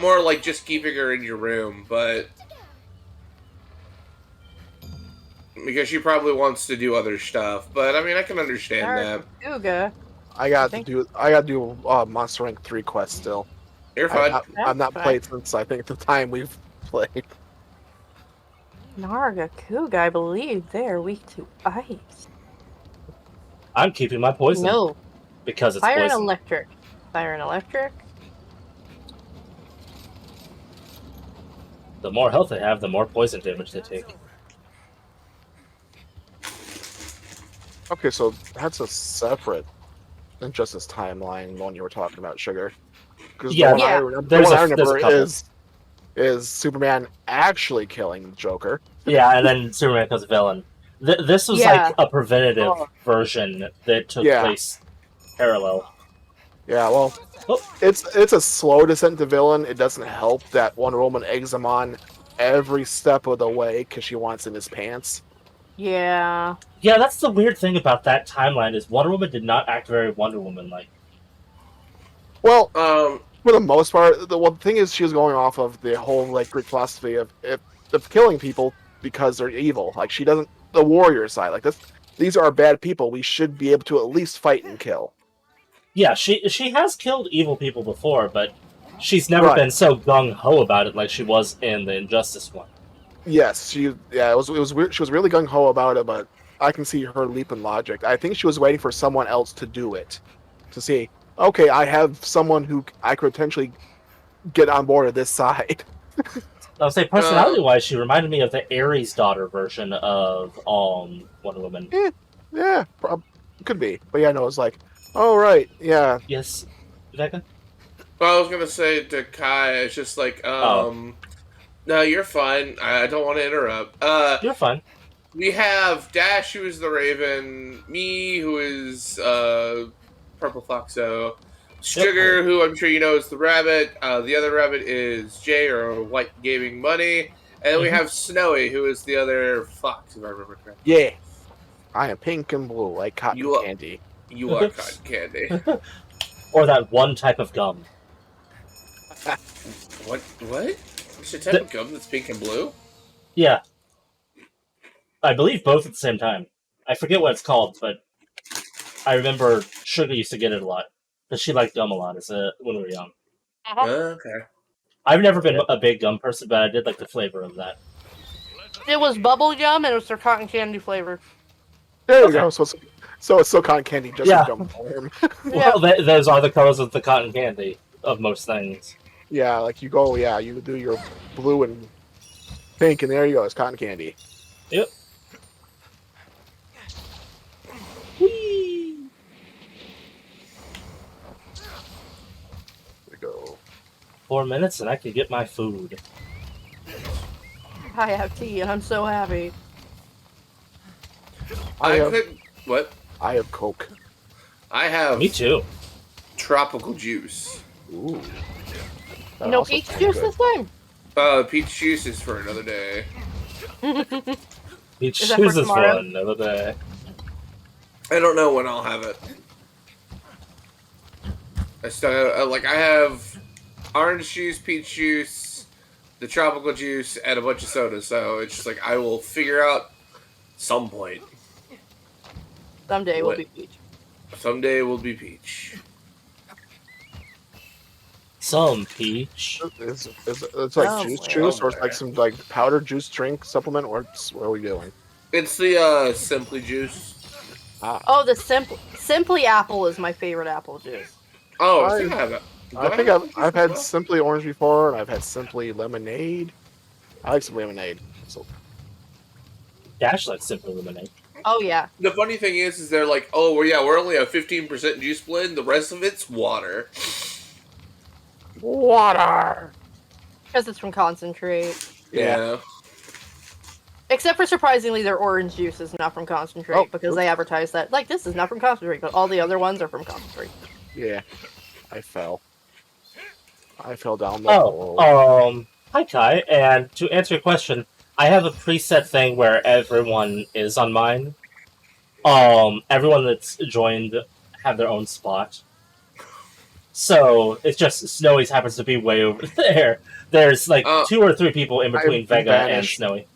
more like just keeping her in your room, but because she probably wants to do other stuff. But I mean, I can understand that. Uga. I got to do Monster Rank 3 quest still. You're fine. I've not played since I think the time we've played. Narga Kuga, I believe they're weak to ice. I'm keeping my poison. No. Because it's Fire poison. and electric. Fire and electric. The more health they have, the more poison damage they take. Okay, so that's a separate Injustice timeline one you were talking about, Sugar. Because Yeah, the one I remember, there's the one I a remember couple. is Superman actually killing the Joker. Yeah, and then Superman becomes a villain. This was like a preventative version that took place parallel. Yeah, well, it's a slow descent to villain. It doesn't help that Wonder Woman eggs him on every step of the way because she wants in his pants. Yeah. Yeah, that's the weird thing about that timeline is Wonder Woman did not act very Wonder Woman-like. Well, for the most part, the thing is she was going off of the whole like Greek philosophy of killing people because they're evil. Like she doesn't the warrior side like this. These are bad people. We should be able to at least fight and kill. Yeah, she has killed evil people before, but she's never been so gung ho about it like she was in the Injustice one. Yes, it was weird. She was really gung ho about it, but I can see her leap in logic. I think she was waiting for someone else to do it, to see. Okay, I have someone who I could potentially get on board of this side. I would say personality-wise, she reminded me of the Ares daughter version of Wonder Woman. Yeah, could be. But yeah, no, it's like, oh right, yeah. Yes, Vega? Well, I was gonna say to Kai, it's just like, no, you're fine. I don't want to interrupt. You're fine. We have Dash, who is the Raven, me, who is Purple Foxo, Sugar, who I'm sure you know is the Rabbit, the other Rabbit is Jay, or White Gaming Money, and we have Snowy, who is the other Fox, if I remember correctly. Yeah. I am pink and blue, like cotton candy. You are cotton candy. Or that one type of gum. What? It's a type of gum that's pink and blue? Yeah. I believe both at the same time. I forget what it's called, but I remember Sugar used to get it a lot. Because she liked gum a lot when we were young. Okay. I've never been a big gum person, but I did like the flavor of that. It was bubble gum and it was their cotton candy flavor. There you go. So it's still cotton candy, just in gum form. Well, those are the colors of the cotton candy of most things. Yeah, like you do your blue and pink, and there you go, it's cotton candy. Yep. Whee! There we go. 4 minutes and I can get my food. I have tea and I'm so happy. I have Coke. I have... Me too. Tropical juice. Ooh. No peach juice this time? Peach juice is for another day. Peach juice is for another day. I don't know when I'll have it. I have orange juice, peach juice, the tropical juice, and a bunch of sodas. So it's just like I will figure out some point. Someday will be peach. Someday will be peach. Some peach. It's like juice, or it's like some like powdered juice drink supplement, or what are we doing? It's the Simply juice. Oh, the Simply apple is my favorite apple juice. Oh, I think I have it. I think I've had Simply Orange before, and I've had Simply Lemonade. I like Simply Lemonade. So. Dash likes Simply Lemonade. Oh yeah. The funny thing is they're like, oh well, yeah, we're only a 15% juice blend. The rest of it's water. Water. Because it's from concentrate. Yeah. Except for surprisingly, their orange juice is not from concentrate because they advertise that like this is not from concentrate, but all the other ones are from concentrate. Yeah, I fell down the hole. Hi Kai, and to answer your question, I have a preset thing where everyone is on mine. Everyone that's joined have their own spot. So it's just Snowy's happens to be way over there. There's like 2 or 3 people in between Vega and Snowy.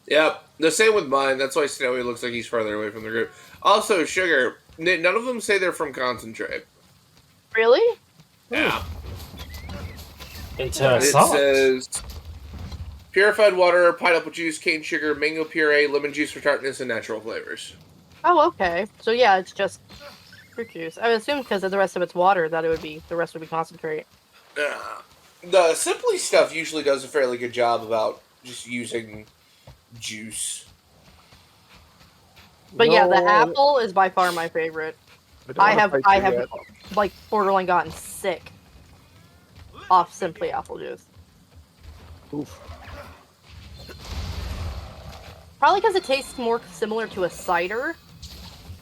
Yep, the same with mine. That's why Snowy looks like he's farther away from the group. Also, Sugar, none of them say they're from Concentrate. Really? Yeah. Interesting. It says purified water, pineapple juice, cane sugar, mango puree, lemon juice for tartness, and natural flavors. Oh, okay. So yeah, it's just fruit juice. I would assume because the rest of it's water that the rest would be concentrate. The Simply stuff usually does a fairly good job about just using juice. But yeah, the apple is by far my favorite. I have like borderline gotten sick off Simply apple juice. Oof. Probably because it tastes more similar to a cider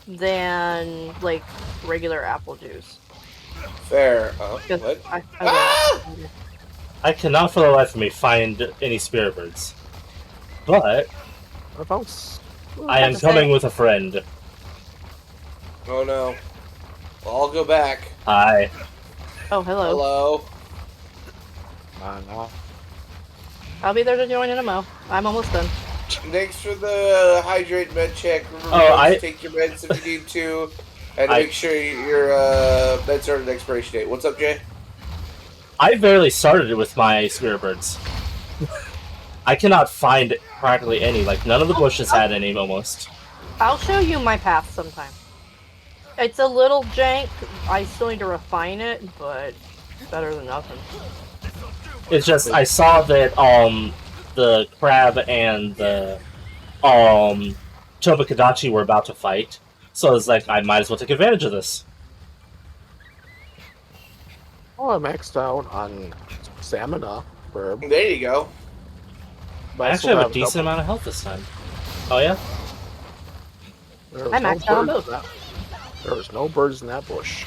than like regular apple juice. Fair. What? I cannot for the life of me find any spirit birds. But I am coming with a friend. Oh no. Well, I'll go back. Hi. Oh, hello. Hello. I'll be there to join in a mo. I'm almost done. Thanks for the hydrate med check. Remember, take your meds if you need to, and make sure your meds are at an expiration date. What's up, Jay? I barely started it with my spirit birds. I cannot find practically any. Like, none of the bushes had any, almost. I'll show you my path sometime. It's a little jank. I still need to refine it, but it's better than nothing. It's just, I saw that, the crab and the, Tobakadachi were about to fight. So I was like, I might as well take advantage of this. Oh, I'm maxed out on stamina. There you go. I actually have a decent amount of health this time. Oh, yeah? I maxed out on both. There was no birds in that bush.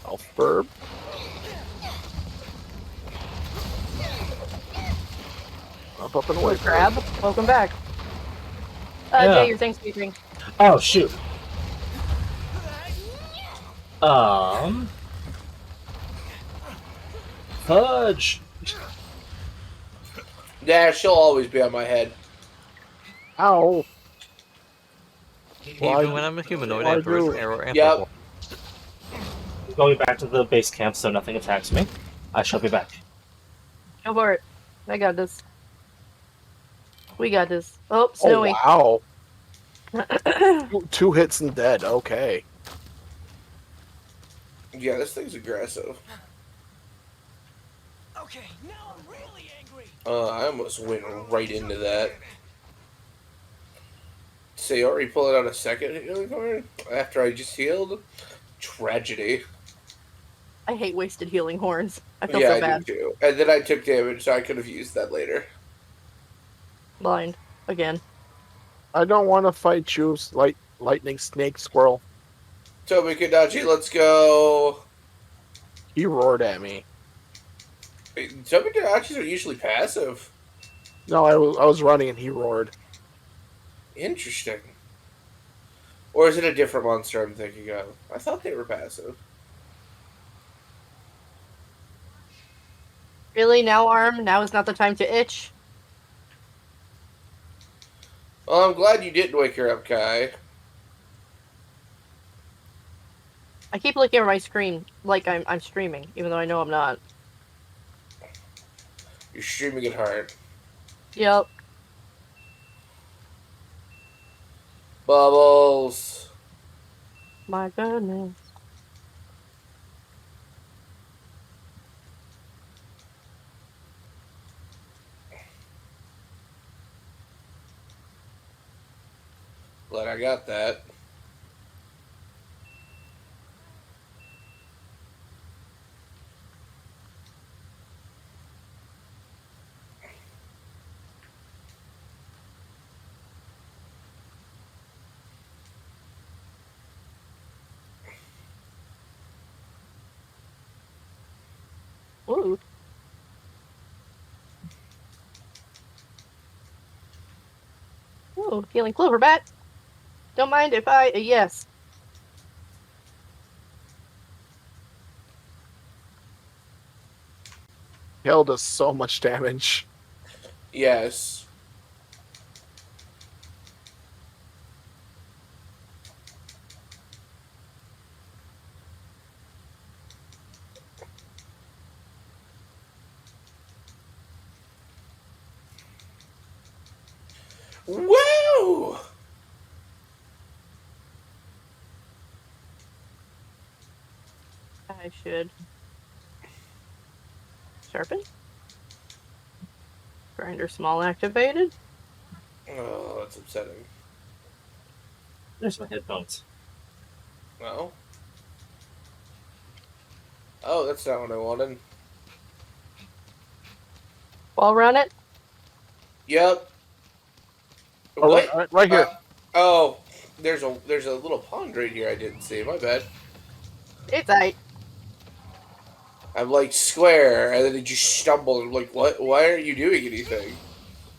Elf bird. Up and away. Crab, welcome back. Jay, your thing's beeping. Oh, shoot. Fudge. Yeah, she'll always be on my head. Ow. Even when I'm a humanoid, I have arrow Yep. Going back to the base camp so nothing attacks me. I shall be back. Go for it. I got this. We got this. Oh, Snowy. Oh, wow. 2 hits and dead. Okay. Yeah, this thing's aggressive. Okay, now I'm really angry. I almost went right into that. So you already pulled out a second healing horn after I just healed? Tragedy. I hate wasted healing horns. I feel so bad. I do too. And then I took damage, so I could have used that later. Blind. Again. I don't want to fight you, lightning snake squirrel. Tobakadachi, let's go. He roared at me. Tobakadachis are usually passive. No, I was running and he roared. Interesting. Or is it a different monster I'm thinking of? I thought they were passive. Really? Now, Arm? Now is not the time to itch? Well, I'm glad you didn't wake her up, Kai. I keep looking at my screen like I'm streaming, even though I know I'm not. You're streaming it hard. Yep. Bubbles. My goodness. Glad I got that. Ooh. Ooh. Oh, healing clover bat. Don't mind if I yes. Hail does so much damage. Yes. Woo! I should sharpen. Grinder small activated. Oh, that's upsetting. There's my headphones. Well. Oh, that's not what I wanted. Wall run it. Yep. Oh, What? right here. Oh, there's a little pond right here I didn't see. My bad. It's aight. I'm like square, and then it just stumbled. I'm like, what? Why aren't you doing anything?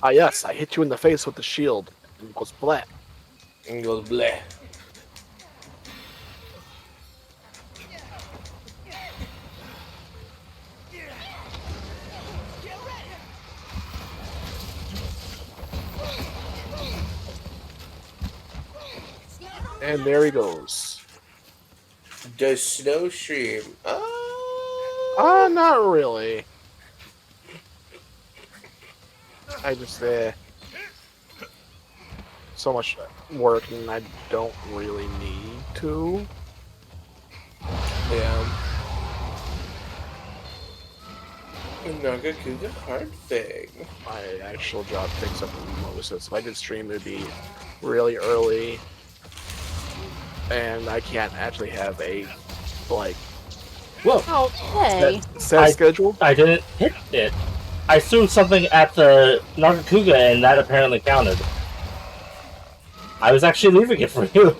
Ah, yes, I hit you in the face with the shield. And it goes black. And it goes bleh. And there he goes. The snow stream. Not really. I just so much work and I don't really need to. Yeah. Not gonna do the hard thing. My actual job takes up most of it. So if I did stream, it would be really early. And I can't actually have a, like, Whoa! Okay. set schedule. I didn't hit it. I threw something at the Nagakuga and that apparently counted. I was actually leaving it for you.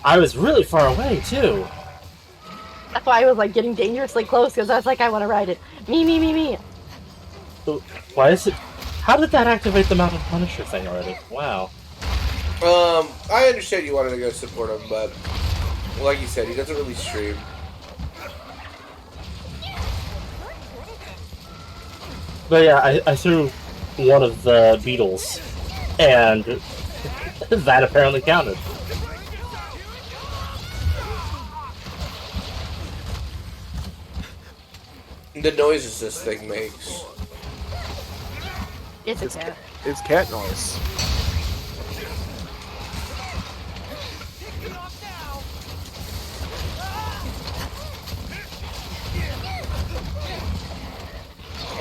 I was really far away, too. That's why I was like getting dangerously close because I was like, I want to ride it. Me. Why is it... How did that activate the Mountain Punisher thing already? Wow. I understand you wanted to go support him, but like you said, he doesn't really stream. But yeah, I threw one of the beetles, and that apparently counted. The noises this thing makes. It's a cat. It's cat noise.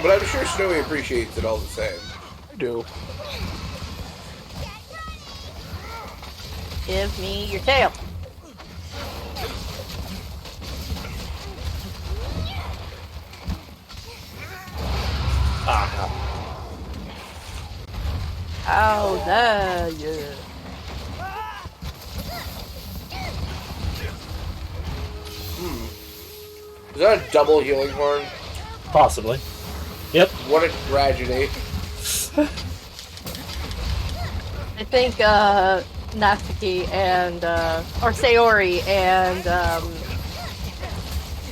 But I'm sure Snowy appreciates it all the same. I do. Give me your tail. Oh, there you. Is that a double healing horn? Possibly. Yep. What a tragedy. I think Natsuki and or Sayori and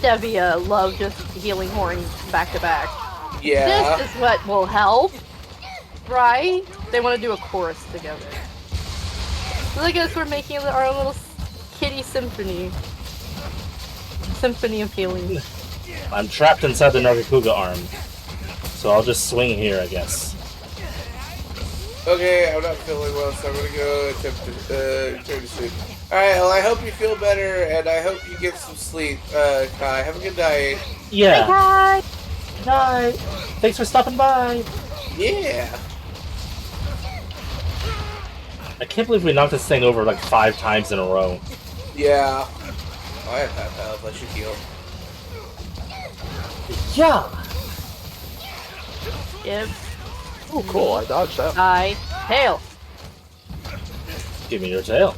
Devia love just healing horns back to back. Yeah. This is what will help, right? They want to do a chorus together. So I guess we're making our own little kitty symphony. Symphony of healing. I'm trapped inside the Nagakuga arm, so I'll just swing here, I guess. Okay, I'm not feeling well, so I'm gonna go attempt to return to sleep. Alright, well, I hope you feel better, and I hope you get some sleep, Kai. Have a good night. Yeah. Hi. Good night. Thanks for stopping by. Yeah. I can't believe we knocked this thing over like 5 times in a row. Yeah. Oh, I have half health. I should heal. Yeah. Give Oh, cool. I dodged that. my tail. Give me your tail.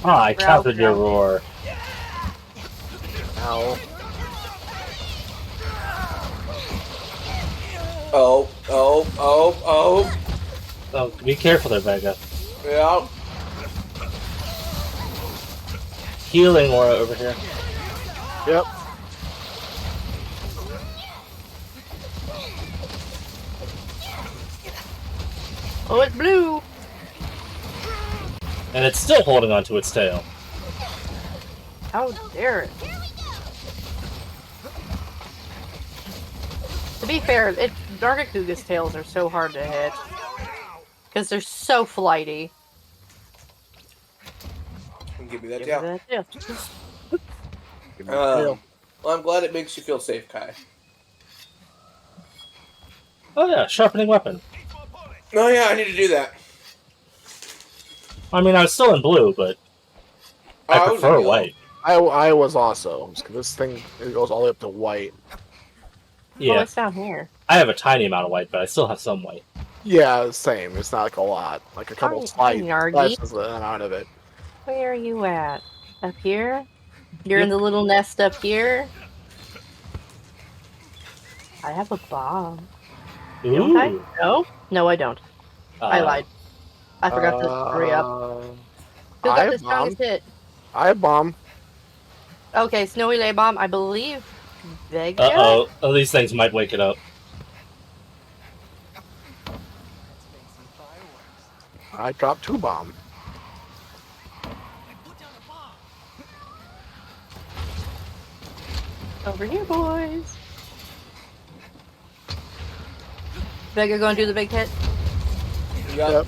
Ah, I countered your roar. Ow. Oh, oh, oh, oh. Oh, be careful there, Vega. Yeah. Healing aura over here. Yep. Oh, it's blue. And it's still holding onto its tail. How dare it? To be fair, Dargakuga's tails are so hard to hit. Because they're so flighty. Give me that Give tail. me that tail. Give me the tail. Well, I'm glad it makes you feel safe, Kai. Oh yeah, sharpening weapon. Oh yeah, I need to do that. I mean, I was still in blue, but I was in prefer yellow. white. I was also. This thing, it goes all the way up to white. Yeah, Oh, it's down here. I have a tiny amount of white, but I still have some white. Yeah, same. It's not like a lot. Like a couple slices is the amount of it. Where are you at? Up here? You're Yep. in the little nest up here? I have a bomb. Don't I? Ooh. No? No, I don't. I lied. I forgot to hurry up. Who I got the have bomb. strongest hit? I have bomb. Okay, Snowy Lay Bomb, I believe. Vega? Uh-oh. Oh, these things might wake it up. I dropped 2 bomb. Over here, boys. Vega gonna do the big hit? Yep.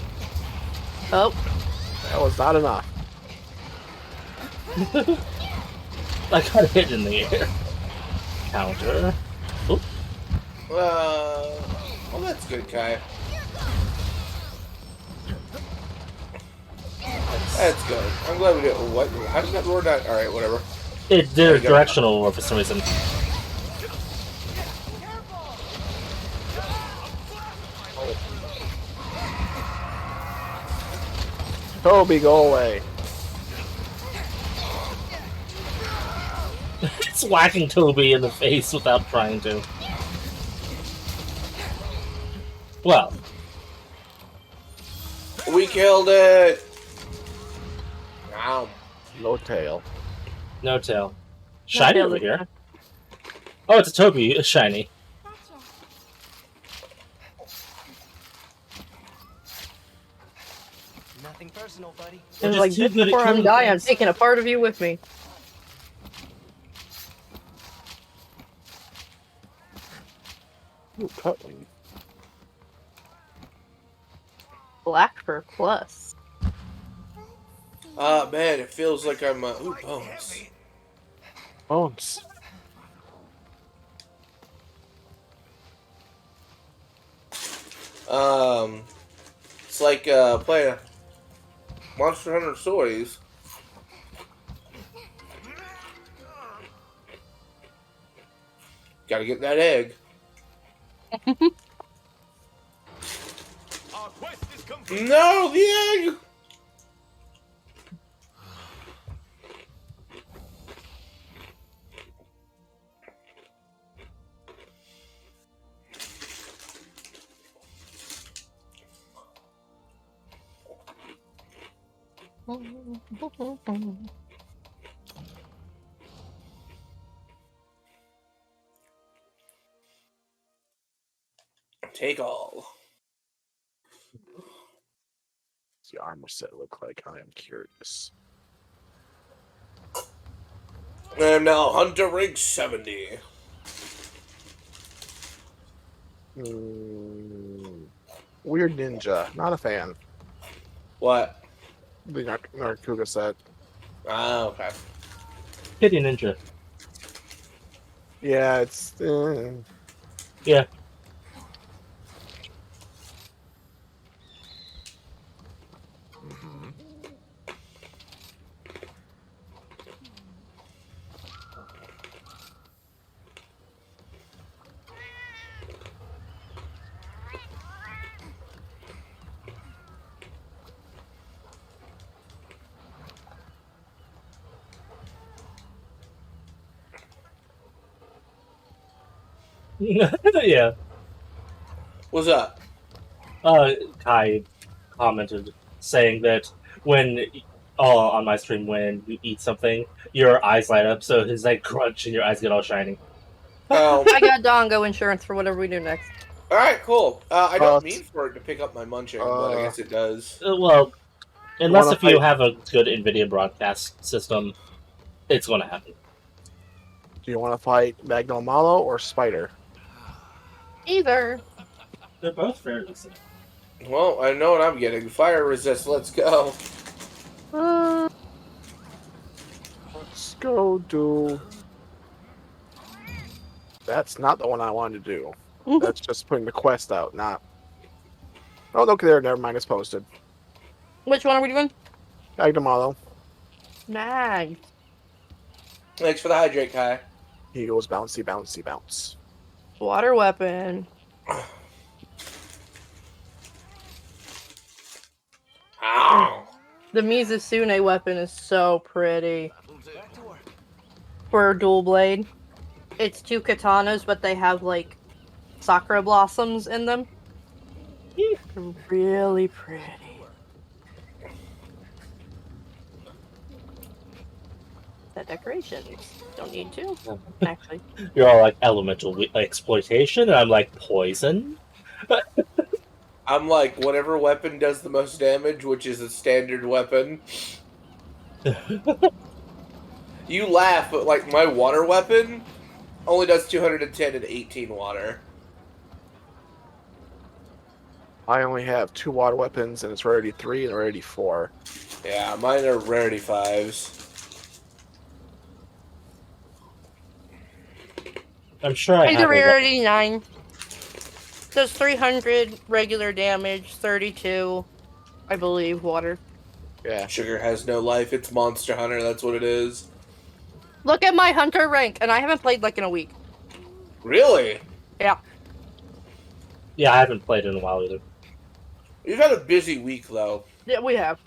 Oh. That was not enough. I got hit in the air. Counter. Oop. Well, that's good, Kai. That's good. I'm glad we did. What? How did that roar die? All right, whatever. It did a directional roar for some reason. Toby, go away. It's whacking Toby in the face without trying to. Well. We killed it! Ow. No tail. No tail. Shiny over here. Oh, it's a Toby. It's shiny. Nothing personal, buddy. It was like, just before I'm dying, I'm taking a part of you with me. Ooh, cutting. Black for plus. Man, it feels like I'm, ooh, bones. Bones. It's like, playing Monster Hunter Stories. Gotta get that egg. Our quest is complete. No, the egg! Take all. What's the armor set look like? I am curious. And now Hunter rank 70. Weird ninja. Not a fan. What? The Narkuga set. Ah, okay. Pity Ninja. Yeah, it's. Yeah. Yeah. What's up? Kai commented saying that when on my stream when you eat something, your eyes light up, so his like crunch and your eyes get all shiny. Oh, I got Dongo insurance for whatever we do next. all right, cool. I Uh, don't mean for it to pick up my munching, but I guess it does. Well, unless wanna if you fight- have a good NVIDIA broadcast system, it's going to happen. Do you want to fight Magno Malo or Spider? Either. They're both fairly simple. Well, I know what I'm getting. Fire resist. Let's go. Let's go do. That's not the one I wanted to do. That's just putting the quest out, not. Oh, look there. Never mind. It's posted. Which one are we doing? Magno Malo. Nice. Thanks for the hydrate, Kai. He goes bouncy, bouncy, bounce. Water weapon. Ow. The Mizusune weapon is so pretty. For a dual blade. It's 2 katanas, but they have, like, sakura blossoms in them. Really pretty. That decorations. Don't need to, actually. You're all like elemental exploitation, and I'm like poison. I'm like, whatever weapon does the most damage, which is a standard weapon. You laugh, but like my water weapon only does 210 and 18 water. I only have 2 water weapons, and it's rarity 3 and rarity 4. Yeah, mine are rarity 5s. I'm sure I It's have a a rarity 9. Does 300 regular damage, 32, I believe, water. Yeah. Sugar has no life. It's Monster Hunter. That's what it is. Look at my hunter rank, and I haven't played like in a week. Really? Yeah. Yeah, I haven't played in a while either. You've had a busy week, though. Yeah, we have.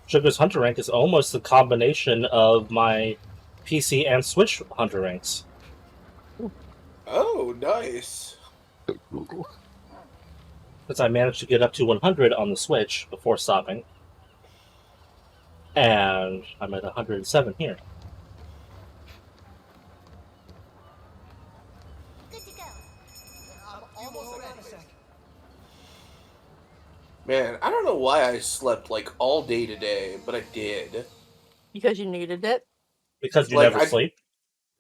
Sugar's hunter rank is almost the combination of my PC and Switch hunter ranks. Oh, nice. Because I managed to get up to 100 on the Switch before stopping. And I'm at 107 here. Good to go. Almost ready. Man, I don't know why I slept like all day today, but I did. Because you needed it. Because you Like, never sleep?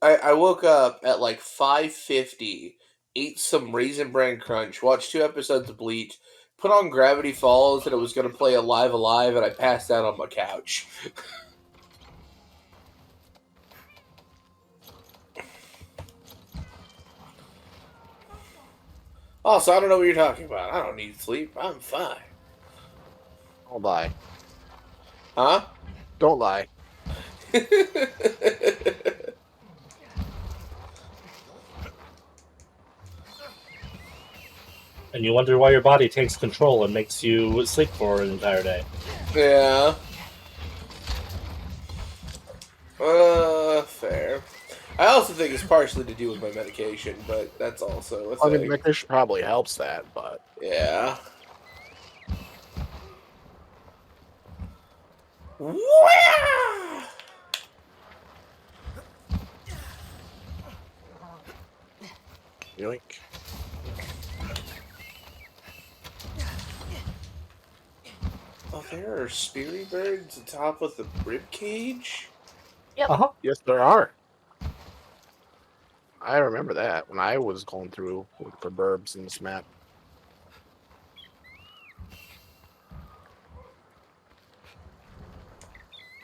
I woke up at like 5:50, ate some Raisin Bran Crunch, watched 2 episodes of Bleach, put on Gravity Falls, and it was going to play Alive Alive, and I passed out on my couch. Also, I don't know what you're talking about. I don't need sleep. I'm fine. Don't lie. Huh? Don't lie. And you wonder why your body takes control and makes you sleep for an entire day. Yeah. Fair. I also think it's partially to do with my medication, but that's also a I mean, thing. medication probably helps that, but Yeah. Wah! yoink. Oh, there are speary birds atop of the rib cage? Uh-huh. Yes, there are. I remember that when I was going through the burbs in this map.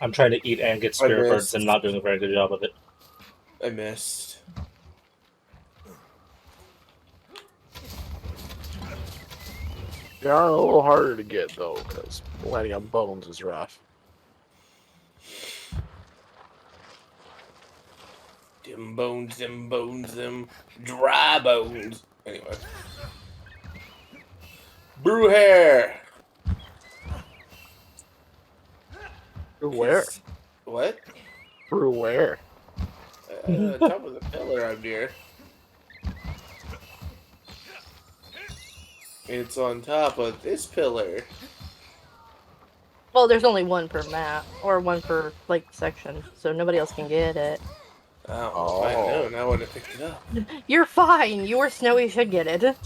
I'm trying to eat and get spirit birds missed. and not doing a very good job of it. I missed. They are a little harder to get though, because landing on bones is rough. Them bones, them dry bones. Anyway. Brew hair! Through where? What? Through where? Top of the pillar I'm near. It's on top of this pillar. Well, there's only one per map, or one per, like, section, so nobody else can get it. Oh, if I'd known, I would have picked it up. You're fine! You or Snowy should get it.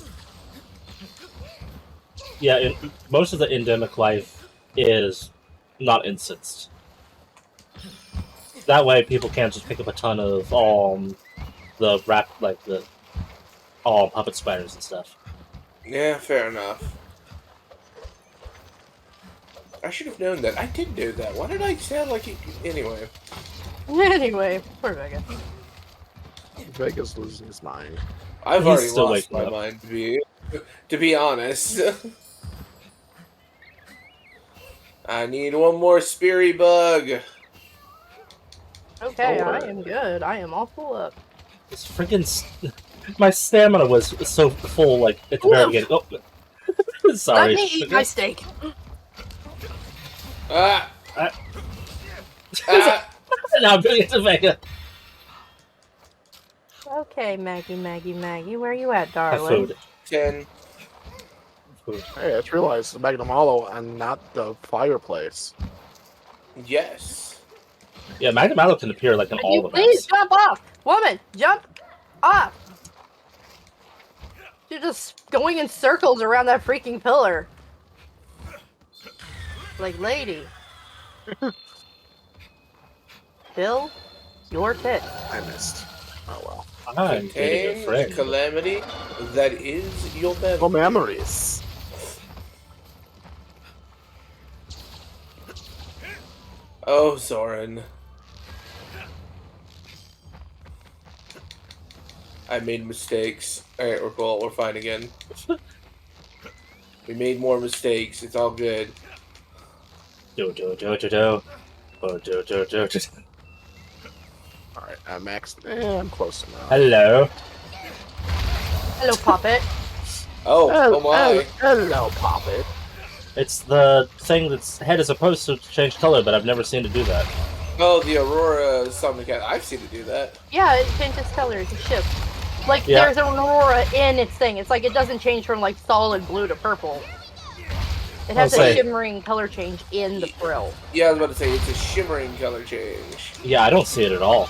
Yeah, most of the endemic life is not instanced. That way, people can't just pick up a ton of the puppet spiders and stuff. Yeah, fair enough. I should have known that. I did know that. Why did I sound like it? Anyway. Anyway, poor Vega. Vegas losing his mind. I've He's already still lost waking my up. mind, to be honest. I need one more Speary Bug. Okay, I Alright. am good. I am all full up. This freaking my stamina was so full, like at the very beginning. Oh, sorry. Let me eat sugar. my steak. Ah! Ah. Ah! Now I'm doing it to Vega. Okay, Maggie, where you at, Have darling? food. 10. Food. Hey, I just realized the Magnum Hollow and not the fireplace. Yes. Yeah, Magnum Mallow can appear like in Can all you the please maps. jump off? Woman, jump off! You're just going in circles around that freaking pillar. Like, lady. Bill, your tits. I missed. Oh well. I'm getting a Contain the friend. calamity that is your bed. Well, memories. Oh, Zoran. I made mistakes. Alright, we're cool. We're fine again. We made more mistakes. It's all good. Do. Oh, do. Alright, I'm maxed. I'm close enough. Hello. Hello, puppet. Oh my. Hello, Poppet. It's the thing that's head is supposed to change color, but I've never seen it do that. Oh, the Aurora Somnicat. I've seen it do that. Yeah, it changes color. It shifts. Like, Yeah. there's an aurora in its thing. It's like it doesn't change from, like, solid blue to purple. It has I'll a say- shimmering color change in the frill. Yeah, I was about to say, it's a shimmering color change. Yeah, I don't see it at all.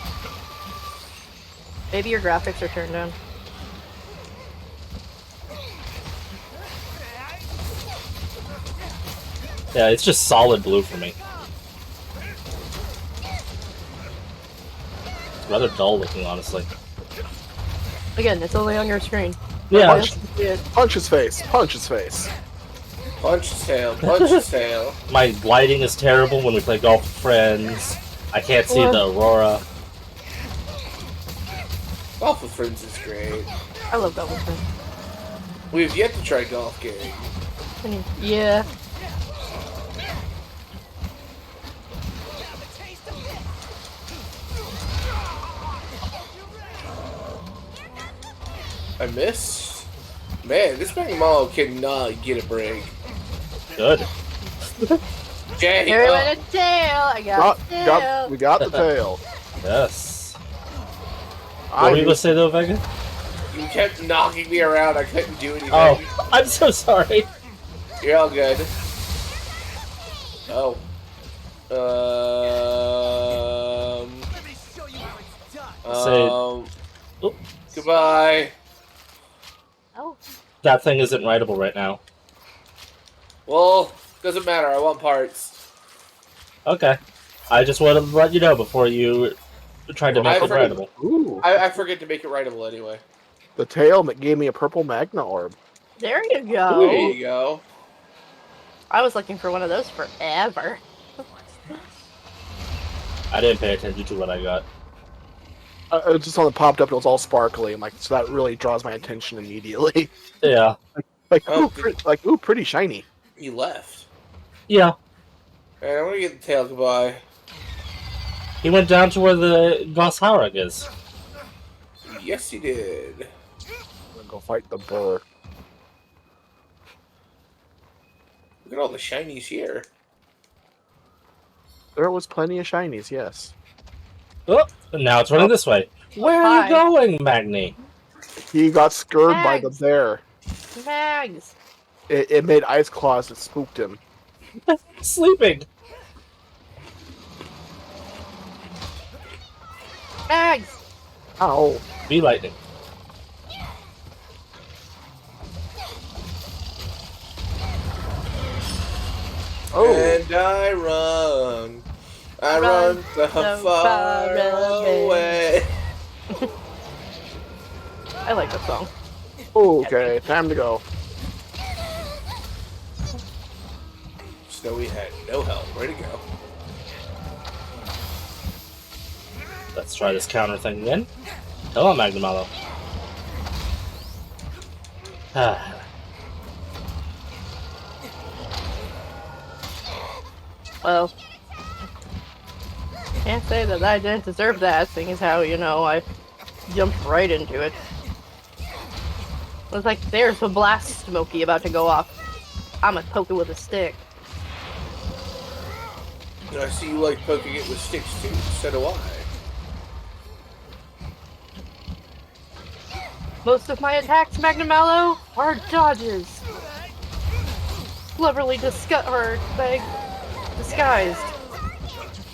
Maybe your graphics are turned on. Yeah, it's just solid blue for me. It's rather dull looking, honestly. Again, it's only on your screen. Yeah, Punch. Punch his face. Punch his face. Punch his tail. Punch his tail. my lighting is terrible when we play golf with friends. I can't see the aurora. Golf with Friends is great. I love Double Friends. We've yet to try Golf Game. Yeah. I missed. Man, this Magmalo cannot get a break. Good. Jay, Here went a tail. I got the tail. We got the tail. Yes. What I were you knew- gonna say though, Vega? you kept knocking me around. I couldn't do anything. Oh, I'm so sorry. You're all good. Oh. Oop. Goodbye. Oh. That thing isn't writable right now. Well, doesn't matter. I want parts. Okay. I just wanted to let you know before you tried to make I it forget- writable. Ooh, I forget to make it writable anyway. the tail that gave me a purple magna orb. There you go. There you go. I was looking for one of those forever. I didn't pay attention to what I got. It just something popped up. It was all sparkly. I'm like, so that really draws my attention immediately. Yeah. Like, Oh, ooh, pretty shiny. You left. Yeah. Alright, I'm gonna get the tail. Goodbye. He went down to where the Goss Howrug is. Yes, you did. I'm gonna go fight the burr. Look at all the shinies here. There was plenty of shinies, yes. Oh, now it's running this way. Where are you Hi. going, Magni? He got scared by the Mags. bear. Mags. It made ice claws that spooked him. Sleeping. Mags. Ow. Be lightning. Oh. And I run. I Run run so so far far away. I like that song. Okay, time to go. Snowy had no help. Way to go. Let's try this counter thing again. Come on, Magnamallow. Well, can't say that I didn't deserve that, seeing as how, I jumped right into it. It was like, there's a blast smoky about to go off. I'm gonna poke it with a stick. And I see you like poking it with sticks too. So do I. Most of my attacks, Magnamallow, are dodges. Cleverly disguised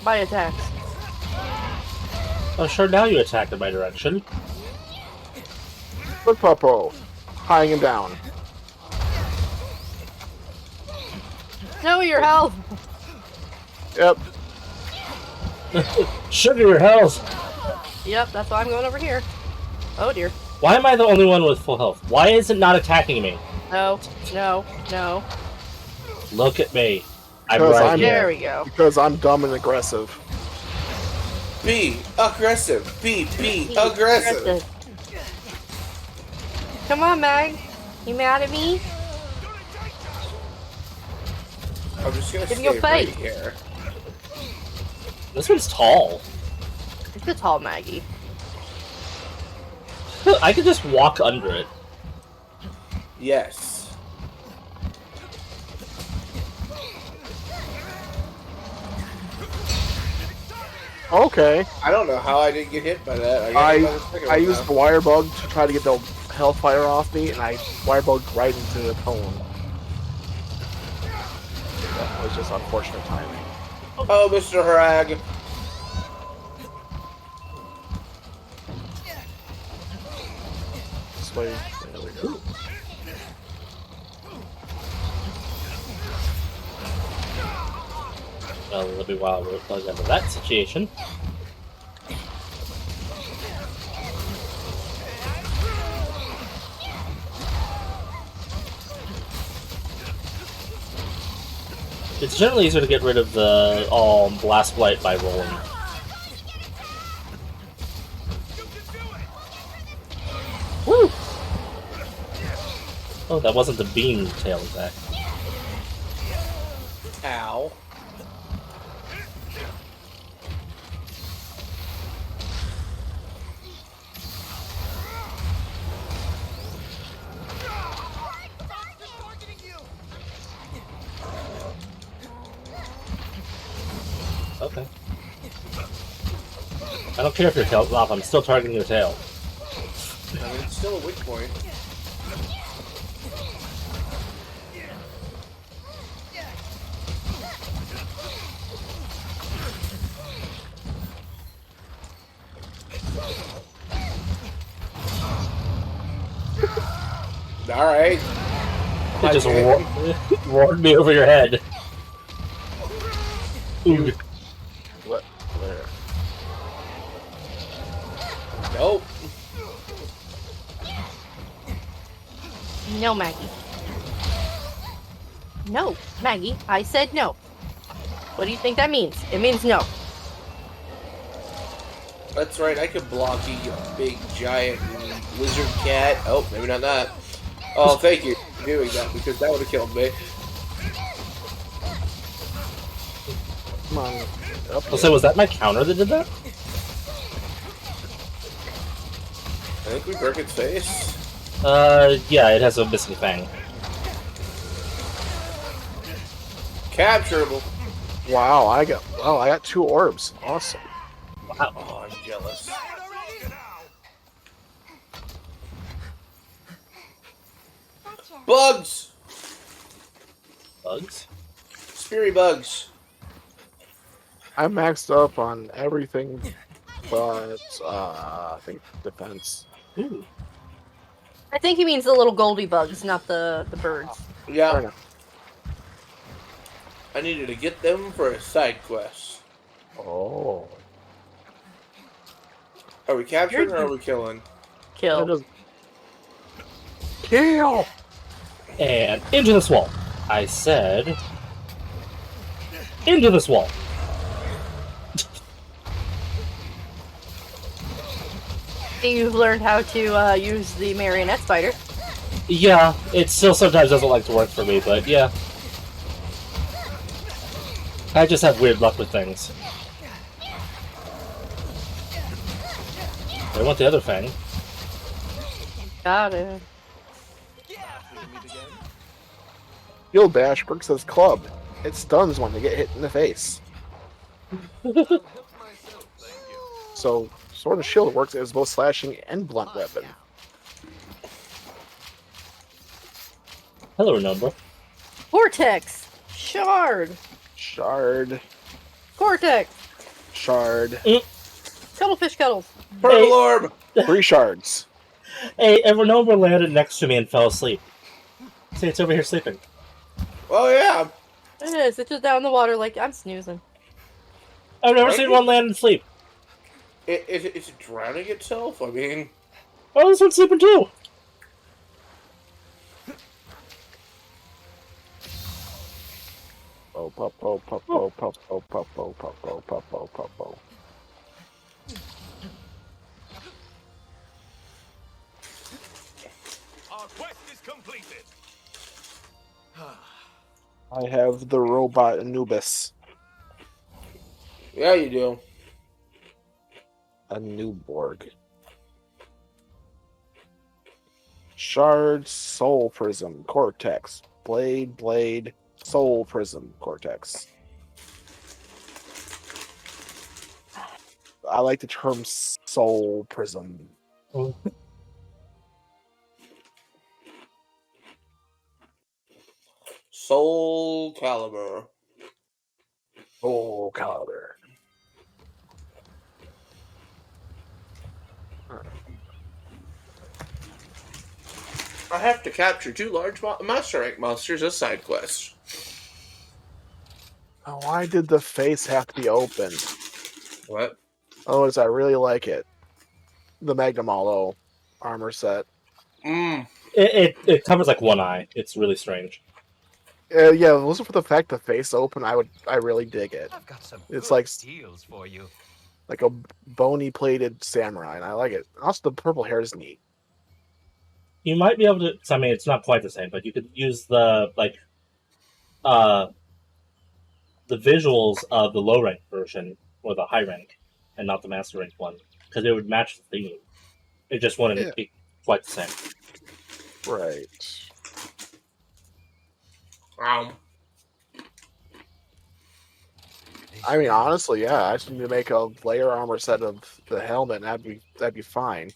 by attacks. Oh, sure, now you attacked in my direction. Look, Puppo. Tying him down. Know your health. Yep. Sugar your health. Yep, that's why I'm going over here. Oh dear. Why am I the only one with full health? Why is it not attacking me? No, no, no. Look at me. I'm Because right I'm- There here. we go. Because I'm dumb and aggressive. Be aggressive. Be aggressive. Come on, Mag. You mad at me? I'm just gonna Give me stay your right face. here. This one's tall. It's a tall Maggie. I could just walk under it. Yes. Okay. I don't know how I didn't get hit by that. got hit by the second I one used now. the wire bug to try to get the hellfire off me, and I wire bugged right into the cone. That was just unfortunate timing. Oh, Mr. Harag. This way. There we go. Well, a little bit while we're plugged into that situation. It's generally easier to get rid of the blast blight by rolling. Woo! Oh, that wasn't the beam tail attack. Ow. Okay. I don't care if your tail's off, I'm still targeting your tail. I mean, it's still a weak point. Alright. It just roared me over your head. Ooh. What? There. Nope. No, Maggie. No, Maggie. I said no. What do you think that means? It means no. That's right, I could block you, you big, giant lizard cat. Oh, maybe not that. Oh, thank you for doing that, because that would have killed me. Come on. Up Oh, so was that my counter that did that? I think we broke its face. Yeah, it has a missing fang. Capturable. Wow, I got Oh, I got 2 orbs. Awesome. Wow. Oh, I'm jealous. Gotcha. Bugs! Bugs? Speary bugs. I'm maxed up on everything but I think defense. Ooh. I think he means the little Goldie bugs, not the birds. Fair Yeah, enough. I needed to get them for a side quest. Oh. Are we capturing or are we killing? That Kill. doesn't... Kill! And into this wall. I said... Into this wall. You've learned how to use the marionette spider. Yeah, it still sometimes doesn't like to work for me, but yeah. I just have weird luck with things. I want the other thing. Got it. Shield Bash works as club. It stuns when they get hit in the face. So, Sword and Shield works as both slashing and blunt weapon. Hello, number. Vortex! Shard! Shard. Cortex! Shard. Cuttlefish cuddles. Purple Hey. orb! 3 shards. Hey, and Renova landed next to me and fell asleep. See, it's over here sleeping. Oh, yeah. It is. It's just down in the water like I'm snoozing. I've never Right? seen one land and sleep. Is it drowning itself? I mean, Oh, this one's sleeping too. Oh, pop, oh, pop, oh, pop, oh, pop, oh, pop, oh, pop, oh, pop, oh. Our quest is completed. I have the robot Anubis. yeah, you do. A Newborg. Shard, Soul Prism, Cortex. Blade, Soul Prism, Cortex. I like the term Soul Prism. Soul Calibur. Soul Calibur. I have to capture 2 large Master Rank monsters as side quests. Oh, why did the face have to be open? What? Oh, I really like it. The Magnum Hollow armor set. It covers like one eye. It's really strange. Yeah, if it wasn't for the fact the face open, I really dig it. I've got some It's good like deals for you. like a bony plated samurai, and I like it. Also, the purple hair is neat. You might be able to. I mean, it's not quite the same, but you could use the the visuals of the low rank version or the high rank, and not the master rank one, because it would match the theme. It just wouldn't be quite the same. Right. I mean, honestly, yeah, I just need to make a layer armor set of the helmet, and that'd be fine.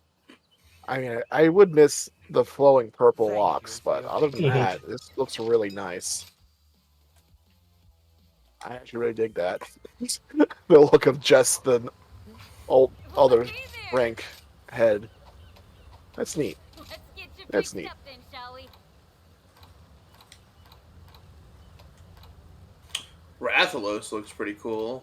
I mean, I would miss the flowing purple locks, but other than that, this looks really nice. I actually really dig that. The look of just the other rank head. That's neat. Let's get you That's fixed neat. up then, shall we? Rathalos looks pretty cool.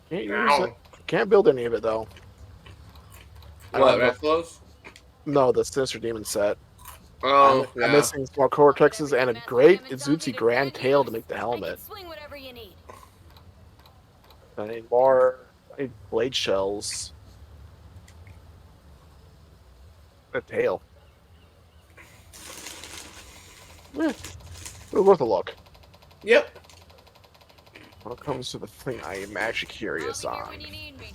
Can't use it. Can't build any of it though. What, Rathalos? No, the Sinister Demon set. Oh, I'm missing small cortexes and a great Izuchi Grand Tail to make the I helmet. can swing whatever you need. I need more. I need blade shells. A tail. It was worth a look. Yep. When it comes to the thing I am actually curious I'll be here on. when you need me.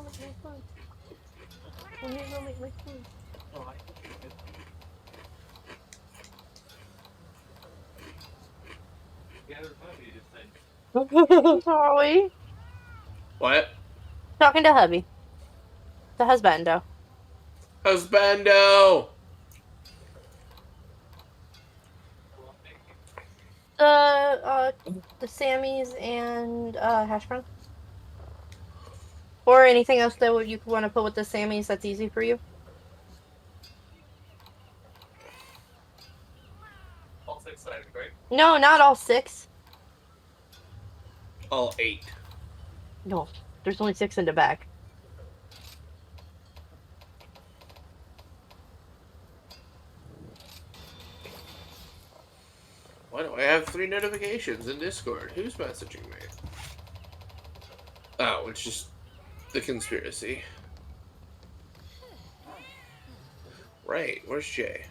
make my food. Let me go make my food. Sorry. What? Talking to hubby. The husbando. Husbando! The Sammys and hash brown. Or anything else that you want to put with the Sammys that's easy for you. All 6 sided, right? No, not all 6. All 8. No, there's only 6 in the back. Why do I have 3 notifications in Discord? Who's messaging me? Oh, it's just the conspiracy. Right, where's Jay?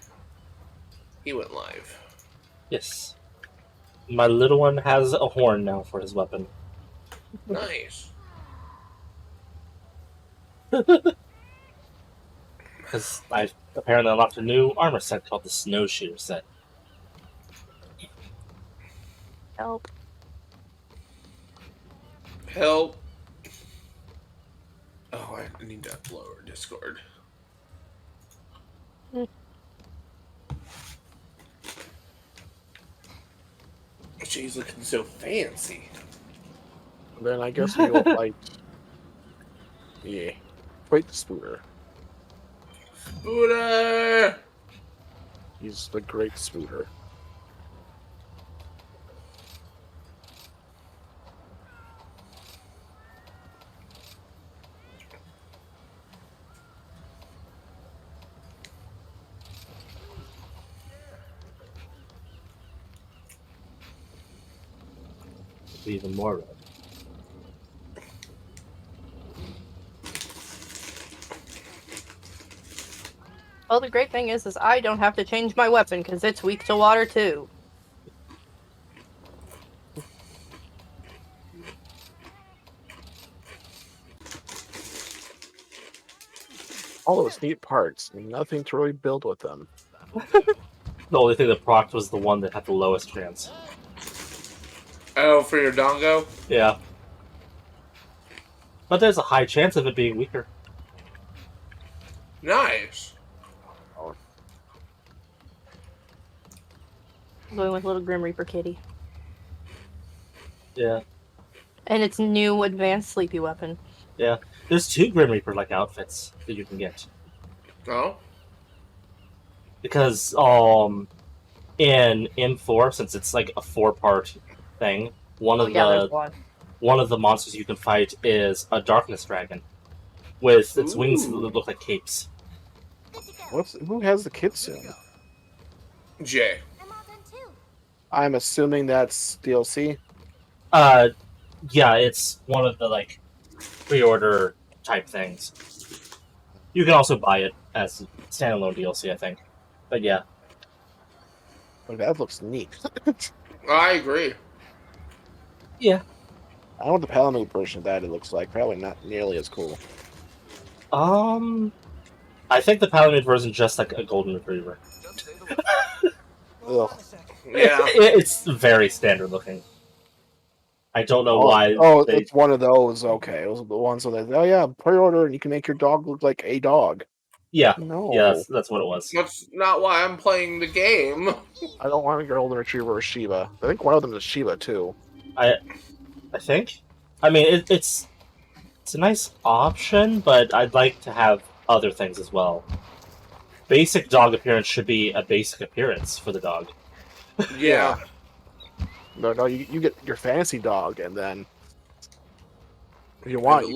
He went live. Yes. My little one has a horn now for his weapon. Nice. Because I apparently unlocked a new armor set called the Snowshoe set. Help. Help. Oh, I need to lower Discord. She's looking so fancy. Then I guess we will fight. Yeah. Fight the Spooter. Buddha! He's the great Spooter. Even more red. Well, the great thing is I don't have to change my weapon because it's weak to water too. All those neat parts, nothing to really build with them. The only thing that procced was the one that had the lowest chance. Oh, for your dongo? Yeah. But there's a high chance of it being weaker. Nice. I'm going with little Grim Reaper kitty. Yeah. And its new advanced sleepy weapon. Yeah. There's 2 Grim Reaper-like outfits that you can get. Oh? Because, in M4, since it's like a 4-part thing, one of the monsters you can fight is a darkness dragon. With its wings that look like capes. Who has the Kitsune? Jay. I'm all done too. I'm assuming that's DLC. Yeah, it's one of the, like, pre-order type things. You can also buy it as standalone DLC, I think. But yeah. Oh, that looks neat. I agree. Yeah. I want the Palamute version of that, it looks like. Probably not nearly as cool. I think the Paladin version is just like a golden retriever. Ugh. Yeah. It's very standard looking. I don't know why. It's one of those. Okay, those are the ones where they, oh yeah, pre-order and you can make your dog look like a dog. Yeah. No. Yeah, that's what it was. That's not why I'm playing the game. I don't want a golden retriever or Shiba. I think one of them is Shiba too. I think. I mean, it's a nice option, but I'd like to have other things as well. Basic dog appearance should be a basic appearance for the dog. Yeah. No, you get your fantasy dog, and then if you want,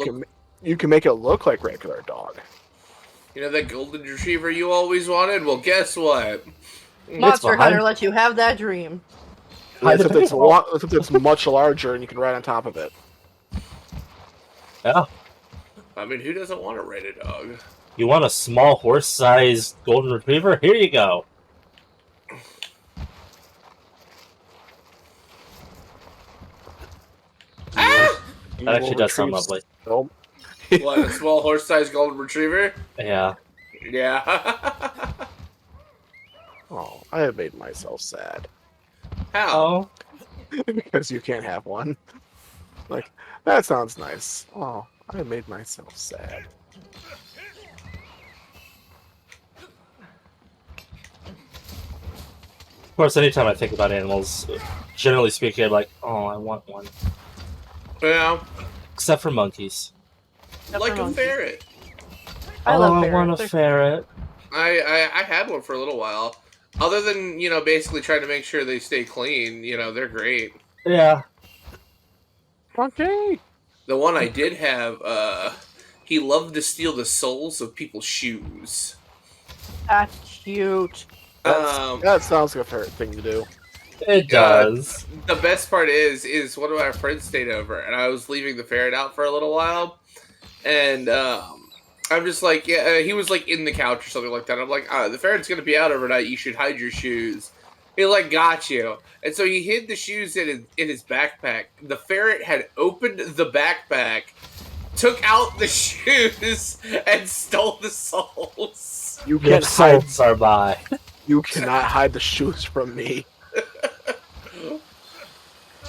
you can make it look like regular dog. You know that golden retriever you always wanted? Well, guess what? Monster Hunter lets you have that dream. Except it's much larger, and you can ride on top of it. Yeah. I mean, who doesn't want to ride a dog? You want a small horse-sized golden retriever? Here you go. Ah! That actually does sound lovely. Nope. What, a small horse-sized golden retriever? Yeah. Yeah. Oh, I have made myself sad. How? Oh. Because you can't have one. Like, that sounds nice. Oh, I made myself sad. Of course, anytime I think about animals, generally speaking, I'm like, oh, I want one. Yeah. Except for monkeys. Like a monkeys. ferret. I love I want a ferrets. ferret. I had one for a little while. Other than, basically trying to make sure they stay clean, they're great. Yeah. Okay. The one I did have, he loved to steal the soles of people's shoes. That's cute. That sounds like a fair thing to do. It does. The best part is one of our friends stayed over, and I was leaving the ferret out for a little while, and I'm just like, yeah, he was like in the couch or something like that. I'm like, the ferret's gonna be out overnight. You should hide your shoes. He like got you, and so he hid the shoes in his backpack. The ferret had opened the backpack, took out the shoes, and stole the soles. You Your can't hide. souls are by. You cannot hide the shoes from me.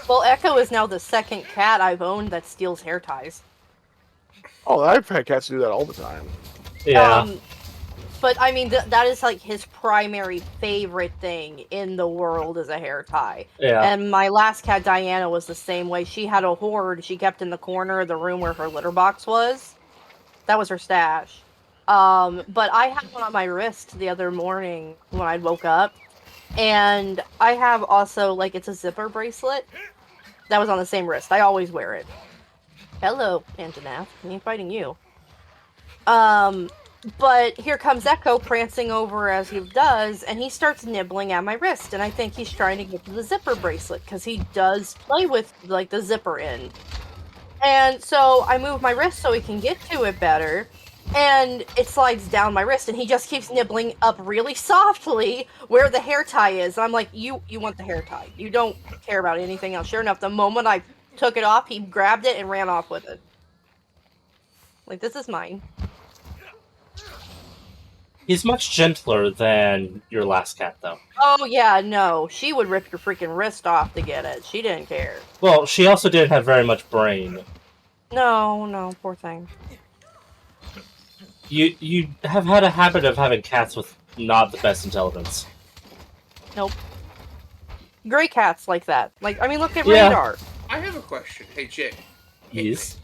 Well, Echo is now the second cat I've owned that steals hair ties. Oh, I've had cats do that all the time. Yeah. But I mean, that is like his primary favorite thing in the world is a hair tie. Yeah. And my last cat, Diana, was the same way. She had a hoard she kept in the corner of the room where her litter box was. That was her stash. But I had one on my wrist the other morning when I woke up. And I have also, like, it's a zipper bracelet. That was on the same wrist. I always wear it. Hello, Anjanath. I ain't fighting you. But here comes Echo prancing over as he does, and he starts nibbling at my wrist, and I think he's trying to get to the zipper bracelet, because he does play with, like, the zipper end. And so I move my wrist so he can get to it better, and it slides down my wrist, and he just keeps nibbling up really softly where the hair tie is. And I'm like, you want the hair tie. You don't care about anything else. Sure enough, the moment I took it off, he grabbed it and ran off with it. Like, this is mine. He's much gentler than your last cat, though. Oh, yeah, no. She would rip your freaking wrist off to get it. She didn't care. Well, she also didn't have very much brain. No, poor thing. You have had a habit of having cats with not the best intelligence. Nope. Gray cats like that. Like, I mean, look at Yeah. Radar. I have a question. Hey, Jay. Yes.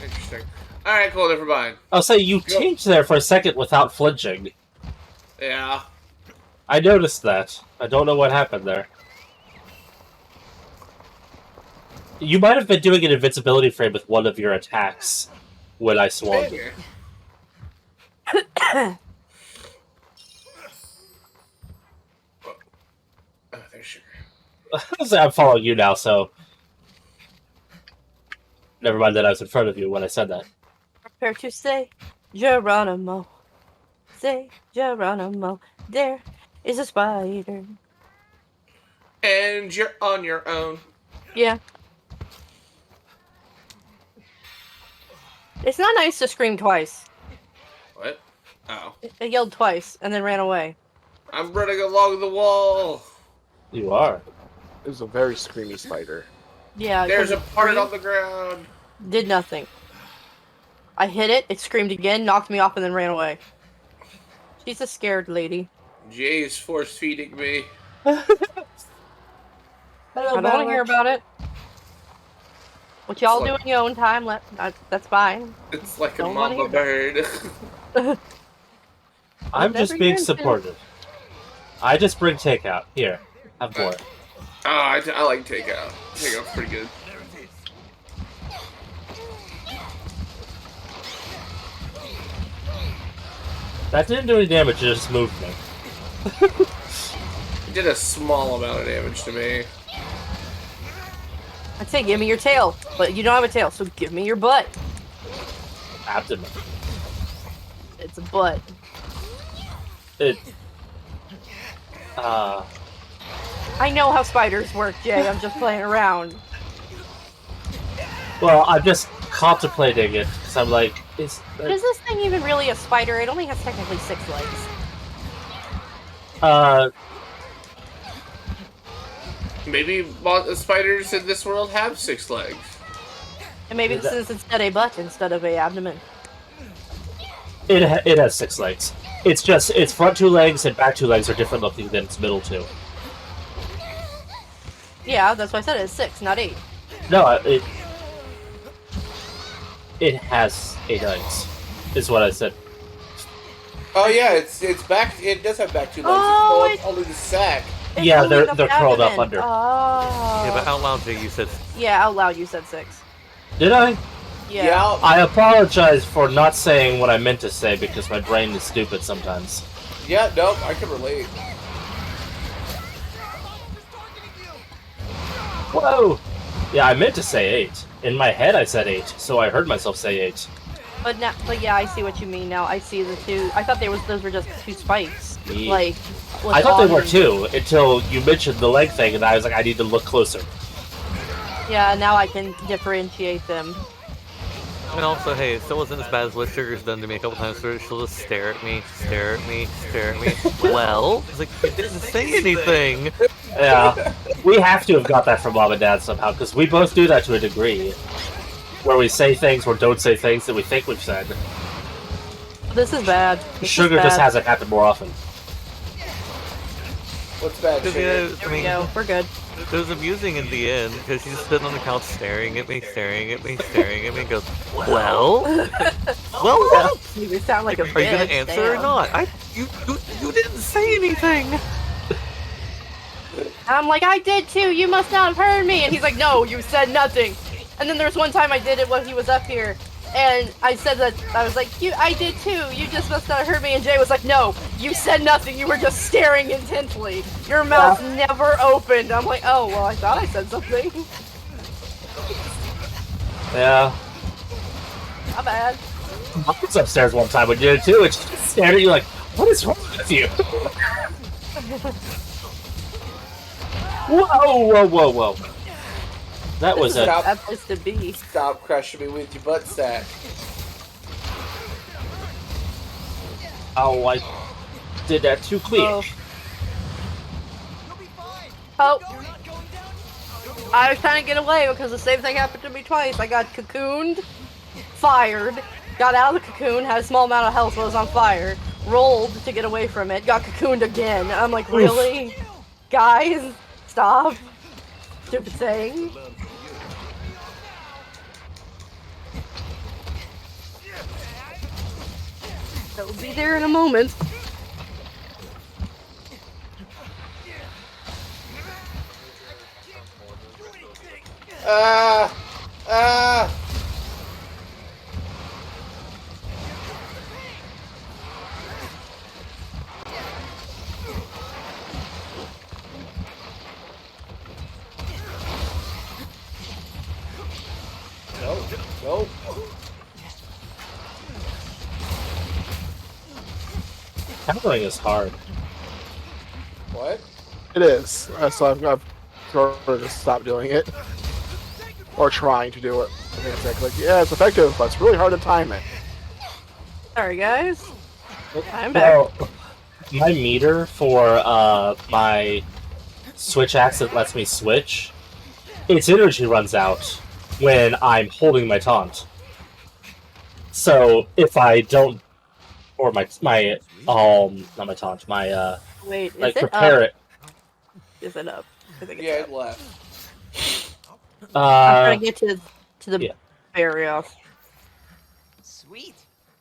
Interesting. All right, cool. Never mind. I'll say you changed there for a second without flinching. Yeah. I noticed that. I don't know what happened there. You might have been doing an invincibility frame with one of your attacks when I swung. Maybe. Oh, there's sugar. I'm following you now, so... Never mind that I was in front of you when I said that. Prepare to say, Geronimo. Say, Geronimo. There is a spider. And you're on your own. Yeah. It's not nice to scream twice. What? Oh. I yelled twice and then ran away. I'm running along the wall. You are. It was a very screamy spider. Yeah. There's a 'cause it part on the ground. did nothing. I hit it, it screamed again, knocked me off, and then ran away. She's a scared lady. Jay's force feeding me. I don't want to hear about it. What y'all do in your own time, that's fine. It's like a Don't wanna mama hear bird. I'm just Whatever being you're into. supportive. I just bring takeout. Here, have more. Oh, I like takeout. Takeout's pretty good. That didn't do any damage, it just moved me. It did a small amount of damage to me. I'd say give me your tail, but you don't have a tail, so give me your butt. Abdomen. It's a butt. It... I know how spiders work, Jay. I'm just playing around. Well, I'm just contemplating it because I'm like, Is this thing even really a spider? It only has technically 6 legs. Maybe spiders in this world have 6 legs. And maybe this is instead a butt instead of a abdomen. It has 6 legs. It's just its front 2 legs and back 2 legs are different looking than its middle 2. Yeah, that's why I said it's 6, not 8. No, it has 8 legs. Is what I said. Oh yeah, it's back. It does have back 2 legs. Oh, it's only the sack. It's Yeah, only they're the curled up abdomen. under. Oh. Yeah, but out loud, Jay, you said. Yeah, out loud you said 6. Did I? Yeah. I apologize for not saying what I meant to say because my brain is stupid sometimes. Yeah, no, I can relate. Whoa! Yeah, I meant to say 8. In my head, I said 8, so I heard myself say 8. But yeah, I see what you mean now. I see the 2. I thought those were just 2 spikes. Yeah. Like, I thought they were 2 until you mentioned the leg thing, and I was like, I need to look closer. Yeah, now I can differentiate them. And also, hey, it still wasn't as bad as what Sugar's done to me a couple times where she'll just stare at me, stare at me, stare at me. Well, it's like, it didn't say anything! Yeah, we have to have got that from Mom and Dad somehow, because we both do that to a degree. Where we say things or don't say things that we think we've said. This is bad. Sugar just has it happen more often. What's bad, Sugar? There we go. We're good. It was amusing in the end, because she's sitting on the couch staring at me, staring at me, staring at me, and goes, well? Well, what? You sound like a bitch. Are you gonna answer or not? You didn't say anything! I'm like, I did too, you must not have heard me! And he's like, no, you said nothing! And then there was one time I did it when he was up here, and I said that, I was like, I did too, you just must not have heard me, and Jay was like, no, you said nothing, you were just staring intently. Your mouth never opened. I'm like, oh, well, I thought I said something. Yeah. Not bad. I was upstairs one time when you did it too, and she just stared at you like, what is wrong with you? Whoa. That was a... That place to be. Stop crushing me with your butt sack. Oh, I did that too quick. Oh. I was trying to get away because the same thing happened to me twice. I got cocooned, fired, got out of the cocoon, had a small amount of health, was on fire, rolled to get away from it, got cocooned again. I'm like, really? Guys, stop. Stupid thing. They'll be there in a moment. Nope. Countering is hard. What? It is. So I've sort of just stopped doing it. Or trying to do it. Like, yeah, it's effective, but it's really hard to time it. Sorry, guys. I'm back. Well, my meter for my switch axe that lets me switch, its energy runs out when I'm holding my taunt. So if I don't, or my not my taunt, my Wait, like is it prepare up? it. Is it up? I think it's Yeah, up. it left. I'm trying to get to the yeah. berry off. Sweet.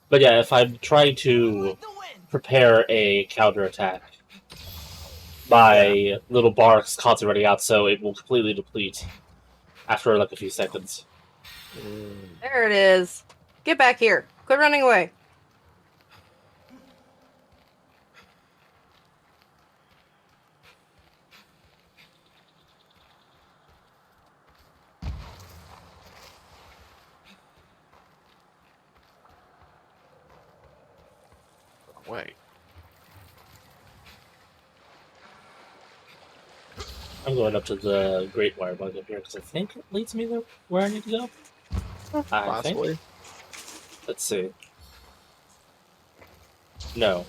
But yeah, if I'm trying to prepare a counter attack, my little bark's constantly running out, so it will completely deplete after like a few seconds. There it is. Get back here. Quit running away. Wait. I'm going up to the Great Wire Bug up here because I think it leads me where I need to go. I Possibly. think. Let's see. No.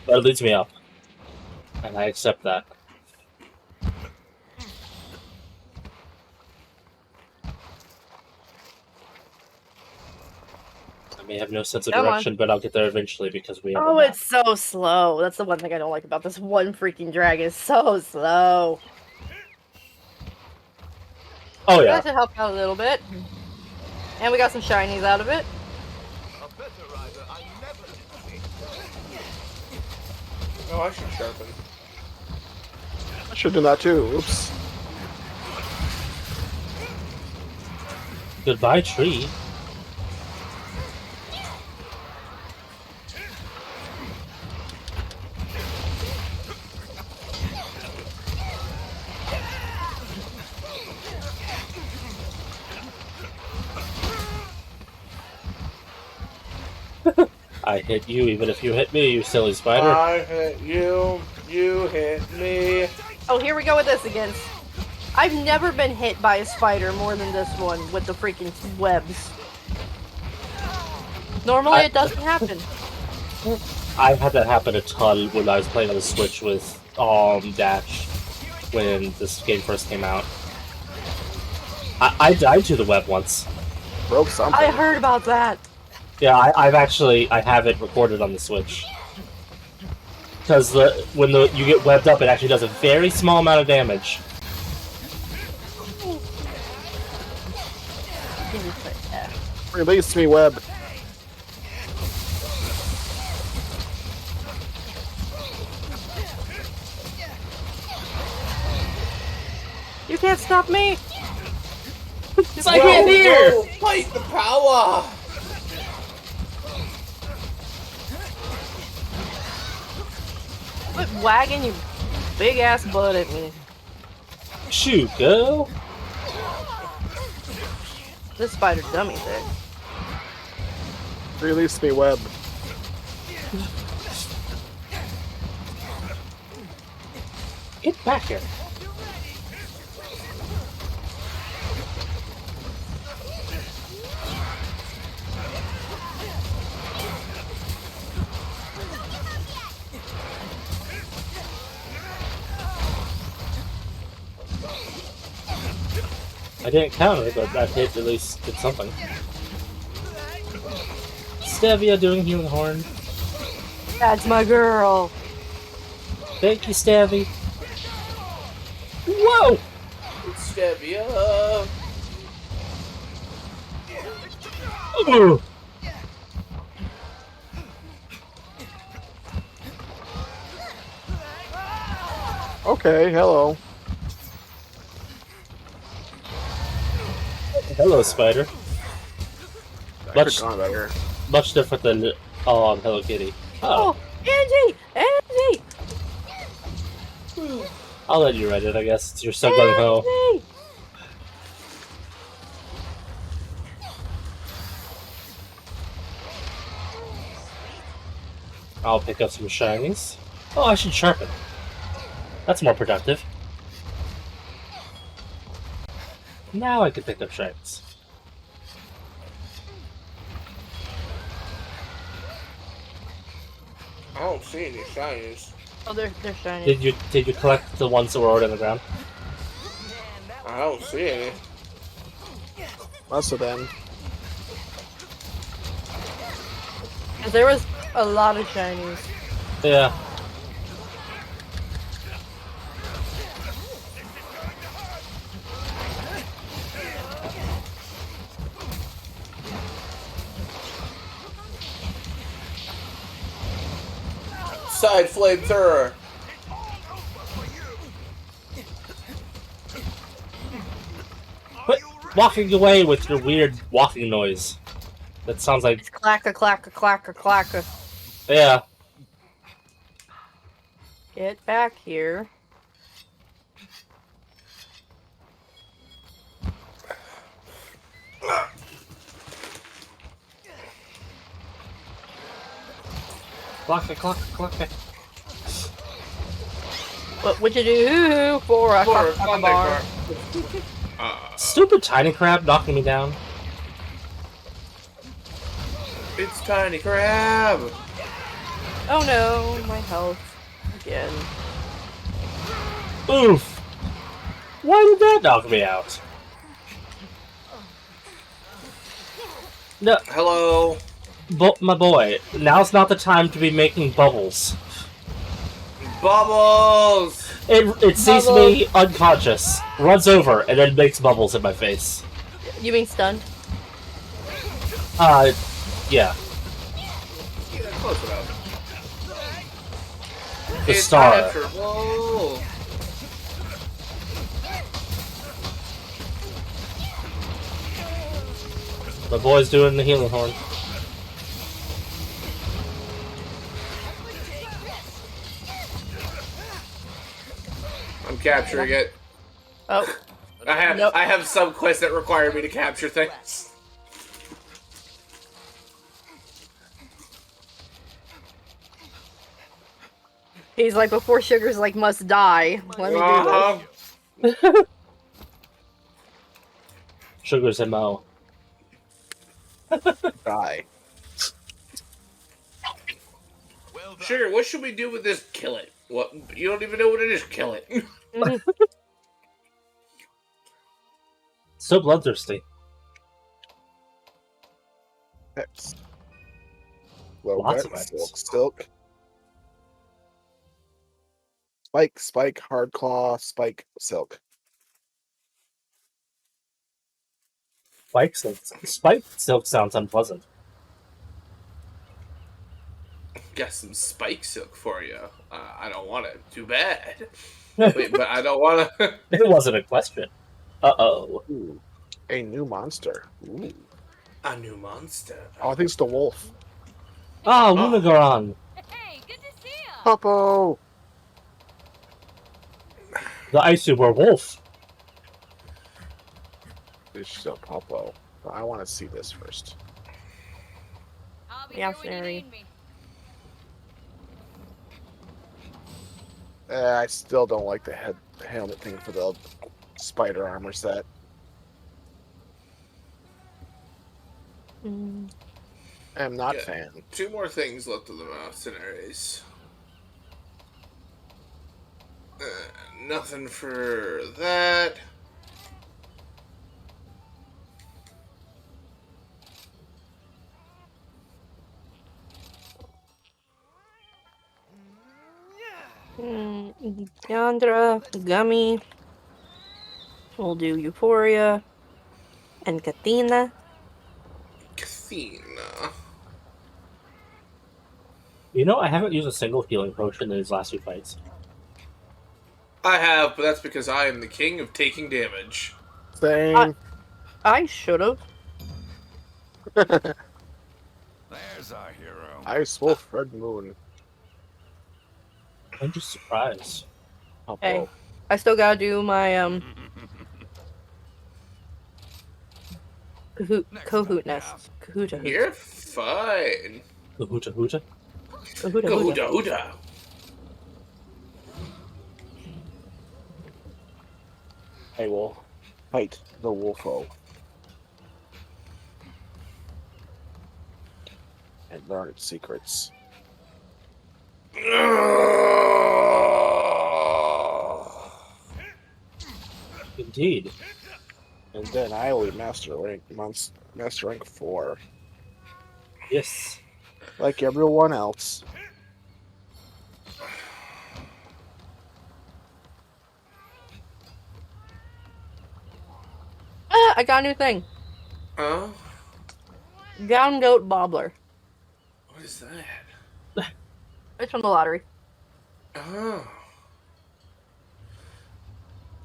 But it leads me up. And I accept that. I may have no sense of Come on. direction, but I'll get there eventually because we have a Oh, map. it's so slow. That's the one thing I don't like about this one freaking dragon. It's so slow. Oh, yeah. That should help out a little bit. And we got some shinies out of it. A better rider I never did see. Oh, I should sharpen. I should do that too. Oops. Goodbye, tree. I hit you even if you hit me, you silly spider. I hit you. You hit me. Oh, here we go with this again. I've never been hit by a spider more than this one with the freaking webs. Normally it doesn't happen. I've had that happen a ton when I was playing on the Switch with Dash when this game first came out. I died to the web once. Broke something. I heard about that. Yeah, I have it recorded on the Switch. Because when you get webbed up, it actually does a very small amount of damage. Release me, web. You can't stop me. It's like in here! Whoa, fight the power! Quit wagging your big ass butt at me. Shoot, go! This spider dummy thing. Release me, web. Get back here. I didn't counter, but that hit at least did something. Stevia doing healing horn. That's my girl. Thank you, Stabby. Whoa! Stevia. Ooh. Okay, hello. Hello, spider. I Much- could've gone better. Much different than Hello Kitty. Oh, Angie! Angie! I'll let you write it, I guess. You're so gung ho. Angie! I'll pick up some shinies. Oh, I should sharpen. That's more productive. Now I can pick up shinies. I don't see any shinies. Oh, they're shiny. Did you collect the ones that were already on the ground? I don't see any. Must have been. 'Cause there was a lot of shinies. Yeah. Side flamethrower. Quit walking away with your weird walking noise. That sounds like... It's clacka clacka clacka clacka. Yeah. Get back here. Clock. What would you do for a For a cock bar? bar. Stupid tiny crab knocking me down. It's Tiny Crab. Oh no, my health again. Oof! Why did that knock me out? No, Hello. my boy, now's not the time to be making bubbles. Bubbles. It sees me unconscious, runs over, and then makes bubbles in my face. You mean stunned? Yeah. Yeah, close enough. The It's star. uncomfortable. My boy's doing the healing horn. I'm capturing it. Oh. I have some quests that require me to capture things. He's like, before Sugar's like, must die. Let me do this. Sugar's MO. Die. Well done. Sugar, what should we do with this? Kill it. What? You don't even know what it is. Kill it. So bloodthirsty. Peps. Well, Lots of silk, items. silk. Spike, hard claw, spike, silk. Spike silk sounds unpleasant. Got some spike silk for you. I don't want it. Too bad. Wait, but I don't want to. It wasn't a question. Uh-oh. Ooh, a new monster. Ooh. A new monster. Oh, I think it's the wolf. Ah, Lunagoron. Hey, good to see you. Popo. The Icy Werewolf. It's still Popo. But I want to see this first. I'll be Yeah, here when you sorry. need me. I still don't like the helmet thing for the spider armor set. I'm not a fan. 2 more things left of the mercenaries. Nothing for that. Yandra, Gummy. We'll do Euphoria. And Katina. Kathina. You know, I haven't used a single healing potion in these last 2 fights. I have, but that's because I am the king of taking damage. Same. I should've. There's our hero. Ice Wolf, Red Moon. I'm just surprised. Popo. Hey. I still gotta do my, Kahoot nest. Kahoota hoot. You're fine. Kahoota hoota. Kahoota Go hoota. hooda hooda. I will fight the Wolfo. And learn its secrets. Indeed. And then I will be master rank 4. Yes. Like everyone else. Ah, I got a new thing. Oh? Gown Goat Bobbler. What is that? It's from the lottery. Oh.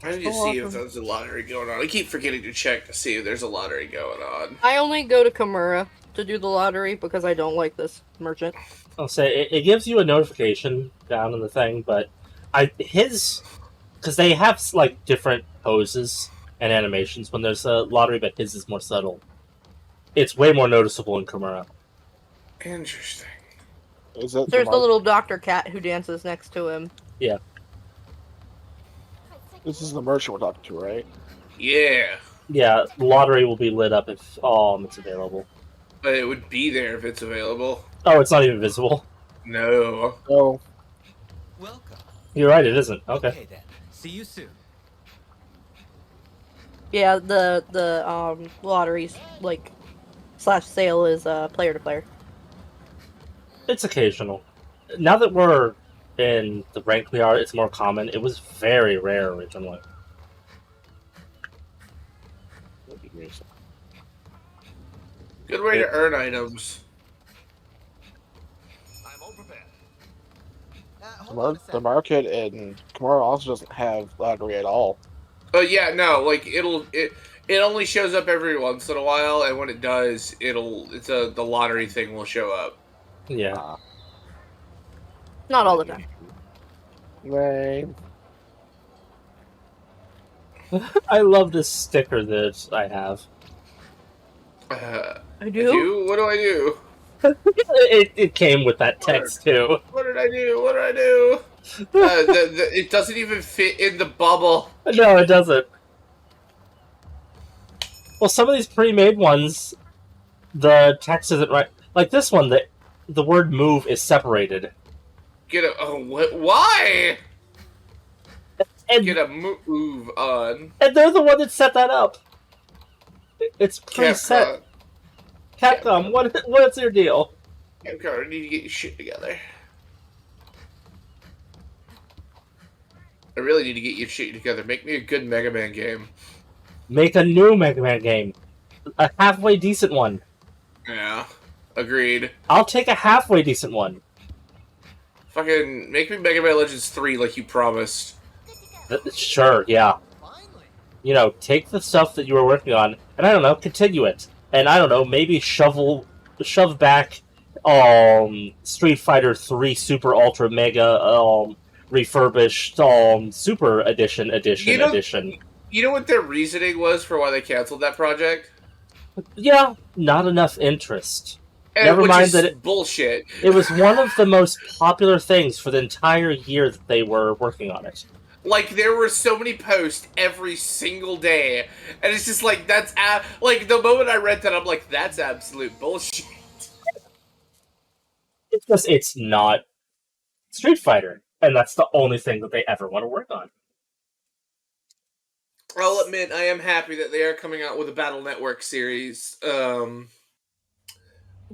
I need to see if there's a lottery going on. I keep forgetting to check to see if there's a lottery going on. I only go to Kimura to do the lottery because I don't like this merchant. I'll say it gives you a notification down in the thing, but because they have like different poses and animations when there's a lottery, but his is more subtle. It's way more noticeable in Kimura. Interesting. Is it There's the little Dr. Cat who dances next to him. Yeah. This is the merchant we're talking to, right? Yeah. Yeah, the lottery will be lit up if it's available. But it would be there if it's available. Oh, it's not even visible. No. Oh, Welcome. You're right, it isn't. Okay. Okay then. See you soon. Yeah, the lotteries like / sale is player to player. It's occasional. Now that we're in the rank we are, it's more common. It was very rare originally. Good way to earn items. I'm all prepared. the market in Kimura also doesn't have lottery at all. But yeah, no, like it only shows up every once in a while, and when it does, the lottery thing will show up. Yeah. Not all the time. Lame. I love this sticker that I have. I do? What do I do? It came with that text too. What did I do? What did I do? It doesn't even fit in the bubble. No, it doesn't. Well, some of these pre-made ones, the text isn't right. Like this one, the word "move" is separated. Why? And, Get a move on. and they're the one that set that up. It's preset. Capcom, what's your deal? Capcom, you need to get your shit together. I really need to get your shit together. Make me a good Mega Man game. Make a new Mega Man game. A halfway decent one. Yeah, agreed. I'll take a halfway decent one. Fucking make me Mega Man Legends 3 like you promised. Sure, yeah. You know, take the stuff that you were working on, and I don't know, continue it. And I don't know, maybe shove back Street Fighter 3 Super Ultra Mega refurbished Super Edition. You know what their reasoning was for why they canceled that project? Yeah, not enough interest. And Never which mind is that bullshit. It was one of the most popular things for the entire year that they were working on it. Like, there were so many posts every single day, and it's just like, like, the moment I read that, I'm like, that's absolute bullshit. It's not Street Fighter, and that's the only thing that they ever want to work on. I'll admit, I am happy that they are coming out with a Battle Network series,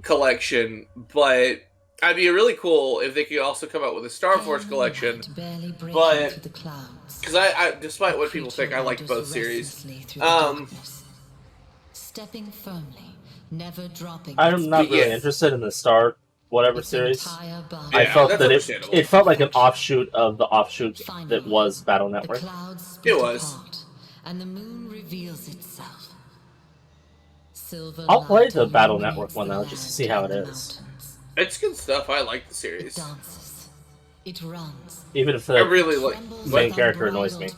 collection, but I'd be really cool if they could also come out with a Star Force collection, but because I despite what people think, I like both series. Stepping firmly, never dropping. I'm not really interested in the Star whatever series. I felt that it felt like an offshoot of the offshoot that was Battle Network. It was. And the moon reveals itself. I'll play the Battle Network one though, just to see how it is. It's good stuff. I like the series. It runs. Even if the I really like main character annoys me.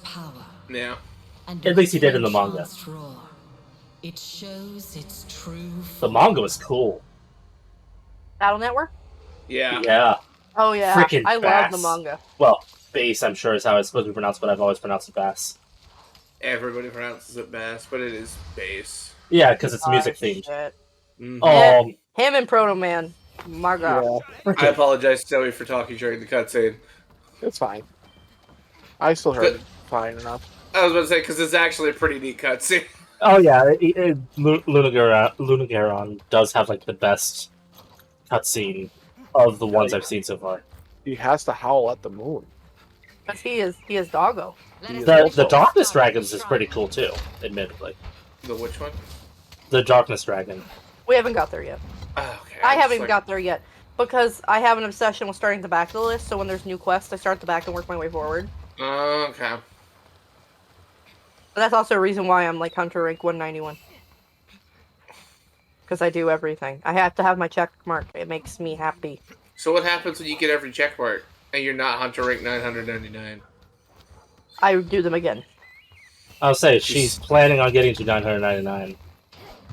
Yeah. At least he did in the manga. It shows its true. The manga was cool. Battle Network? Yeah. Yeah. Oh yeah. Frickin' I love the manga. Well, Bass, I'm sure is how it's supposed to be pronounced, but I've always pronounced it Bass. Everybody pronounces it Bass, but it is Bass. Yeah, because it's music themed. Mm-hmm. Him and Proto Man. My God. Yeah. I apologize, Zoe, for talking during the cutscene. It's fine. I still heard it fine enough. I was about to say, because it's actually a pretty neat cutscene. Oh yeah, Lunagaron does have like the best cutscene of the ones I've seen so far. He has to howl at the moon. Because he is doggo. The Darkness Dragons is pretty cool too, admittedly. The which one? The Darkness Dragon. We haven't got there yet. Oh, okay. I haven't even got there yet. Because I have an obsession with starting at the back of the list, so when there's new quests, I start at the back and work my way forward. Okay. But that's also a reason why I'm like Hunter rank 191. Because I do everything. I have to have my check mark. It makes me happy. So what happens when you get every check mark and you're not Hunter rank 999? I do them again. I'll say she's planning on getting to 999.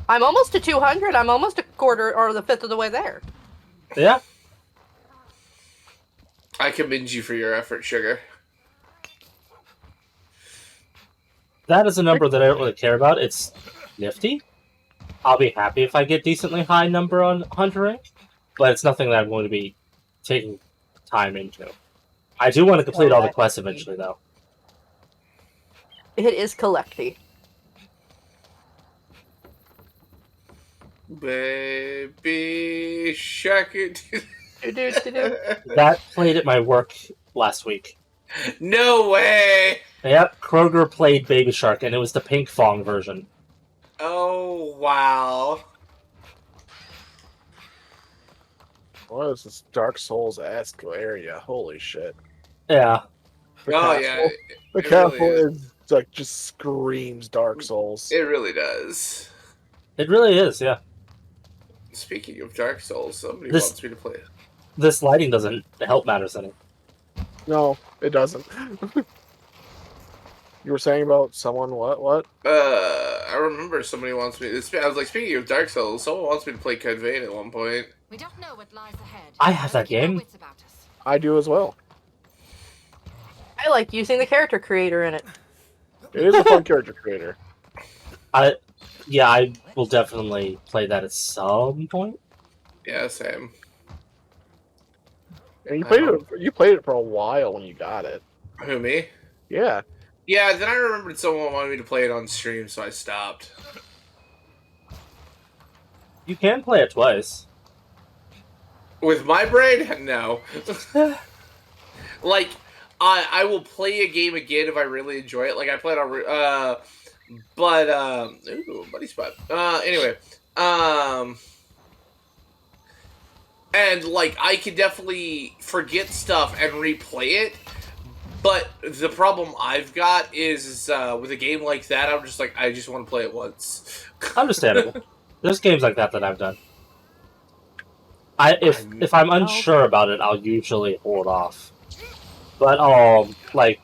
I'm almost to 200. I'm almost a quarter or the fifth of the way there. Yeah. I commend you for your effort, Sugar. That is a number that I don't really care about. It's nifty. I'll be happy if I get decently high number on Hunter rank, but it's nothing that I'm going to be taking time into. I do want to complete all the quests eventually, though. It is collecty. Baby shark it. That played at my work last week. No way! Yep, Kroger played Baby Shark, and it was the Pink Fong version. Oh, wow. What is this Dark Souls-esque area? Holy shit. Yeah. The Oh, castle, yeah. The castle is like just screams Dark Souls. It really does. It really is, yeah. Speaking of Dark Souls, somebody wants me to play it. This lighting doesn't help matters any. No, it doesn't. You were saying about someone, what? I remember somebody wants me. I was like, speaking of Dark Souls, someone wants me to play Code Vein at one point. We don't know what lies ahead. I have that game. I do as well. I like using the character creator in it. It is a fun character creator. I will definitely play that at some point. Yeah, same. And you played it for a while when you got it. Who, me? Yeah. Yeah, then I remembered someone wanted me to play it on stream, so I stopped. You can play it twice. With my brain? No. Like, I will play a game again if I really enjoy it. Like, I played on... ooh, buddy spot. Anyway. And, like, I can definitely forget stuff and replay it. But the problem I've got is with a game like that, I'm just like, I just want to play it once. Understandable. There's games like that I've done. If I'm unsure about it, I'll usually hold off. But like,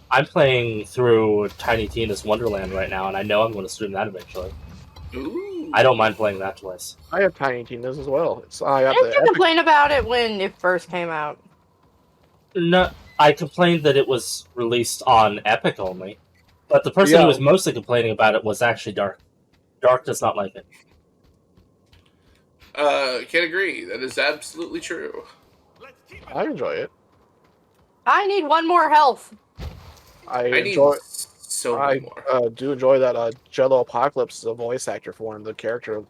I'm playing through Tiny Tina's Wonderland right now, and I know I'm going to stream that eventually. Ooh. I don't mind playing that twice. I have Tiny Tina's as well. I didn't complain about it when it first came out. No, I complained that it was released on Epic only, but the person who was mostly complaining about it was actually Dark. Dark does not like it. Can't agree. That is absolutely true. I enjoy it. I need one more health. I need enjoy. So many more. Do enjoy that Jello Apocalypse, the voice actor for one of the character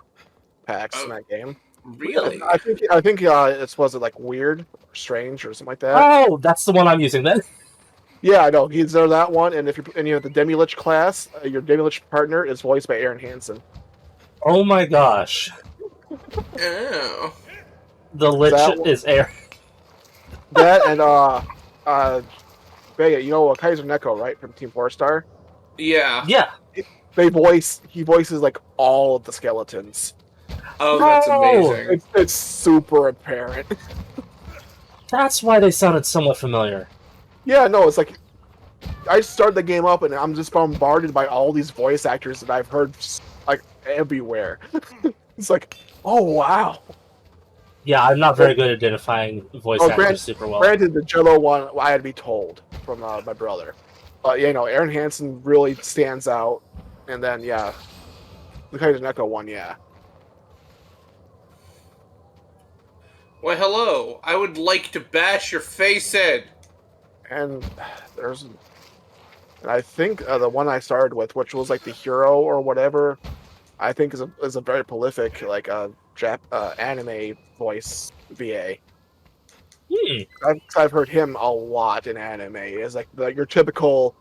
packs in that game. Really? I think it's was it like weird, or strange, or something like that. Oh, that's the one I'm using then. Yeah, I know. He's there that one, and if you have the Demi-Lich class, your Demi-Lich partner is voiced by Aaron Hansen. Oh my gosh. Oh. The Lich is Aaron. That and Vega, you know Kaiser Neko, right, from Team 4-Star? Yeah. Yeah. He voices like all of the skeletons. Oh, that's amazing. It's super apparent. That's why they sounded somewhat familiar. Yeah, no, it's like I started the game up and I'm just bombarded by all these voice actors that I've heard like everywhere. It's like, oh wow. Yeah, I'm not very good at identifying voice actors super well. Granted, the Jello one I had to be told from my brother. But Aaron Hansen really stands out. And then the Kaiser Neko one, yeah. Well, hello. I would like to bash your face in. And I think the one I started with, which was like the hero or whatever, I think is a very prolific like anime voice VA. I've heard him a lot in anime. Is like your typical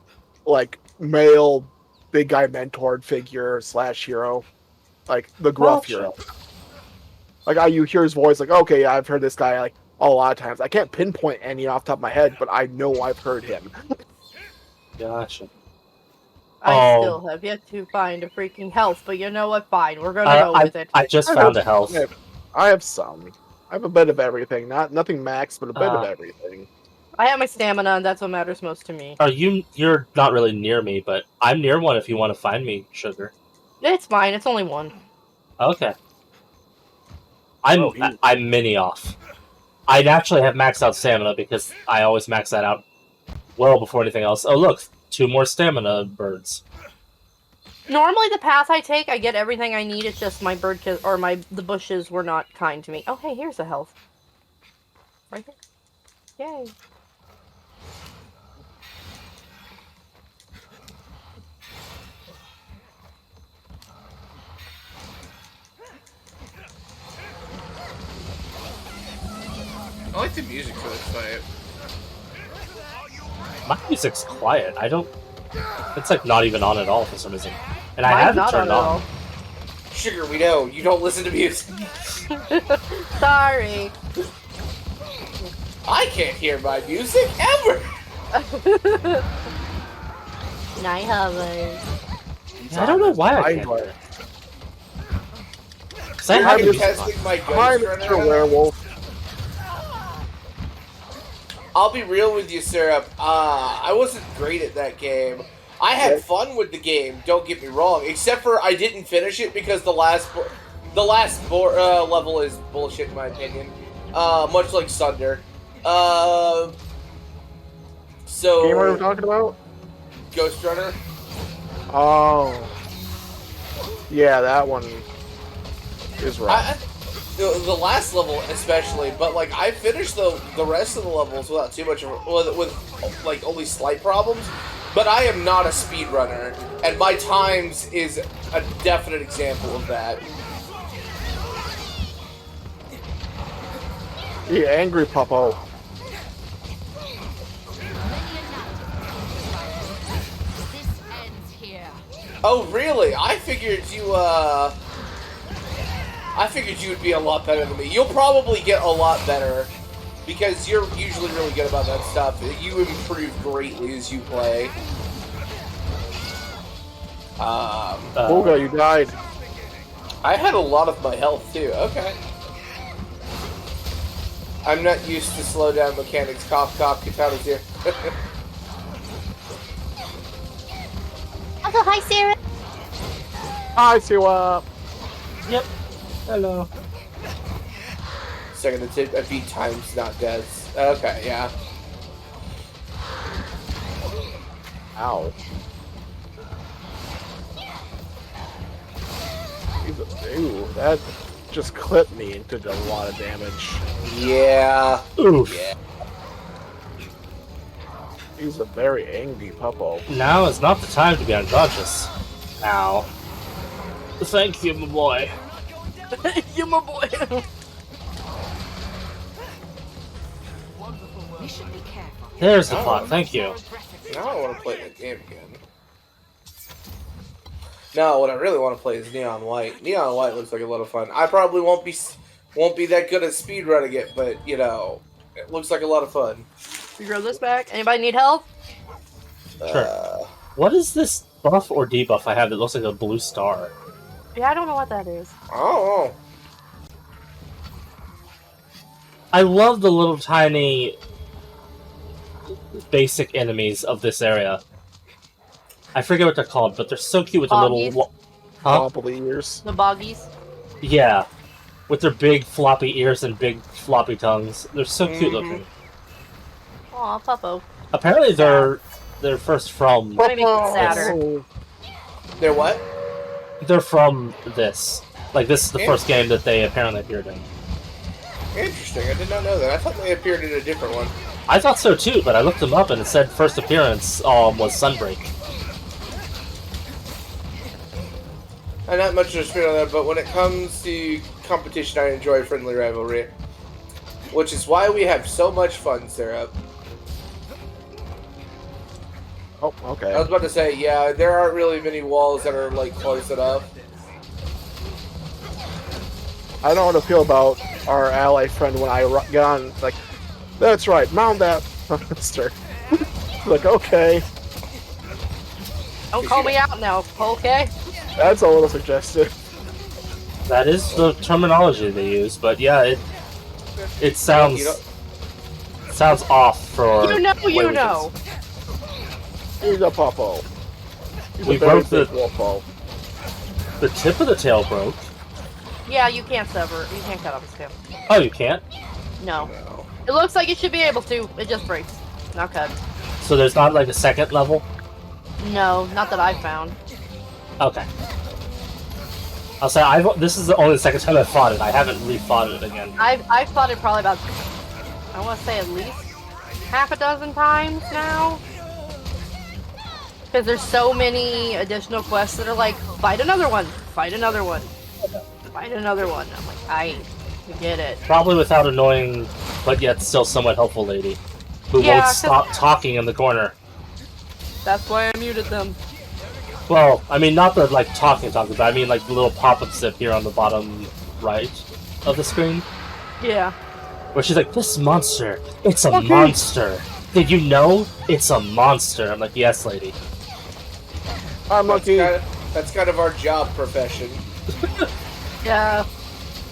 like male big guy mentored figure / hero, like the gruff hero. Like you hear his voice, like okay, I've heard this guy like a lot of times. I can't pinpoint any off the top of my head, but I know I've heard him. Gotcha. I still have yet to find a freaking health, but you know what? Fine, we're gonna go with it. I just found a health. I have some. I have a bit of everything. Nothing max, but a bit of everything. I have my stamina, and that's what matters most to me. You're not really near me, but I'm near one if you want to find me, Sugar. It's fine. It's only one. Okay. I'm mini off. I naturally have maxed out stamina because I always max that out well before anything else. Oh look, 2 more stamina birds. Normally, the path I take, I get everything I need. It's just my the bushes were not kind to me. Oh, hey, here's a health. Right there. Yay. I like the music for this fight. My music's quiet. I don't. It's like not even on at all for some reason. And I Mine's have it not turned on at on. all. Sugar, we know you don't listen to music. Sorry. I can't hear my music ever. Night hovers. I don't know why I can't hear it. Because I have I'm music on. testing my Hi, ghost Mr. runner. Werewolf. I'll be real with you, Syrup. I wasn't great at that game. I had fun with the game. Don't get me wrong. Except for I didn't finish it because the last level is bullshit in my opinion. Much like Sunder. So Game we're talking about? Ghost Runner. Oh. Yeah, that one is right. The last level especially, but like I finished the rest of the levels without too much with like only slight problems. But I am not a speedrunner, and my times is a definite example of that. You angry puppo. This ends here. Oh really? I figured you would be a lot better than me. You'll probably get a lot better because you're usually really good about that stuff. You improve greatly as you play. Booga, you died. I had a lot of my health too. Okay. I'm not used to slow down mechanics. Cough, cough, Katana's here. Also, hi, Sarah. Hi, Siwa. Yep. Hello. Second attempt, I beat times, not deaths. Okay, yeah. Ow. Ooh, that just clipped me and did a lot of damage. Yeah. Oof. Yeah. He's a very angry puppo. Now is not the time to be unconscious. Now. Thank you, my boy. You my boy. We should be careful. There's the pot. Thank you. Now I want to play the game again. No, what I really want to play is Neon White. Neon White looks like a lot of fun. I probably won't be that good at speedrunning it, but you know, it looks like a lot of fun. We grow this back. Anybody need help? Sure. What is this buff or debuff I have that looks like a blue star? Yeah, I don't know what that is. Oh. I love the little tiny basic enemies of this area. I forget what they're called, but they're so cute with the Boggies? little... Huh? Wobbly ears. The boggies. Yeah. With their big floppy ears and big floppy tongues. They're so cute looking. Aw, Puppo. Apparently they're first from... Let me make it sadder. They're what? They're from this. Like, this is the first game that they apparently appeared in. Interesting. I did not know that. I thought they appeared in a different one. I thought so too, but I looked them up and it said first appearance was Sunbreak. I'm not much of a spirit on that, but when it comes to competition, I enjoy friendly rivalry. Which is why we have so much fun, Syrup. Oh, okay. I was about to say, yeah, there aren't really many walls that are, like, close enough. I don't know how to feel about our ally friend when I get on, like, that's right, mount that monster. Like, okay. Don't call me out now, okay? That's a little suggestive. That is the terminology they use, but yeah, it sounds sounds off for. You know. He's a puppo. He's We a very broke the big wolfo. the tip of the tail broke. Yeah, you can't sever. You can't cut off his tail. Oh, you can't. No. It looks like you should be able to. It just breaks. Not cut. So there's not like a second level. No, not that I found. Okay. I'll say this is the only second time I've fought it. I haven't re-fought it again. I've fought it probably about, I want to say at least half a dozen times now. Because there's so many additional quests that are like, fight another one, fight another one, fight another one. I'm like, I get it. Probably without annoying, but yet still somewhat helpful lady. Who won't stop talking in the corner. That's why I muted them. Well, I mean, not the, like, talking, but I mean, like, the little pop-up zip here on the bottom right of the screen. Yeah. Where she's like, this monster, it's a monster. Did you know? It's a monster. I'm like, yes, lady. I'm lucky. That's kind of our job profession. Yeah.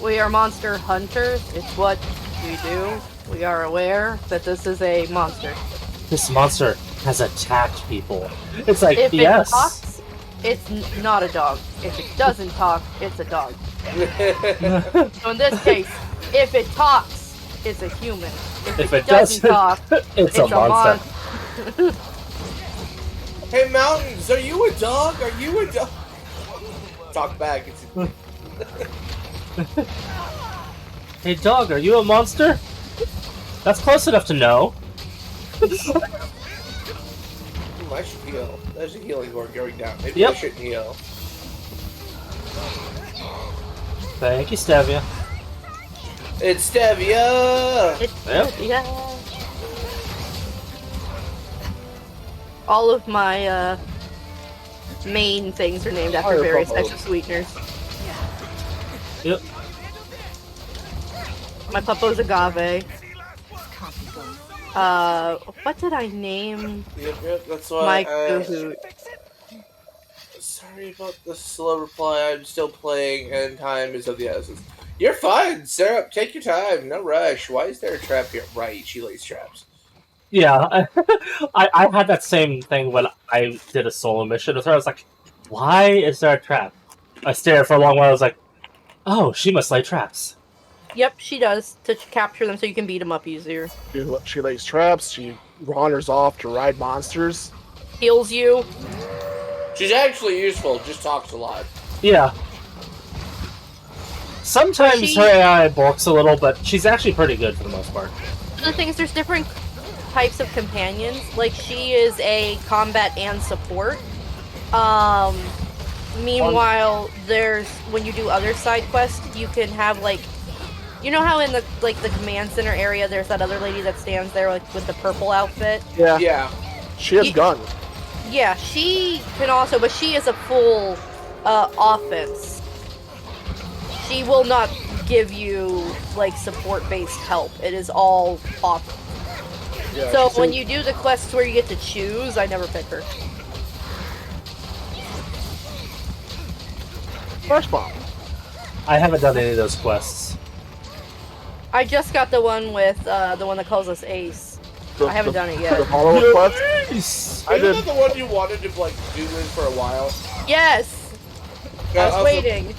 We are monster hunters. It's what we do. We are aware that this is a monster. This monster has attacked people. It's like, if yes. It talks, it's not a dog. If it doesn't talk, it's a dog. So in this case, if it talks, it's a human. If it doesn't talk, it's a monster. Hey, Mountains, are you a dog? Are you a dog? Talk back. Hey, dog, are you a monster? That's close enough to know. I should heal. There's a healing board going down. Maybe Yep. I shouldn't heal. Thank you, Stevia. It's Stevia! Yeah. All of my main things are named after various types of sweeteners. Yep. My Puppo's agave. What did I name Yep, that's why my Kahoot? Sorry about the slow reply. I'm still playing, and time is of the essence. You're fine, Sarah. Take your time. No rush. Why is there a trap here? Right, she lays traps. Yeah, I had that same thing when I did a solo mission with her. I was like, why is there a trap? I stared for a long while. I was like, oh, she must lay traps. Yep, she does, to capture them so you can beat them up easier. She lays traps, she wanders off to ride monsters. Heals you. She's actually useful, just talks a lot. Yeah. Sometimes her AI bulks a little, but she's actually pretty good for the most part. The thing is, there's different types of companions. Like, she is a combat and support. Meanwhile, there's, when you do other side quests, you can have, like, you know how in the command center area there's that other lady that stands there like with the purple outfit? Yeah. Yeah. She has gun. Yeah, she can also, but she is a full offense. She will not give you like support-based help. It is all offense. Yeah, so when you do the quests where you get to choose, I never pick her. Flash bomb. I haven't done any of those quests. I just got the one with the one that calls us Ace. I haven't done it yet. The follow-up quest? Isn't that the one you wanted to like do this for a while? Yes. I was waiting.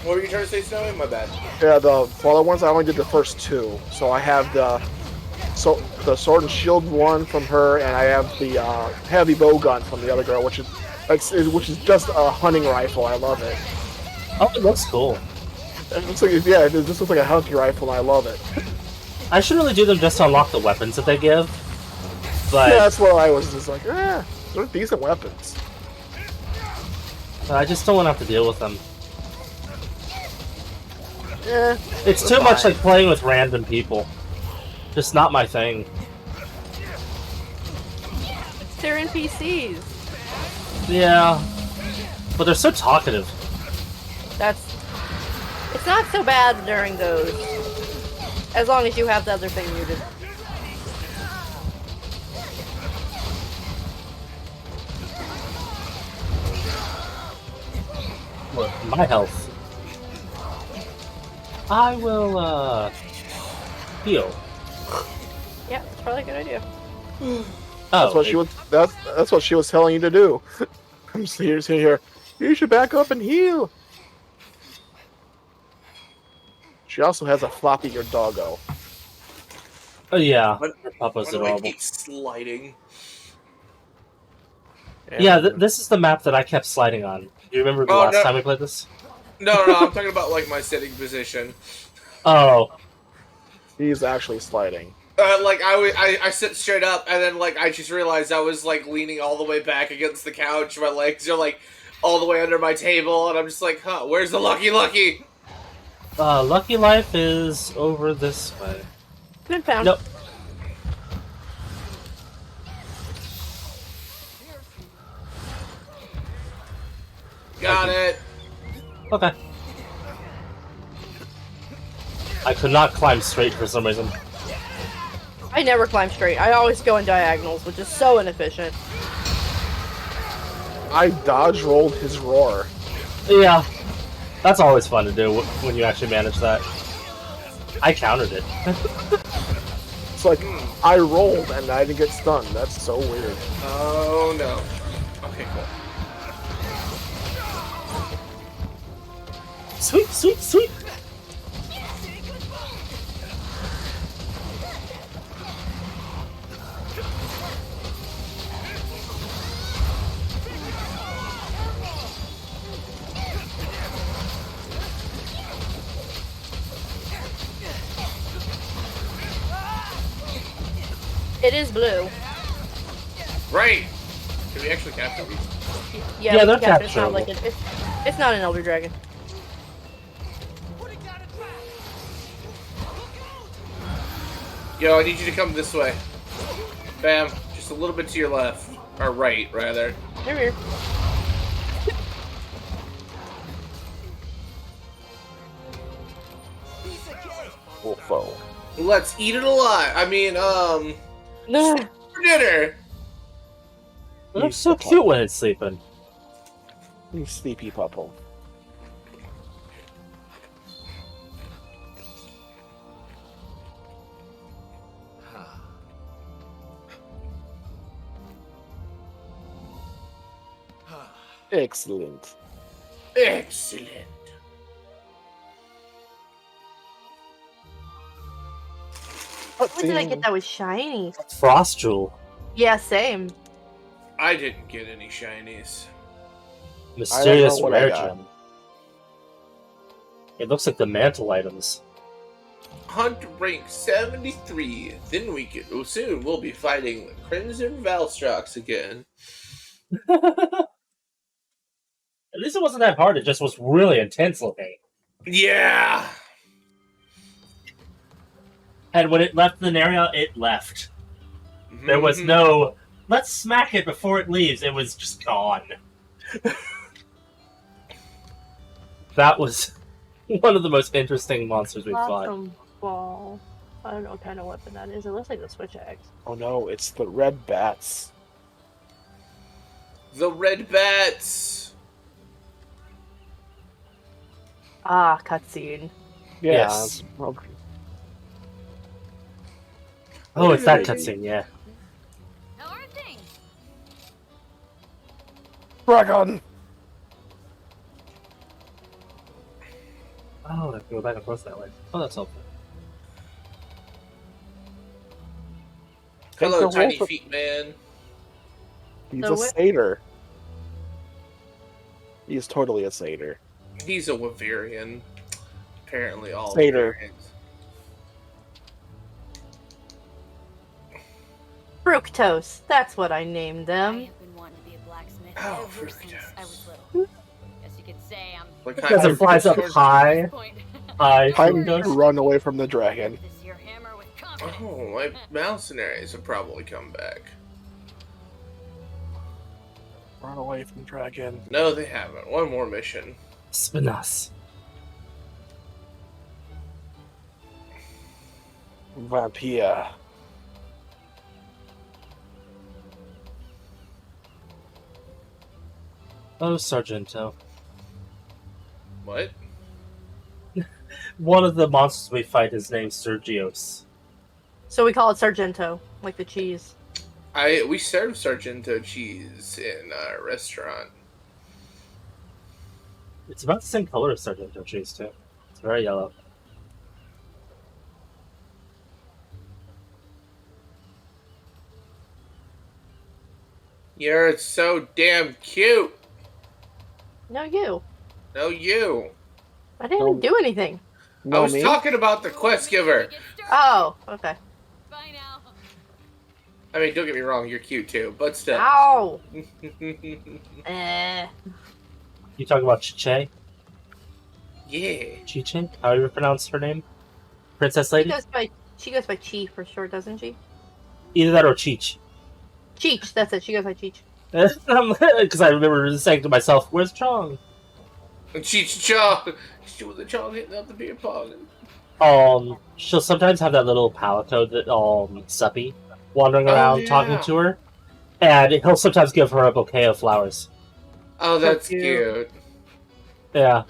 What were you trying to say, Snowy? My bad. Yeah, the follow ones. I only did the first two, so I have the sword and shield one from her, and I have the heavy bow gun from the other girl, which is just a hunting rifle. I love it. Oh, it looks cool. It looks like it just looks like a hunting rifle, and I love it. I should really do them just to unlock the weapons that they give. But yeah, that's what I was just like. They're decent weapons. I just don't want to have to deal with them. Yeah, it's too much like playing with random people. Just not my thing. They're NPCs. Yeah, but they're so talkative. It's not so bad during those, as long as you have the other thing muted. What? My health. I will heal. Yeah, it's probably a good idea. That's what she was telling you to do. I'm sitting here. You should back up and heal. She also has a floppy-eared doggo. Oh yeah, Why Papa's do I adorable. keep sliding? Yeah, this is the map that I kept sliding on Do you remember the Oh, last no. time we played this? No, I'm talking about like my sitting position. Oh, He's actually sliding. Like I sit straight up, and then like I just realized I was like leaning all the way back against the couch. My legs are like all the way under my table, and I'm just like, huh, where's the lucky? Lucky Life is over this way. Good found. Nope. Got it. Okay. I could not climb straight for some reason. I never climb straight. I always go in diagonals, which is so inefficient. I dodge rolled his roar. Yeah. That's always fun to do when you actually manage that. I countered it. It's like, I rolled and I didn't get stunned. That's so weird. Oh no. Okay, cool. Sweet, sweet, sweet! It is blue. Right. Can we actually capture these? Yeah, Yeah, we they're can capture it. It's not like capturable. it's not an Elder Dragon. Yo, I need you to come this way. Bam. Just a little bit to your left. Or right, rather. Come here. Wolfo. Let's eat it alive. I mean, Ugh. for dinner. It looks so cute when it's sleeping. You sleepy pupple. Excellent. Excellent. What did I get that was shiny? Frost Jewel. Yeah, same. I didn't get any shinies. Mysterious what I rare got. gem. It looks like the mantle items. Hunt rank 73. Then soon we'll be fighting the Crimson Valstrox again. At least it wasn't that hard, it just was really intense looking. Yeah. And when it left an area, it left. There was no, let's smack it before it leaves. It was just gone. That was one of the most interesting monsters we've fought. Blossom ball. I don't know what kind of weapon that is. It looks like the switch axe. Oh no, it's the red bats. The red bats. Ah, cutscene. Yeah. Yes. Well, Oh, it's that cutscene, yeah. How are things? Dragon! Oh, I have to go back and forth that way. Oh, that's helpful. Hello, Think the tiny wolf- feet man. He's The a what? satyr. He's totally a satyr. He's a Waverian. Apparently all Satyr. Waverians. Fructose. That's what I named I them. have been wanting to be a blacksmith Oh, ever since fructose. I was little. Guess you could say I'm What Because kind it flies up sword- high. at this point. Time to Fructose. run away from the dragon. This here hammer with confidence. Oh, my mercenaries have probably come back. Run away from dragon. No, they haven't. One more mission. Spinas. Vampire. Oh, Sargento. What? One of the monsters we fight is named Sergios. So we call it Sargento, like the cheese. We serve Sargento cheese in our restaurant. It's about the same color as Sargento cheese, too. It's very yellow. You're so damn cute. No, you. No, you. I didn't do anything. I was me? talking about the quest giver. Oh, okay. Bye now. I mean, don't get me wrong, you're cute too, but still. Ow. You talking about Chiche? Yeah. Chiche? How do you pronounce her name? Princess She Lady? goes by Chi for short, doesn't she? Either that or Cheech. Cheech, that's it. She goes by Cheech. Because I remember saying to myself, "Where's Chong?" And she's Chong. She was the Chong hitting up the beer pong. She'll sometimes have that little palico that Suppy wandering around talking to her, and he'll sometimes give her a bouquet of flowers. Oh, that's cute. Yeah.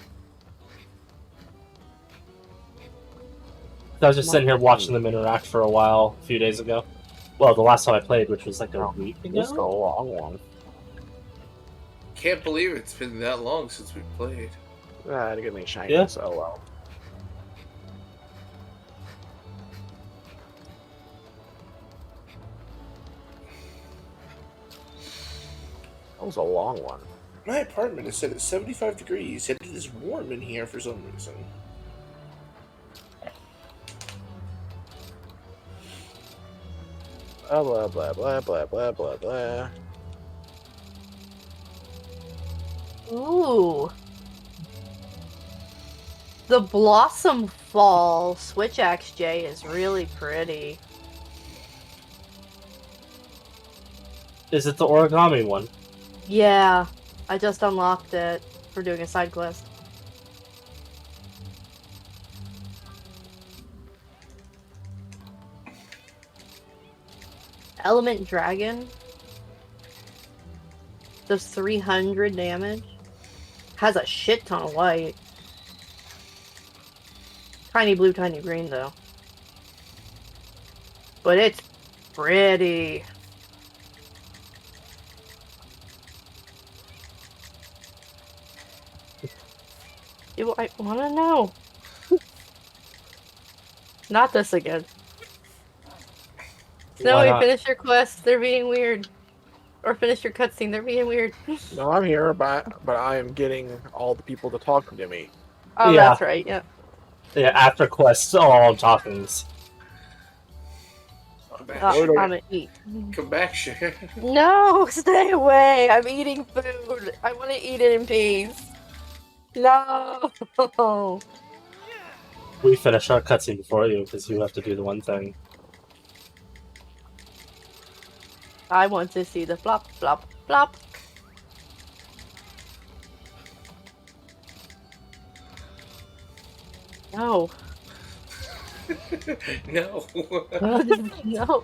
I was just sitting here watching them interact for a while a few days ago. Well, the last time I played, which was like a week ago. Just a long one. Can't believe it's been that long since we played. I had to get me shiny, Yeah. so well. That was a long one. My apartment is set at 75 degrees, and it is warm in here for some reason. Blah, blah, blah, blah, blah, blah, blah. Ooh. The Blossom Fall Switch Axe J is really pretty. Is it the origami one? Yeah, I just unlocked it for doing a side quest. Element Dragon does 300 damage. Has a shit ton of white. Tiny blue, tiny green though. But it's pretty. Do I want to know? Not this again. Snowy, finish your quest. They're being weird. Or finish your cutscene. They're being weird. No, I'm here, but I am getting all the people to talk to me. Oh, Yeah. that's right. Yeah. Yeah, after quests, all talkings. Come back, I'm sugar. gonna eat. Come back, sugar. No, stay away. I'm eating food. I want to eat it in peace. No. We finish our cutscene before you because you have to do the one thing. I want to see the flop, flop, flop. No. No. No.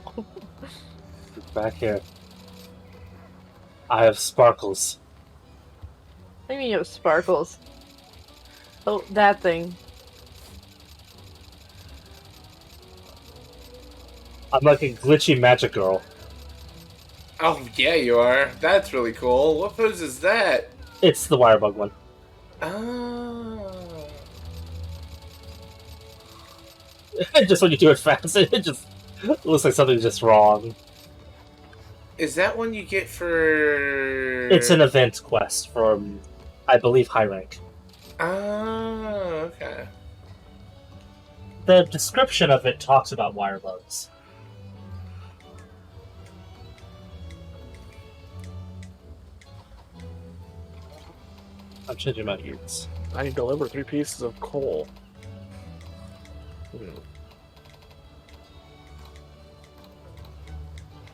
Back here. I have sparkles. What do you mean you have sparkles? Oh, that thing. I'm like a glitchy magic girl. Oh, yeah, you are. That's really cool. What pose is that? It's the wirebug one. Oh. Just when you do it fast, it just looks like something's just wrong. Is that one you get for... It's an event quest from, I believe, high rank. Oh, okay. The description of it talks about wirebugs. I'm changing my ears. I need to deliver 3 pieces of coal. If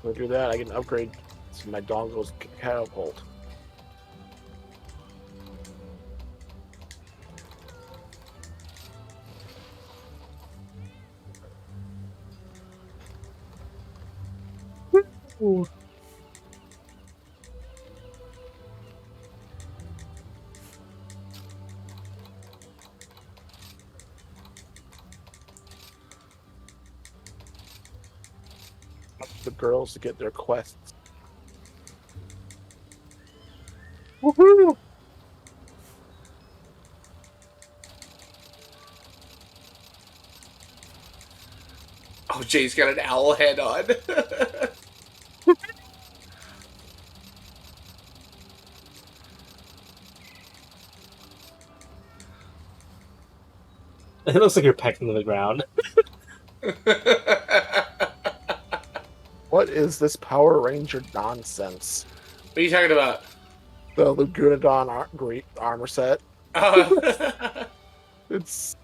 I do that, I can upgrade to my dongle's catapult. Ooh. The girls to get their quests. Woohoo! Oh, Jay's got an owl head on. It looks like you're pecking the ground. What is this Power Ranger nonsense? What are you talking about? The Lagunodon armor set. Oh. It's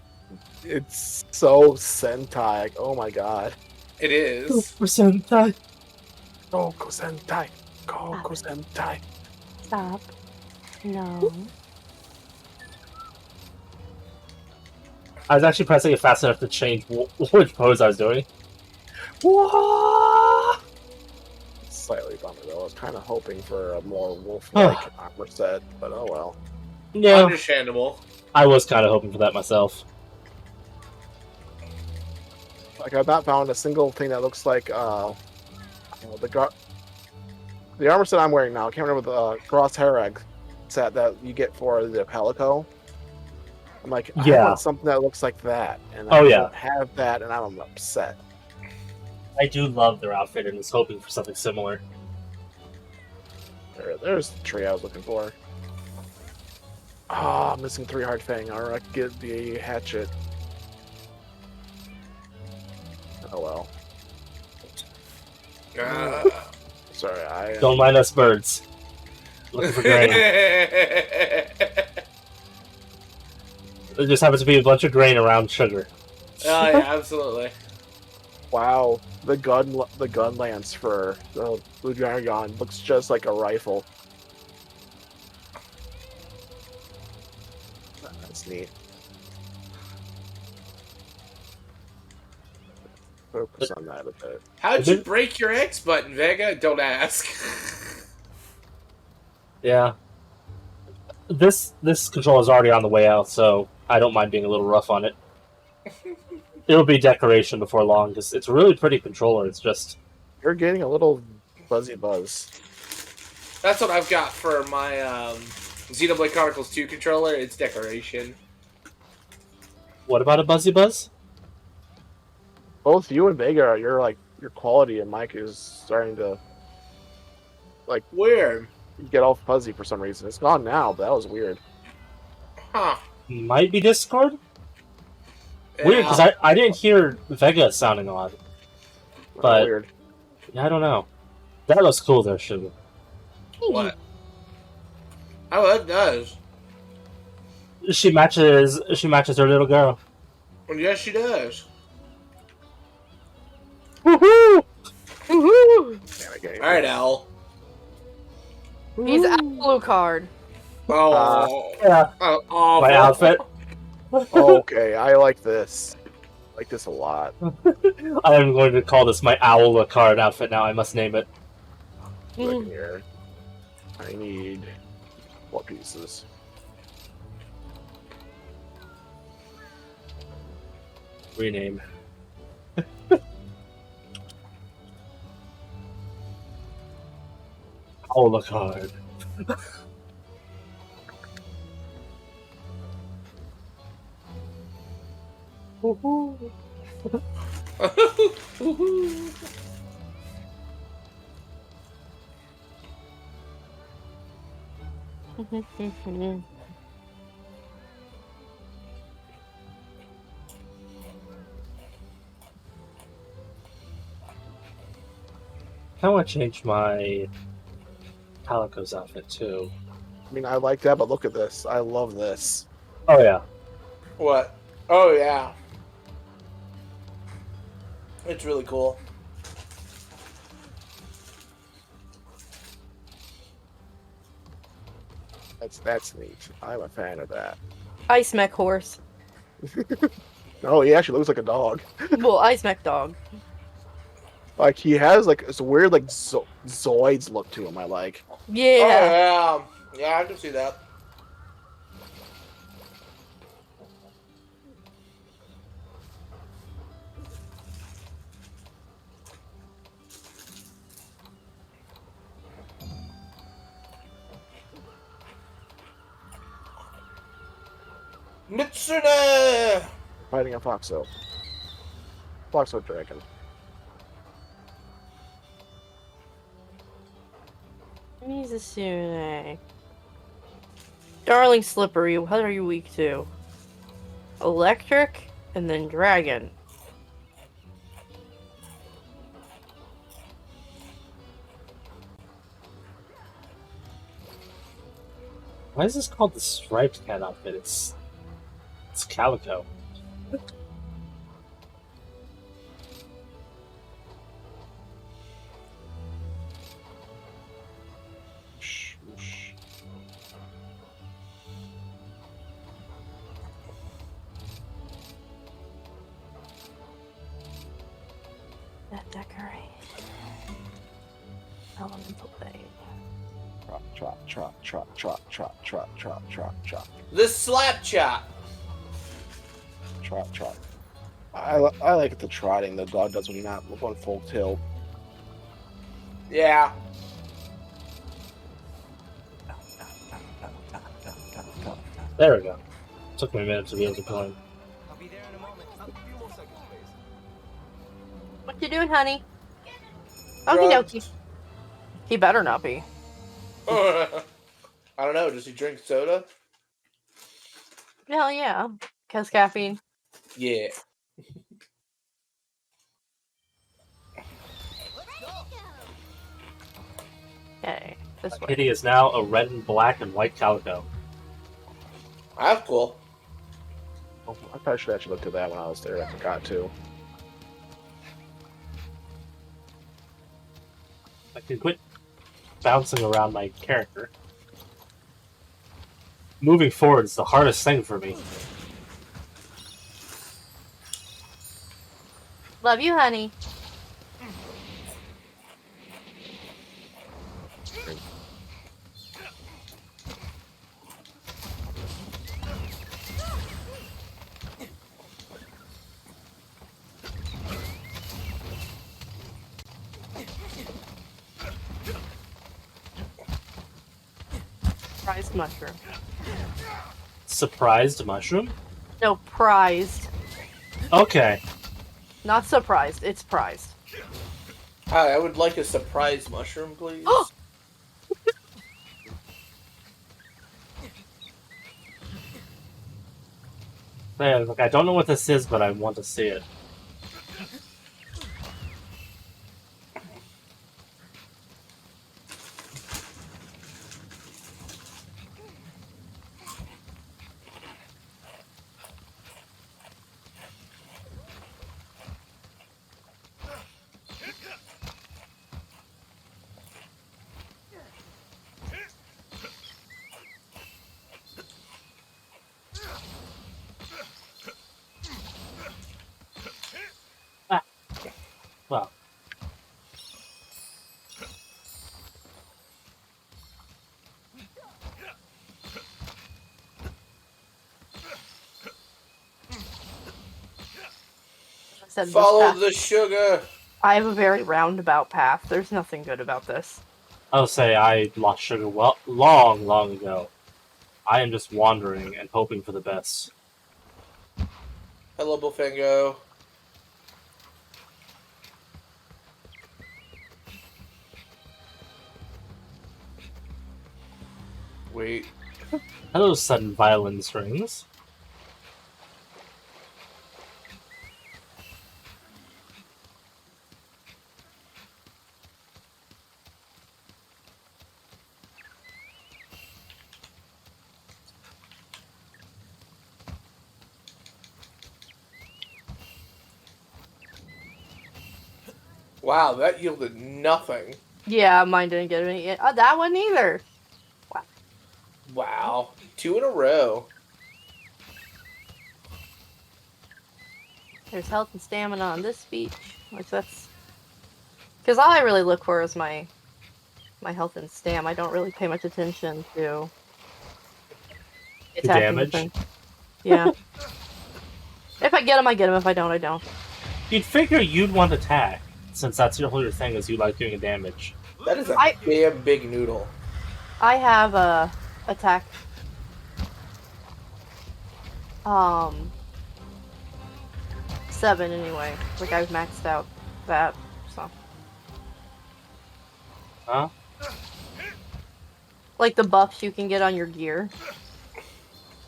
so Sentai. Like, oh my god. It is. Sentai. Goku Sentai. Goku Sentai. Stop. No. I was actually pressing it fast enough to change which pose I was doing. Whoa! Slightly bummer though. I was kind of hoping for a more wolf-like armor set, but oh well. Yeah, Understandable. I was kind of hoping for that myself. Like I've not found a single thing that looks like the armor set I'm wearing now. I can't remember the crosshair set that you get for the Palico. I'm like, I Yeah. want something that looks like that, and Oh, I yeah. don't have that, and I'm upset. I do love their outfit and was hoping for something similar. There's the tree I was looking for. Ah, missing 3 hard fang. Alright, get the hatchet. Oh well. Sorry, I Don't mind us birds. Looking for grain. There just happens to be a bunch of grain around sugar. Oh yeah, absolutely. wow, the gun lance for the Blue Dragon looks just like a rifle. That's neat. Focus on that a bit. How'd you break your X button, Vega? Don't ask. Yeah. This controller is already on the way out, so I don't mind being a little rough on it. It'll be decoration before long, because it's a really pretty controller. It's just... You're getting a little buzzy buzz. That's what I've got for my Xenoblade Chronicles 2 controller. It's decoration. What about a buzzy buzz? Both you and Vega, your quality and mic is starting to Weird. get all fuzzy for some reason. It's gone now, but that was weird. Huh. Might be Discord? Weird, because I didn't hear Vega sounding odd. But- Weird. Yeah, I don't know. That looks cool there, Sugar. What? Oh, it does. She matches her little girl. Well, yes, she does. Woohoo! Woohoo! All right, Al. He's out of blue card. Oh, Yeah. awful. My outfit. Okay, I like this. I like this a lot. I am going to call this my owl card outfit now. I must name it. Look here. I need what pieces? Rename. Owl card. I want to change my Palico's outfit too. I mean, I like that, but look at this. I love this. Oh yeah. What? Oh, yeah. It's really cool. That's neat. I'm a fan of that. Ice mech horse. No, he actually looks like a dog. Well, ice mech dog. Like he has like this weird like Zoids look to him. I like. Yeah. Oh, yeah. Yeah, I can see that. Mitsune! Fighting a Foxo. Foxo dragon. Mizusune. Darling Slippery, what are you weak to? Electric? And then dragon. Why is this called the striped cat outfit? It's calico. That decorate. Elemental thing. Trot. The slap chop. Trot. I like the trotting the dog does when you're not going full tilt. Yeah. There we go. Took me a minute to be able to climb. I'll be there in a moment. A few more seconds, please. What you doing, honey? Okie dokie. He better not be. I don't know. Does he drink soda? Hell yeah. Cause caffeine. Yeah. Okay, this way. Kitty is now a red and black and white calico. That's cool. Oh, I probably should actually look at that when I was there. I forgot to. I can quit bouncing around my character. Moving forward is the hardest thing for me. Love you, honey. Prized mushroom. Surprised mushroom? No, prized. Okay. Not surprised, it's prized. Hi, I would like a surprise mushroom, please. Yeah, look, I don't know what this is, but I want to see it. Well, I said this Follow path- the sugar. I have a very roundabout path. There's nothing good about this. I'll say I lost sugar long ago. I am just wandering and hoping for the best. Hello, Bullfango. Wait. Hello, sudden violence rings. Wow, that yielded nothing. Yeah, mine didn't get any. That one either. Wow. 2 in a row. There's health and stamina on this beach. Which that's... Because all I really look for is my health and stam. I don't really pay much attention to... attacking damage? things. Yeah. If I get them, I get them. If I don't, I don't. You'd figure you'd want attack, since that's your whole thing is you like doing damage. That is a damn big noodle. I have a attack. 7 anyway. Like I've maxed out that, so. Huh? Like the buffs you can get on your gear.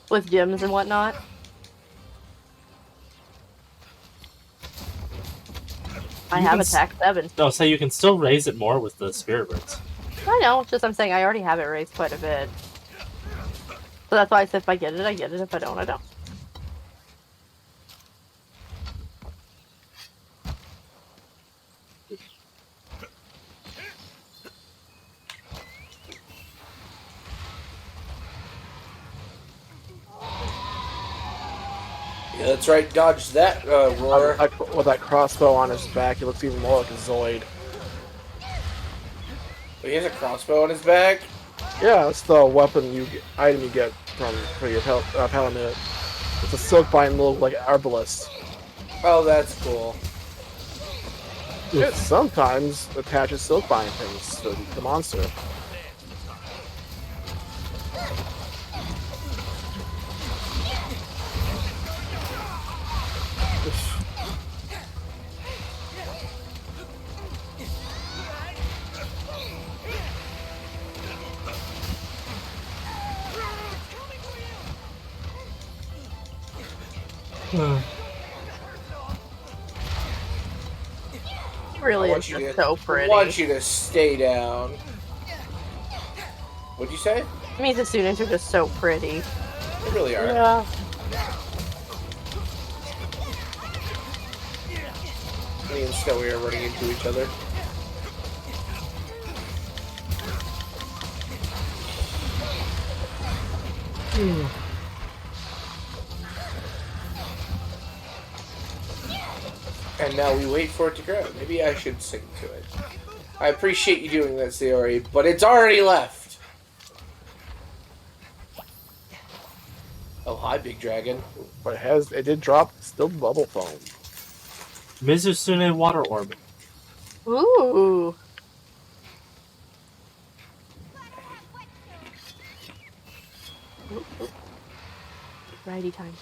With gems and whatnot. I You have can attack 7. No, so you can still raise it more with the spirit birds. I know, it's just I'm saying I already have it raised quite a bit. So that's why I said if I get it, I get it. If I don't, I don't. Yeah, that's right. Dodge that, Roar. With that crossbow on his back, he looks even more like a Zoid. He has a crossbow on his back? Yeah, that's the item you get for your paladin. It's a silkbind little like arbalist. Oh, that's cool. It sometimes attaches silkbind things to the monster. Really I is just so pretty. I want you to stay down. What'd you say? It means the students are just so pretty. They really are. Yeah. Me and Snowy are running into each other. And now we wait for it to grow. Maybe I should sing to it. I appreciate you doing that, Sayori, but it's already left. Oh, hi, Big Dragon. But it did drop still bubble foam. Mizusune Water Orb. Ooh. Righty time.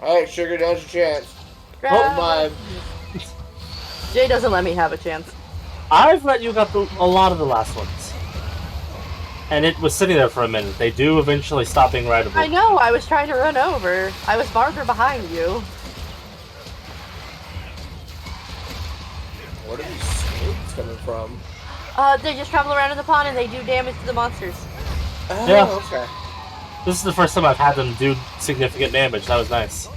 Alright, Sugar, now's your chance. Oh, mine. Jay doesn't let me have a chance. I've let you get a lot of the last ones. And it was sitting there for a minute. They do eventually stop being rideable. I know, I was trying to run over. I was farther behind you. Where are these snakes coming from? They just travel around in the pond and they do damage to the monsters. Oh, Yeah. okay. This is the first time I've had them do significant damage. That was nice.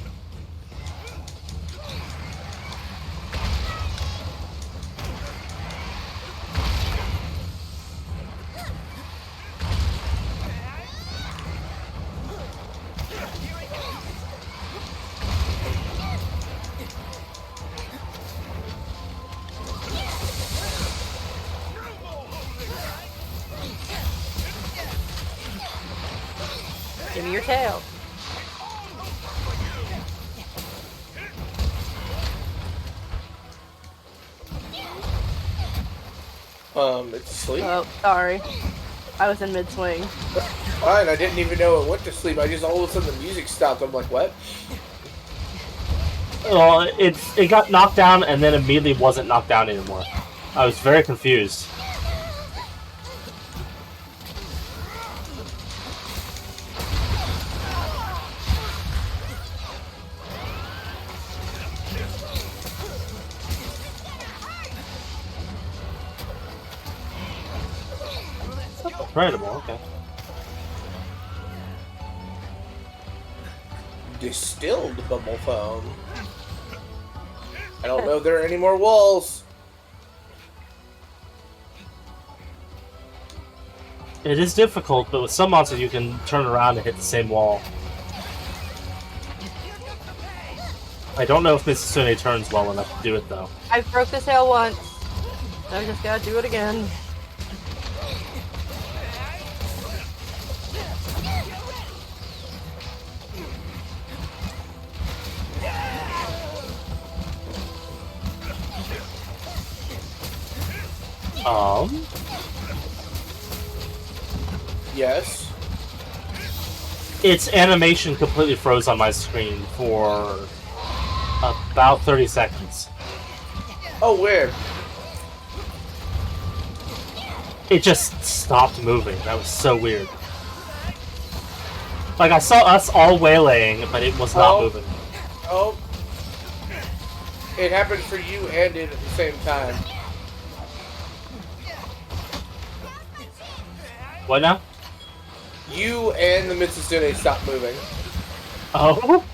Give me your tail. It's asleep. Oh, sorry. I was in mid-swing. Fine, I didn't even know it went to sleep. I just all of a sudden the music stopped. I'm like, what? Well, it got knocked down and then immediately wasn't knocked down anymore. I was very confused. Incredible, okay. Distilled bubble foam. I don't know if there are any more walls. It is difficult, but with some monsters you can turn around and hit the same wall. I don't know if Mizusune turns well enough to do it, though. I broke the tail once. I just gotta do it again. Yes. Its animation completely froze on my screen for about 30 seconds. Oh, weird. It just stopped moving. That was so weird. Like, I saw us all waylaying, but it was not moving. Oh. It happened for you and it at the same time. What now? You and the Mitsuzune stopped moving. Oh.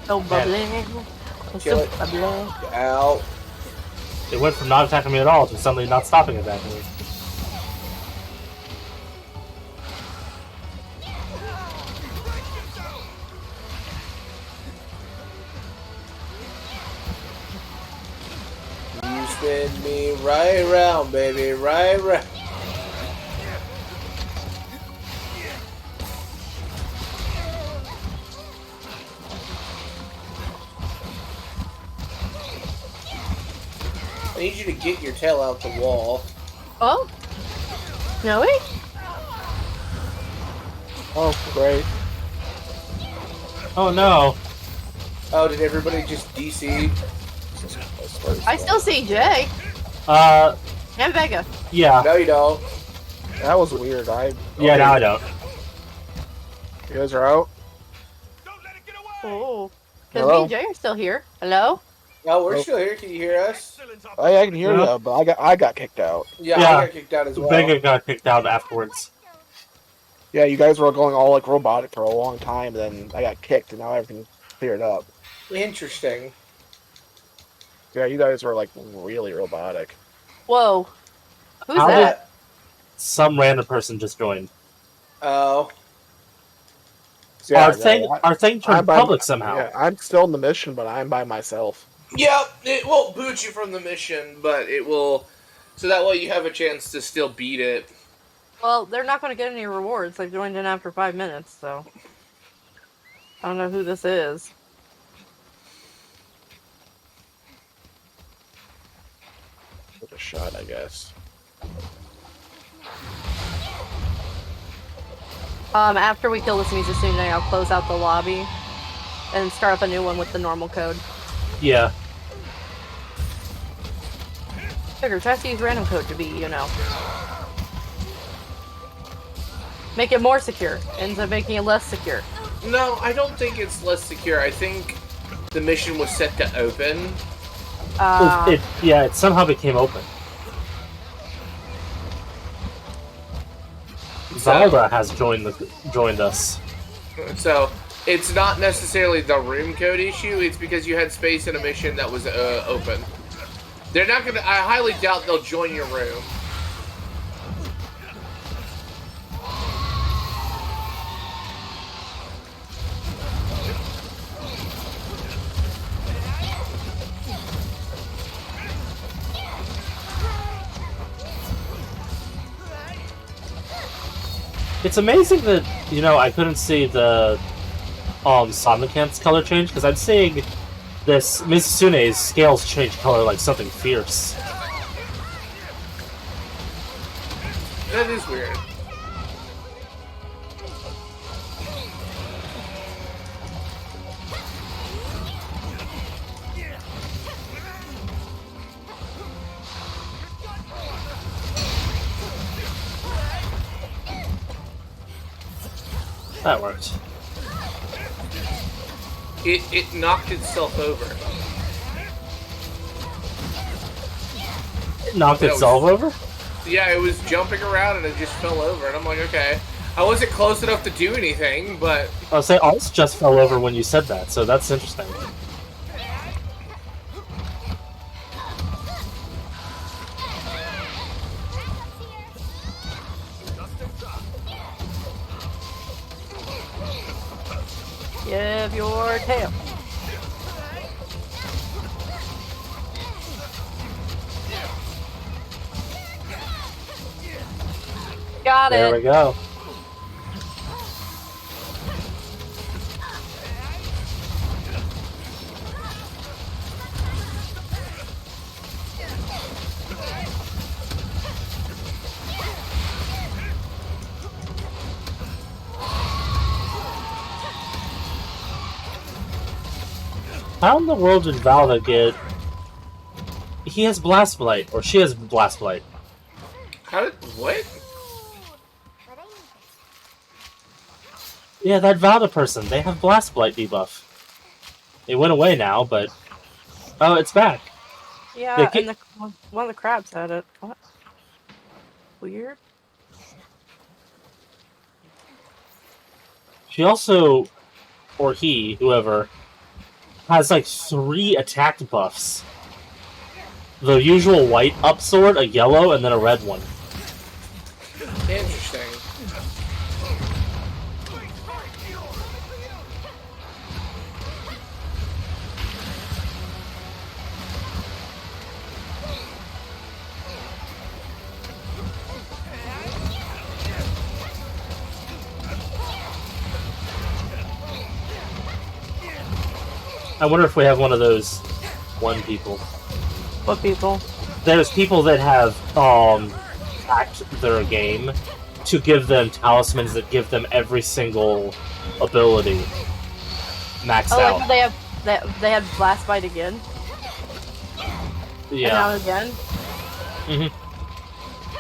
So bubbly. Kill So it. bubbly. Ow. It went from not attacking me at all to suddenly not stopping attacking me. You spin me right round, baby, right round. I need you to get your tail out the wall. Oh? Snowy? Oh, great. Oh no. Oh, did everybody just DC? I still see Jay. And Vega. Yeah. No, you don't. That was weird. Yeah, now I don't. You guys are out? Oh. Because Hello? me and Jay are still here. Hello? No, we're Oh. still here. Can you hear us? I can hear Yeah. you, but I got kicked out. Yeah, Yeah. I got kicked out as well. Vega got kicked out afterwards. Yeah, you guys were going all like robotic for a long time, then I got kicked, and now everything's cleared up. Interesting. Yeah, you guys were like really robotic. Whoa. Who's How that? Some random person just joined. Oh. So, yeah, Our thing turned public somehow. Yeah, I'm still in the mission, but I'm by myself. Yeah, it won't boot you from the mission, but it will. So that way you have a chance to still beat it. Well, they're not going to get any rewards. They joined in after 5 minutes, so. I don't know who this is. With a shot, I guess. After we kill this Mizusune, I'll close out the lobby and start up a new one with the normal code. Yeah. Sugar, try to use random code to be, you know. Make it more secure. Ends up making it less secure. No, I don't think it's less secure. I think the mission was set to open. It somehow became open. Zelda has joined us. So it's not necessarily the room code issue. It's because you had space in a mission that was open. They're not gonna. I highly doubt they'll join your room. It's amazing that, I couldn't see the Sonicant's color change, because I'm seeing this Mizusune's scales change color like something fierce. That is weird. That worked. It knocked itself over. It knocked itself over? Yeah, it was jumping around and it just fell over, and I'm like, okay. I wasn't close enough to do anything, but... I'll say ours just fell over when you said that, so that's interesting. Give your tail. Got There it. we go. How in the world did Valda get... He has Blast Blight, or she has Blast Blight. How did... What? Yeah, that Valda person, they have Blast Blight debuff. It went away now, but... Oh, it's back. Yeah, and one of the crabs had it. What? Weird. She also, or he, whoever, has like 3 attack buffs. The usual white up sword, a yellow, and then a red one. Interesting. I wonder if we have one of those people. What people? There's people that have hacked their game to give them talismans that give them every single ability maxed out. Like they had Blast Bite again. Yeah. And now again.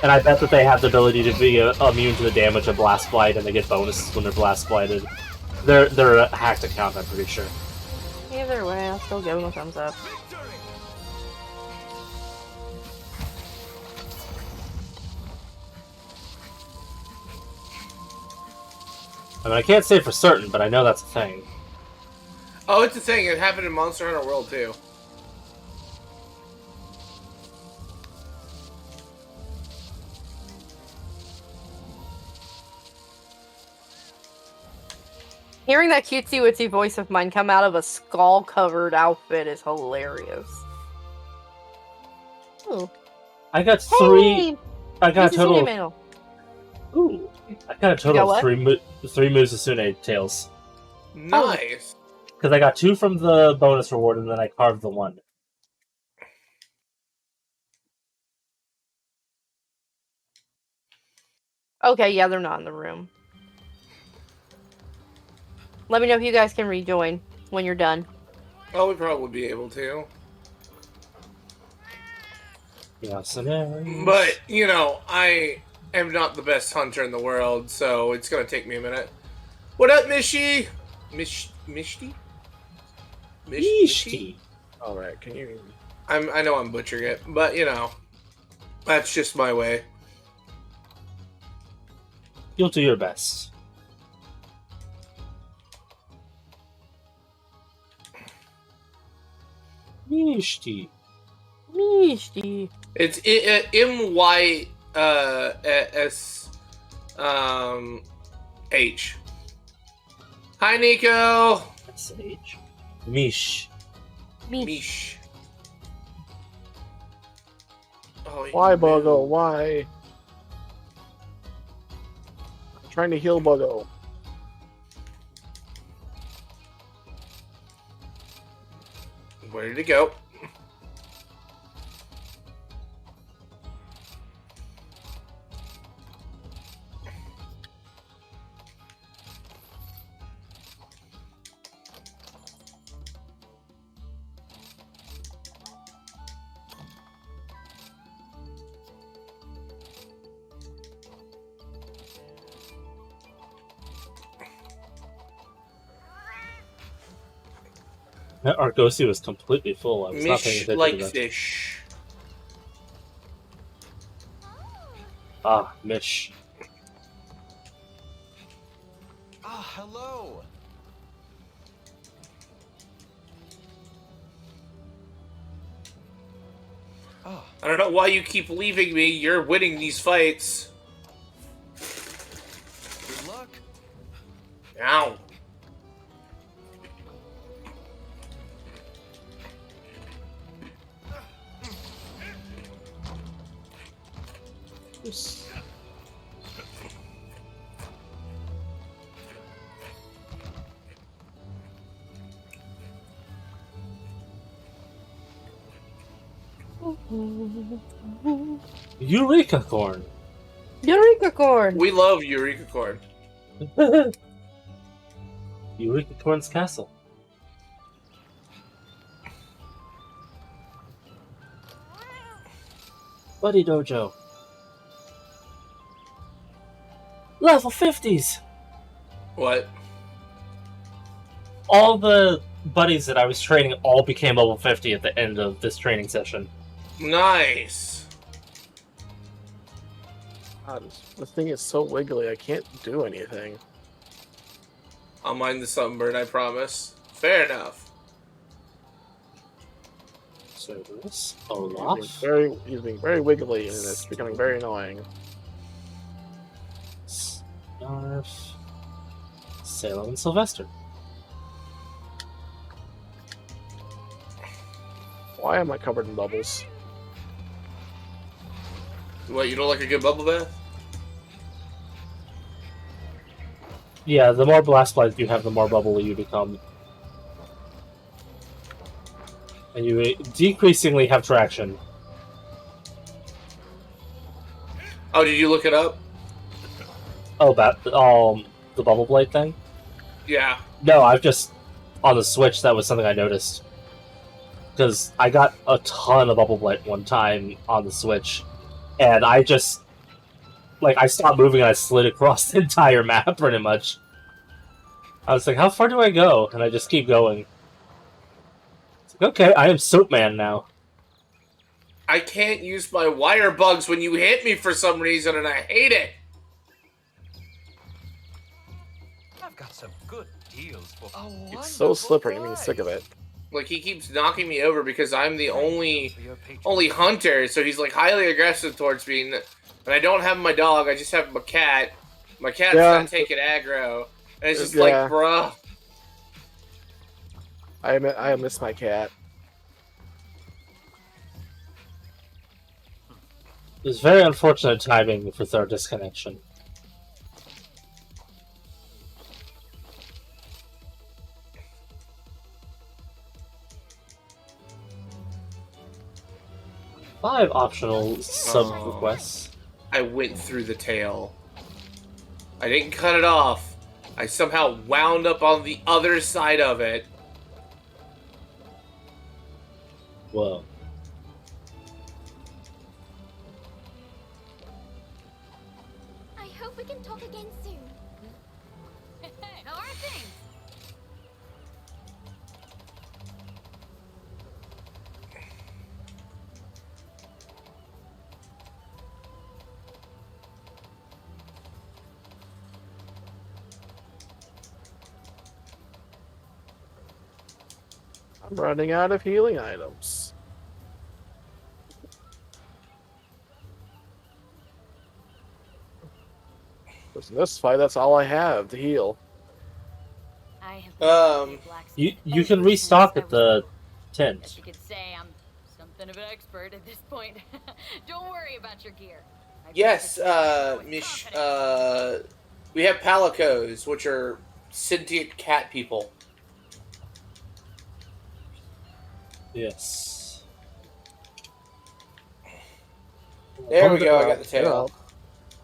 And I bet that they have the ability to be immune to the damage of Blast Blight, and they get bonuses when they're Blast Blighted. They're a hacked account, I'm pretty sure. Either way, I'll still give them a thumbs up. I mean, I can't say for certain, but I know that's a thing. Oh, it's a thing. It happened in Monster Hunter World, too. Hearing that cutesy-witsy voice of mine come out of a skull-covered outfit is hilarious. Ooh. I got 3... Hey! I got a total of... Mail. Ooh. I got a total of 3 Musasune tails. Nice. Because I got 2 from the bonus reward, and then I carved the 1. Okay, yeah, they're not in the room. Let me know if you guys can rejoin when you're done. Oh, we probably would be able to. Yes, but, you know, I am not the best hunter in the world, so it's going to take me a minute. What up, Mishy? Mishti? Mishti. Alright, can you... I know I'm butchering it, but, you know, that's just my way. You'll do your best. Mishti. Mishti. It's M-Y-S-H. Hi, Nico. S-H. Mish. Mish. Oh, Why, Buggo? Why? I'm trying to heal Buggo. Where did it go? That Argosy was completely full. I was not paying Mish attention like to that. fish. Ah, Mish. Ah, hello. Oh, I don't know why you keep leaving me. You're winning these fights. good luck. Ow. Eureka Corn. Eureka Corn! We love Eureka Corn. Eureka Corn's castle. Buddy Dojo. Level 50s! What? All the buddies that I was training all became level 50 at the end of this training session. Nice. God, the thing is so wiggly, I can't do anything. I'll mind the sunburn, I promise. Fair enough. So this, Olaf. He's being very wiggly, and it's becoming very annoying. Snarf. Salem and Sylvester. Why am I covered in bubbles? What, you don't like a good bubble bath? Yeah, the more blast blight you have, the more bubbly you become. And you decreasingly have traction. Oh, did you look it up? Oh, the bubble blade thing? Yeah. No, I've just on the Switch. That was something I noticed because I got a ton of bubble blight one time on the Switch, and I just I stopped moving and I slid across the entire map pretty much. I was like, how far do I go? And I just keep going. It's like, okay, I am Soap Man now. I can't use my wire bugs when you hit me for some reason, and I hate it. I've got some good deals for. It's so slippery, I'm getting sick of it. Like, he keeps knocking me over because I'm the only hunter, so he's like highly aggressive towards me. And I don't have my dog, I just have my cat. My cat's not taking aggro. And it's just like, bruh. I miss my cat. It was very unfortunate timing with our disconnection. Five optional sub-requests. I went through the tail. I didn't cut it off. I somehow wound up on the other side of it. Whoa. I hope we can talk again soon. How are things? I'm running out of healing items. In this fight, that's all I have to heal. You can restock at the tent. You could say I'm something of an expert at this point. Don't worry about your gear. Yes, we have palicos, which are sentient cat people. Yes. There we go, I got the tail.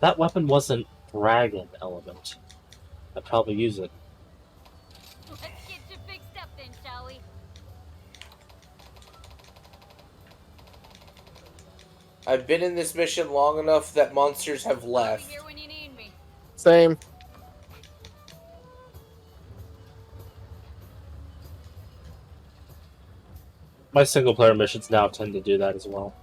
That weapon wasn't dragon element. I'd probably use it. Let's get you fixed up then, shall we? I've been in this mission long enough that monsters have left. Here when you need me. Same. My single player missions now tend to do that as well.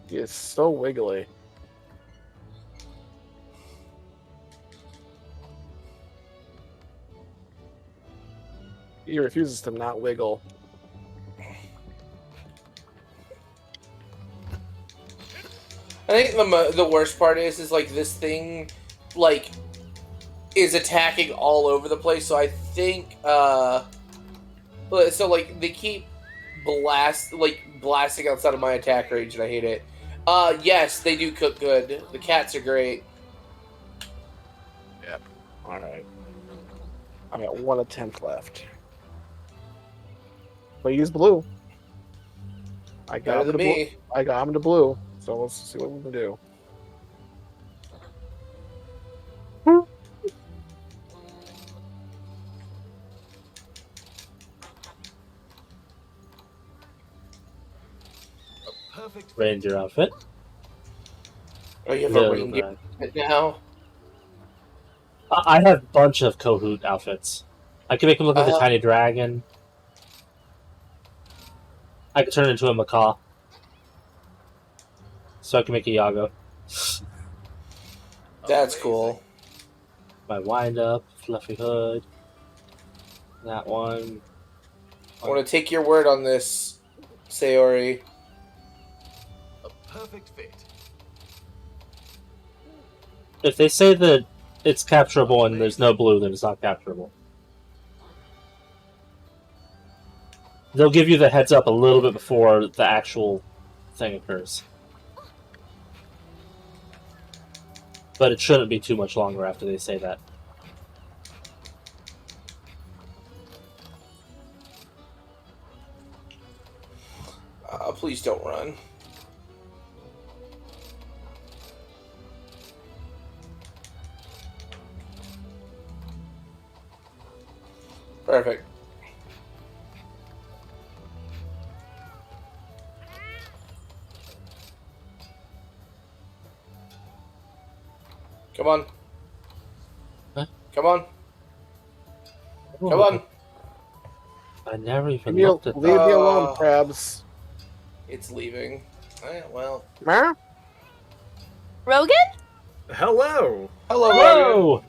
It's so wiggly. He refuses to not wiggle. I think the worst part is like this thing, like, is attacking all over the place. So I think, so like they keep blasting outside of my attack range, and I hate it. Yes, they do cook good. The cats are great. Yep. All right. I got one attempt left. But use blue. I got him to blue. So let's see what we can do. Perfect Ranger outfit. Oh, you have Little a reindeer bag. outfit now? I have a bunch of Kahoot outfits. I can make him look like a tiny dragon. I can turn into a macaw. So I can make a Yago. That's cool. My wind up, fluffy hood. That one. I want to take your word on this, Sayori. a perfect fit. If they say that it's capturable and there's no blue, then it's not capturable. They'll give you the heads up a little bit before the actual thing occurs. But it shouldn't be too much longer after they say that. Please don't run. Perfect. Come on. Huh? Come on. Come on. I never even Leave looked at me that. alone, crabs. It's leaving. Well. Huh? Rogan? Hello. Hello, Rogan.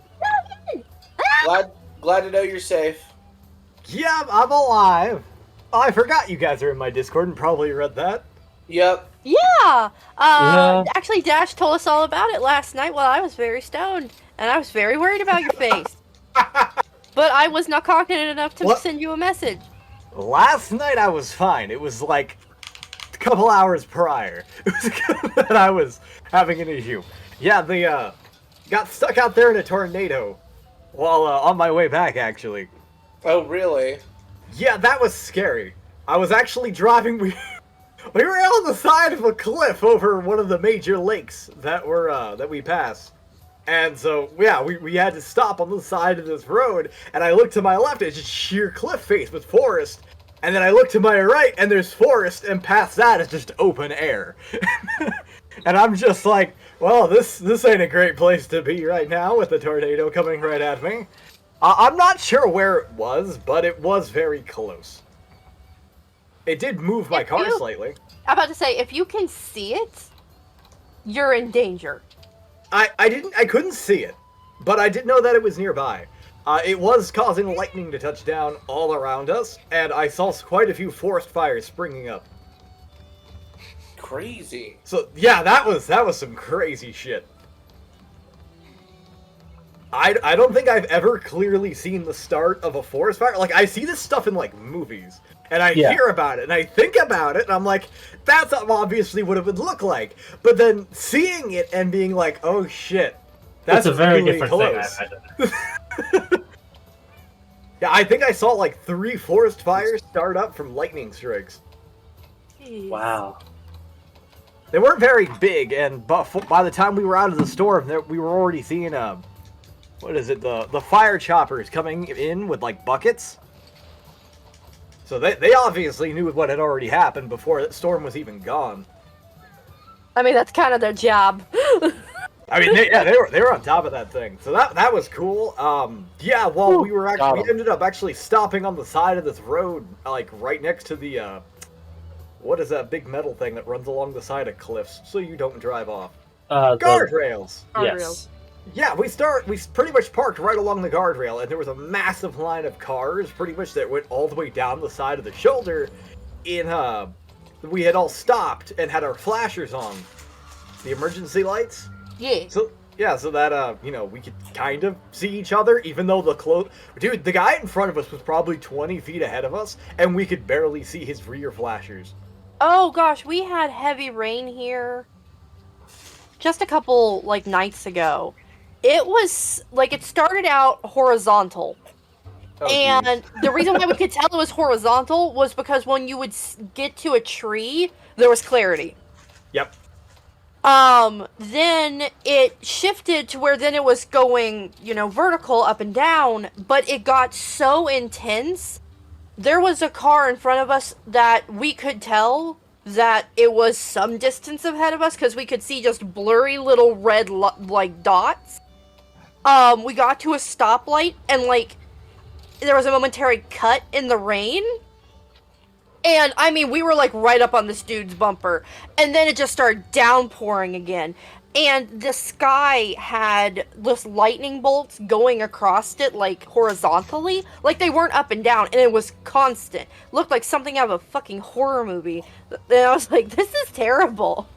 Whoa! Glad to know you're safe. Yeah, I'm alive. Oh, I forgot you guys are in my Discord and probably read that. Yep. Yeah. Yeah. Actually, Dash told us all about it last night while I was very stoned, and I was very worried about your face. But I was not confident enough to send you a message. Last night I was fine. It was like a couple hours prior that I was having an issue. Yeah, they got stuck out there in a tornado while on my way back, actually. Oh, really? Yeah, that was scary. I was actually driving. We were on the side of a cliff over one of the major lakes that we passed. And so, yeah, we had to stop on the side of this road, and I looked to my left, it's just sheer cliff face with forest, and then I looked to my right, and there's forest, and past that is just open air. And I'm just like, well, this ain't a great place to be right now with the tornado coming right at me. I'm not sure where it was, but it was very close. It did move my car slightly. I'm about to say, if you can see it, you're in danger. I couldn't see it, but I did know that it was nearby. It was causing lightning to touch down all around us, and I saw quite a few forest fires springing up. Crazy. So yeah, that was some crazy shit. I don't think I've ever clearly seen the start of a forest fire. Like, I see this stuff in like movies, and I hear about it, and I think about it, and I'm like, that's obviously what it would look like. But then seeing it and being like, oh shit, that's a very really different close. thing. Yeah, I think I saw like 3 forest fires start up from lightning strikes. Jeez. Wow. They weren't very big, and by the time we were out of the storm, we were already seeing what is it? The fire choppers coming in with like buckets. So they obviously knew what had already happened before the storm was even gone. I mean, that's kind of their job. I mean, they were on top of that thing. So that was cool. Yeah, well, we ended up actually stopping on the side of this road, like right next to the what is that big metal thing that runs along the side of cliffs so you don't drive off? Guardrails. Yes. Yeah, we pretty much parked right along the guardrail, and there was a massive line of cars, pretty much that went all the way down the side of the shoulder. We had all stopped and had our flashers on, the emergency lights. Yeah. So that we could kind of see each other, even though dude, the guy in front of us was probably 20 feet ahead of us, and we could barely see his rear flashers. Oh gosh, we had heavy rain here just a couple nights ago. It was like it started out horizontal. And the reason why we could tell it was horizontal was because when you would get to a tree, there was clarity. Yep. Then it shifted to where then it was going, vertical up and down, but it got so intense. There was a car in front of us that we could tell that it was some distance ahead of us because we could see just blurry little red like dots. We got to a stoplight and like there was a momentary cut in the rain. And, I mean, we were, like, right up on this dude's bumper. And then it just started downpouring again. And the sky had this lightning bolts going across it, like, horizontally. Like, they weren't up and down, and it was constant. Looked like something out of a fucking horror movie. And I was like, this is terrible.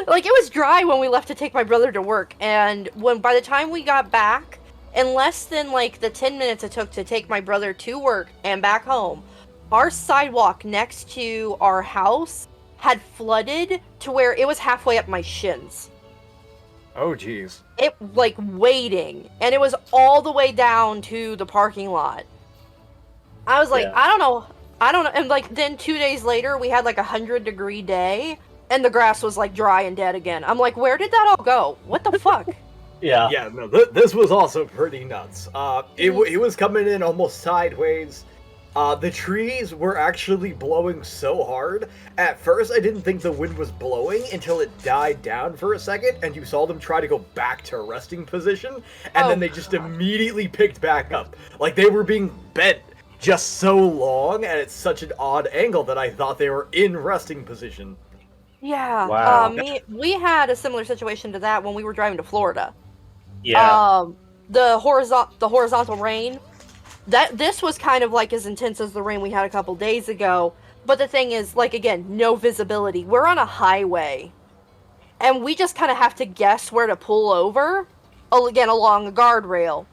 Like, it was dry when we left to take my brother to work. And by the time we got back, in less than, like, the 10 minutes it took to take my brother to work and back home, our sidewalk next to our house had flooded to where it was halfway up my shins. Oh, jeez. It, like, wading. And it was all the way down to the parking lot. I was like, Yeah. I don't know. And, like, then 2 days later, we had, like, 100-degree day. And the grass was, like, dry and dead again. I'm like, where did that all go? What the fuck? Yeah. Yeah, no, this was also pretty nuts. It was coming in almost sideways. The trees were actually blowing so hard. At first, I didn't think the wind was blowing until it died down for a second, and you saw them try to go back to resting position, and then they just immediately picked back up. Like, they were being bent just so long, and it's such an odd angle that I thought they were in resting position. Yeah. Wow. We had a similar situation to that when we were driving to Florida. Yeah. The horizontal rain. This was kind of like as intense as the rain we had a couple days ago. But the thing is, like, again, no visibility. We're on a highway. And we just kind of have to guess where to pull over. Again, along a guardrail.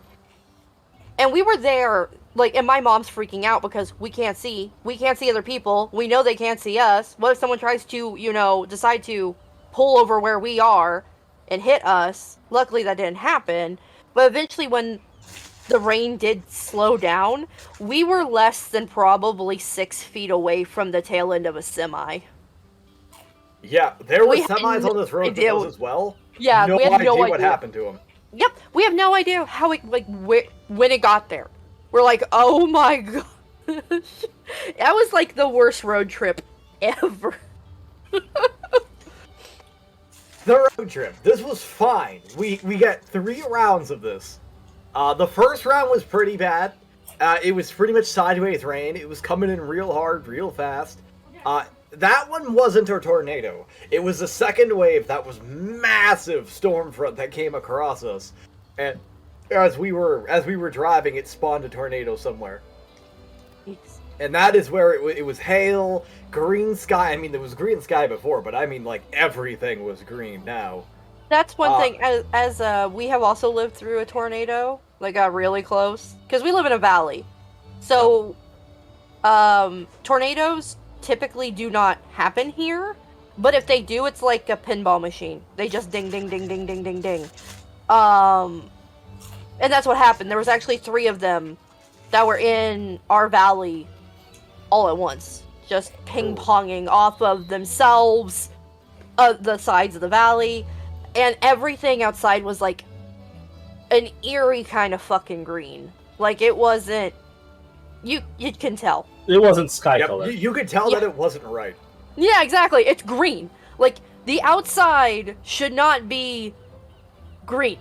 And we were there, like, and my mom's freaking out because we can't see. We can't see other people. We know they can't see us. What if someone tries to, decide to pull over where we are and hit us? Luckily, that didn't happen. But eventually, when the rain did slow down, we were less than probably 6 feet away from the tail end of a semi. Yeah, there were We had semis no on this road with idea. those as well. Yeah, no we had idea no what idea. happened to them. Yep, we have no idea how it, like, when it got there. We're like, oh my gosh. That was, like, the worst road trip ever. The road trip. This was fine. We got 3 rounds of this. The first round was pretty bad. It was pretty much sideways rain. It was coming in real hard, real fast. That one wasn't a tornado. It was the second wave that was massive storm front that came across us. And as we were driving, it spawned a tornado somewhere. And that is where it was hail, green sky. I mean, there was green sky before, but I mean, like, everything was green now. That's one thing, as we have also lived through a tornado, like, got really close, because we live in a valley. So, tornadoes typically do not happen here, but if they do, it's like a pinball machine. They just ding, ding, ding, ding, ding, ding, ding. And that's what happened. There was actually 3 of them that were in our valley all at once, just ping-ponging off of themselves, the sides of the valley. And everything outside was, like, an eerie kind of fucking green. Like, it wasn't... You can tell. It wasn't sky color. You could tell that it wasn't right. Yeah, exactly. It's green. Like, the outside should not be green.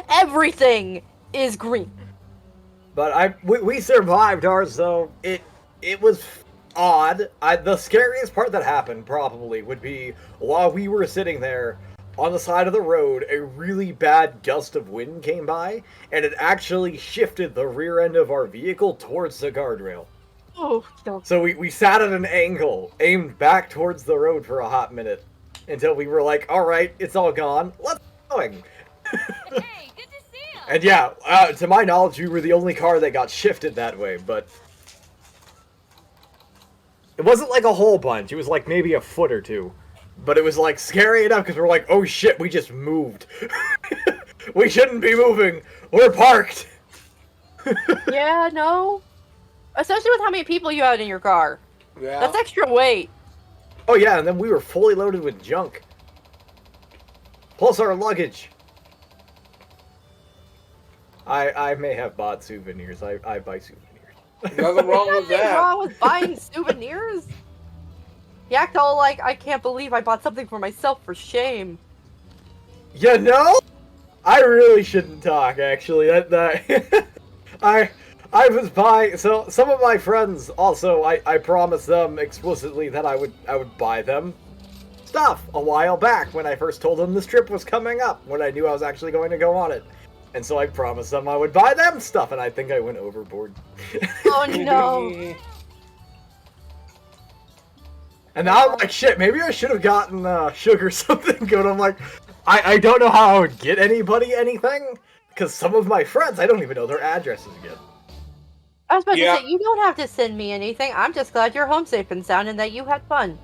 Everything is green. But we survived ours, though. It was odd. The scariest part that happened, probably, would be while we were sitting there on the side of the road, a really bad gust of wind came by, and it actually shifted the rear end of our vehicle towards the guardrail. Oh, God. So we sat at an angle, aimed back towards the road for a hot minute, until we were like, alright, it's all gone, let's keep going. Hey, good to see you. And yeah, to my knowledge, we were the only car that got shifted that way, but it wasn't like a whole bunch, it was like maybe a foot or two. But it was like scary enough because we're like, oh shit, we just moved. We shouldn't be moving. We're parked. Yeah, no. Especially with how many people you had in your car. Yeah. That's extra weight. Oh yeah, and then we were fully loaded with junk. Plus our luggage. I may have bought souvenirs. I buy souvenirs. Nothing wrong with Nothing that. wrong with buying souvenirs. You act all like, I can't believe I bought something for myself, for shame. You know? I really shouldn't talk, actually. I was buying, so some of my friends also, I promised them explicitly that I would buy them stuff a while back when I first told them this trip was coming up, when I knew I was actually going to go on it. And so I promised them I would buy them stuff, and I think I went overboard. Oh no. And now I'm like, shit, maybe I should have gotten sugar something good. I'm like, I don't know how I would get anybody anything, because some of my friends, I don't even know their addresses yet. I was about to say, you don't have to send me anything. I'm just glad you're home safe and sound and that you had fun.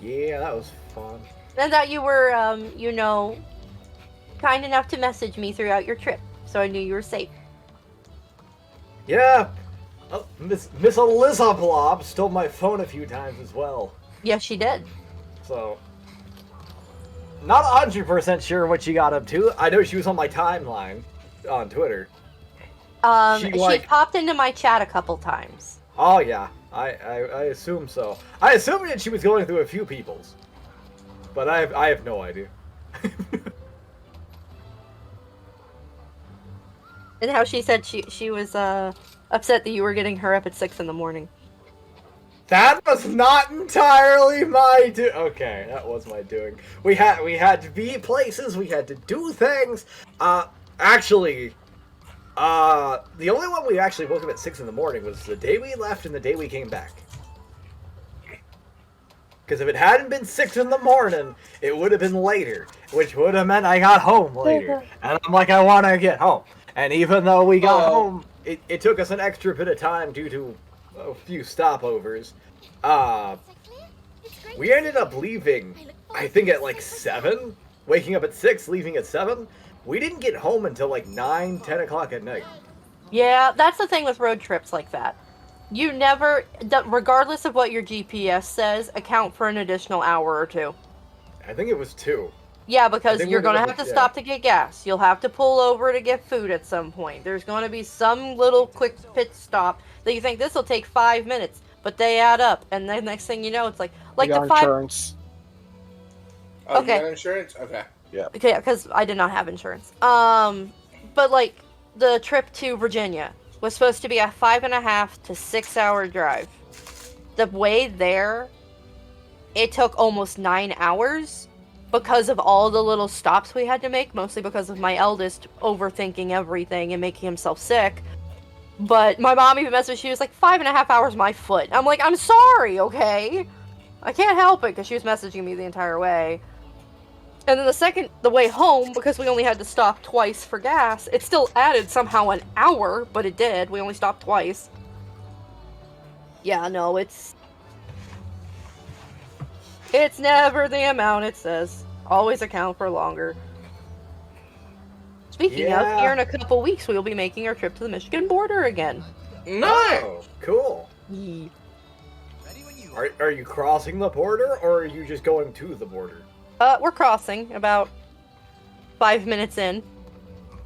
Yeah, that was fun. And that you were, you know, kind enough to message me throughout your trip, so I knew you were safe. Yeah. Miss Eliza Blob stole my phone a few times as well. Yes, she did. So, not 100% sure what she got up to. I know she was on my timeline on Twitter. She popped into my chat a couple times. Oh yeah, I assume so. I assumed that she was going through a few people's, but I have no idea. And how she said she was upset that you were getting her up at 6 in the morning. That was not entirely my okay, that was my doing. We had to be places, we had to do things. Actually, the only one we actually woke up at 6 in the morning was the day we left and the day we came back. Because if it hadn't been 6 in the morning, it would have been later, which would have meant I got home later. And I'm like, I want to get home. And even though we got home, it took us an extra bit of time due to a few stopovers. We ended up leaving, I think at like 7, waking up at 6, leaving at 7. We didn't get home until like 9, 10 o'clock at night. Yeah, that's the thing with road trips like that. You never, regardless of what your GPS says, account for an additional hour or 2. I think it was 2. Yeah, because you're going to have to stop to get gas. You'll have to pull over to get food at some point. There's going to be some little quick pit stop that you think this will take 5 minutes, but they add up. And the next thing you know, it's like the 5... insurance. Oh, okay. You got insurance? Okay. Yeah. Okay, because I did not have insurance. But like the trip to Virginia was supposed to be a 5.5 to 6 hour drive. The way there, it took almost 9 hours because of all the little stops we had to make, mostly because of my eldest overthinking everything and making himself sick. But my mom even messaged, she was like, 5.5 hours my foot. I'm like, I'm sorry, okay? I can't help it, because she was messaging me the entire way. And then the way home, because we only had to stop twice for gas, it still added somehow an hour, but it did. We only stopped twice. Yeah, no, it's never the amount it says. Always account for longer. Speaking of, here in a couple weeks, we will be making our trip to the Michigan border again. Nice! Oh, cool. Yeah. Are you crossing the border, or are you just going to the border? We're crossing about 5 minutes in,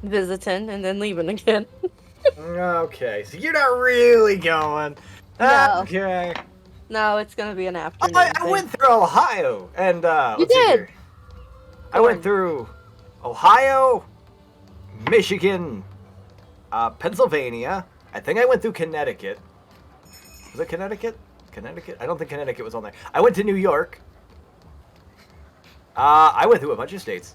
visiting, and then leaving again. Okay, so you're not really going. No. Okay. No, it's gonna be an afternoon. I went through Ohio, and you did. I went through Ohio, Michigan, Pennsylvania. I think I went through Connecticut. Was it Connecticut? Connecticut? I don't think Connecticut was on there. I went to New York. I went through a bunch of states.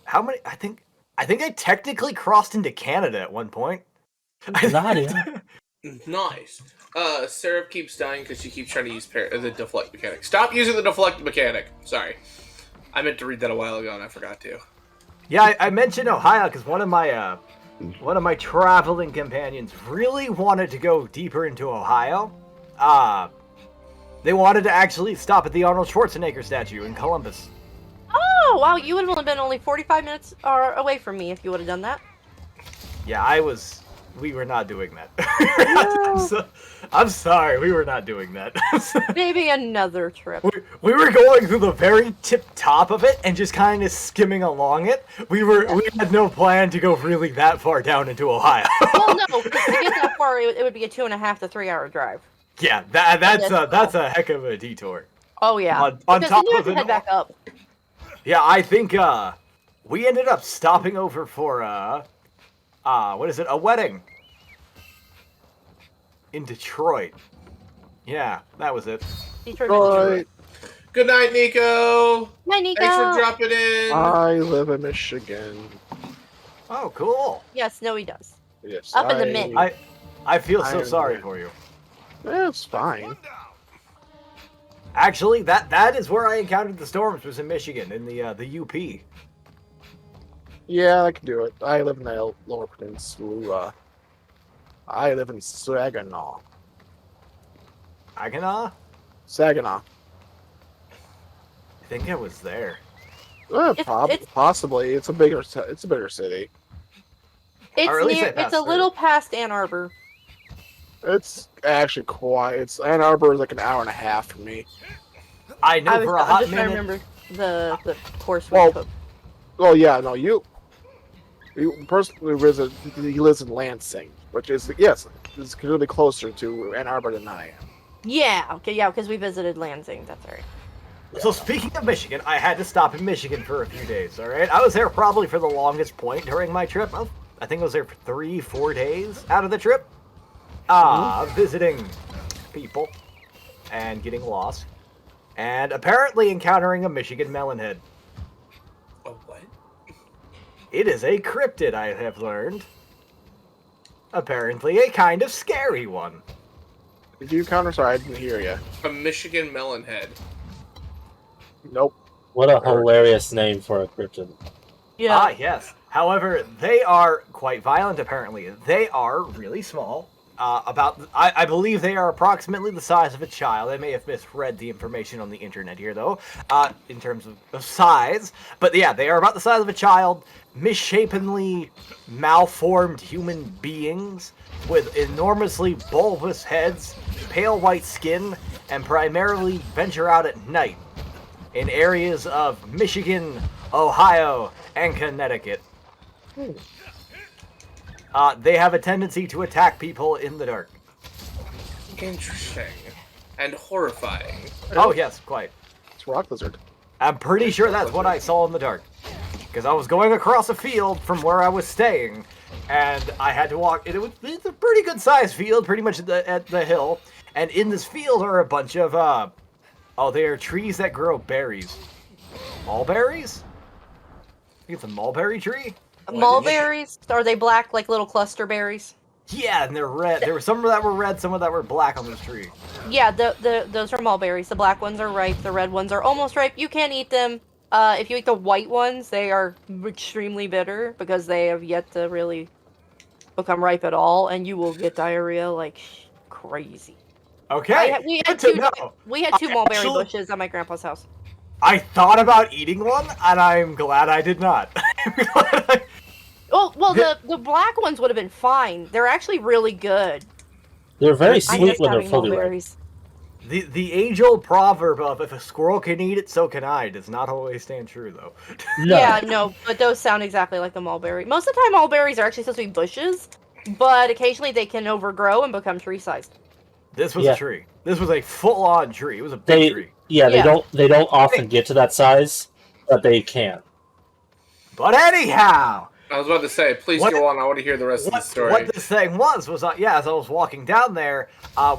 How many? I think I technically crossed into Canada at one point. Nice. Syrup keeps dying because she keeps trying to use the deflect mechanic. Stop using the deflect mechanic. Sorry. I meant to read that a while ago and I forgot to. Yeah, I mentioned Ohio because one of my traveling companions really wanted to go deeper into Ohio. They wanted to actually stop at the Arnold Schwarzenegger statue in Columbus. Oh, wow, you would have been only 45 minutes away from me if you would have done that. Yeah, I was We were not doing that. No. I'm sorry, we were not doing that. Maybe another trip. We were going through the very tip top of it and just kind of skimming along it. We had no plan to go really that far down into Ohio. Well, no, 'cause to get that far, it would be a 2.5 to 3 hour drive. Yeah, that's a heck of a detour. Oh yeah. On Because top then you have of to it head back up. Yeah, I think we ended up stopping over for what is it? A wedding in Detroit. Yeah, that was it. Detroit. Good night, Nico. Hi, Nico. Thanks for dropping in. I live in Michigan. Oh, cool. Yes, no, he does. Yes, Up in the mid. I feel so I- sorry for you. It's fine. Actually, that is where I encountered the storms. Was in Michigan, in the UP. Yeah, I can do it. I live in the Lower Peninsula. I live in Saginaw. Saginaw? Saginaw. I think I was there. Possibly. It's a bigger city. Or at least I It's passed a through. little past Ann Arbor. It's actually quiet. It's Ann Arbor is like an hour and a half from me. I know for a I'm hot just trying to minute. remember the course we Well, took. Oh yeah, no, the person who visit, he lives in Lansing, which is it's clearly closer to Ann Arbor than I am. Yeah, okay, yeah, because we visited Lansing. That's right. So speaking of Michigan, I had to stop in Michigan for a few days. All right, I was there probably for the longest point during my trip. I think I was there for 3-4 days out of the trip. Visiting people and getting lost, and apparently encountering a Michigan melonhead. Oh, what? It is a cryptid, I have learned. Apparently a kind of scary one. Did you encounter? Sorry, I didn't hear you. A Michigan melonhead. Nope. What a hilarious name for a cryptid. Yeah. Ah, yes. However, they are quite violent, apparently. They are really small. I believe they are approximately the size of a child. I may have misread the information on the internet here, though, in terms of size. But yeah, they are about the size of a child, misshapenly malformed human beings with enormously bulbous heads, pale white skin, and primarily venture out at night in areas of Michigan, Ohio, and Connecticut. They have a tendency to attack people in the dark. Interesting. And horrifying. Oh, yes, quite. It's a rock lizard. I'm pretty sure that's what I saw in the dark. Because I was going across a field from where I was staying, and I had to walk. It's a pretty good sized field, pretty much at the hill. And in this field are a bunch of, they are trees that grow berries. Mulberries? I think it's a mulberry tree? Mulberries? Are they black, like little cluster berries? Yeah, and they're red. There were some that were red, some that were black on this tree. Yeah, those are mulberries. The black ones are ripe. The red ones are almost ripe. You can't eat them. If you eat the white ones, they are extremely bitter because they have yet to really become ripe at all, and you will get diarrhea like crazy. Okay, We good had to two know. mulberry bushes at my grandpa's house. I thought about eating one, and I'm glad I did not. Well, the black ones would have been fine. They're actually really good. They're very I sweet miss when they're having fully ripe. mulberries. The age-old proverb of "if a squirrel can eat it, so can I" does not always stand true, though. No. Yeah, no, but those sound exactly like the mulberry. Most of the time, mulberries are actually supposed to be bushes, but occasionally they can overgrow and become tree-sized. This was a tree. This was a full-on tree. It was a big tree. Yeah, Yeah. they don't often get to that size, but they can. But anyhow, I was about to say, please go on. I want to hear the rest of the story. what this thing was as I was walking down there,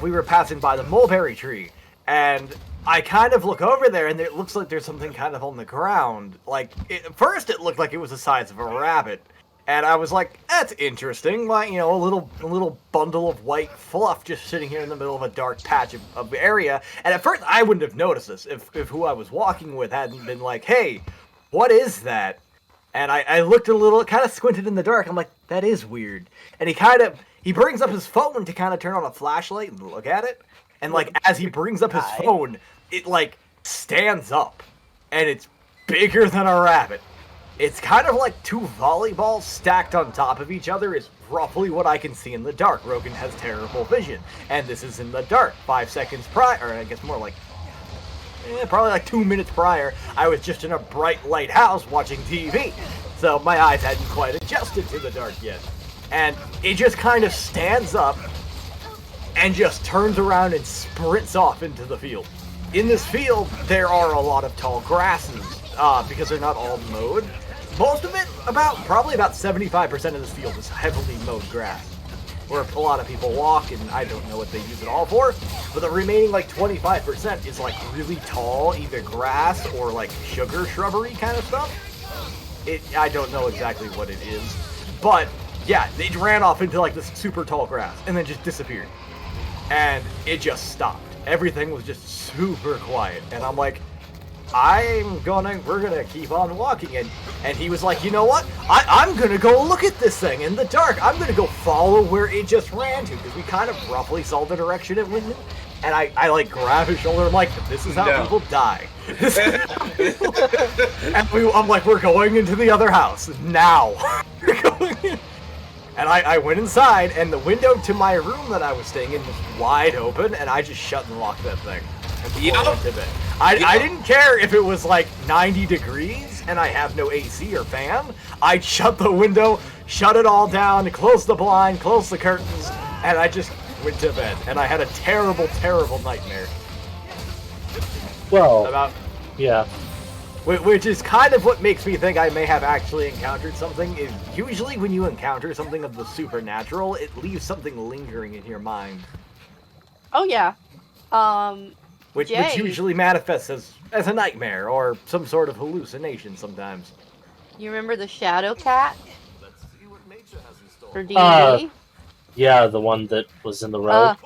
we were passing by the mulberry tree, and I kind of look over there, and it looks like there's something kind of on the ground. Like, at first it looked like it was the size of a rabbit, and I was like, that's interesting. Like, a little bundle of white fluff just sitting here in the middle of a dark patch of area. And at first I wouldn't have noticed this if who I was walking with hadn't been like, hey, what is that? And I looked a little, kind of squinted in the dark. I'm like, that is weird. And he brings up his phone to kind of turn on a flashlight and look at it. And like, as he brings up his phone, it like stands up. And it's bigger than a rabbit. It's kind of like two volleyballs stacked on top of each other is roughly what I can see in the dark. Rogan has terrible vision, and this is in the dark. 5 seconds prior, or I guess more like, probably like 2 minutes prior, I was just in a bright light house watching TV. So my eyes hadn't quite adjusted to the dark yet. And it just kind of stands up and just turns around and sprints off into the field. In this field, there are a lot of tall grasses, because they're not all mowed. Most of it, probably about 75% of this field is heavily mowed grass, where a lot of people walk, and I don't know what they use it all for, but the remaining like 25% is like really tall, either grass or like sugar shrubbery kind of stuff. I don't know exactly what it is, but yeah, it ran off into like this super tall grass and then just disappeared. And it just stopped. Everything was just super quiet, and I'm like, we're gonna keep on walking, and he was like, you know what? I'm gonna go look at this thing in the dark. I'm gonna go follow where it just ran to, because we kind of roughly saw the direction it went in. And I like grab his shoulder. I'm like, this is how people die. And I'm like, we're going into the other house now. We're going in. And I went inside, and the window to my room that I was staying in was wide open, and I just shut and locked that thing. I didn't care if it was like 90 degrees and I have no AC or fan. I shut the window, shut it all down, closed the blind, closed the curtains, and I just went to bed. And I had a terrible, terrible nightmare. Well, yeah. Which is kind of what makes me think I may have actually encountered something. Is usually when you encounter something of the supernatural, it leaves something lingering in your mind. Oh yeah. Which usually manifests as a nightmare or some sort of hallucination sometimes. You remember the Shadow Cat? For D&D? Yeah, the one that was in the road.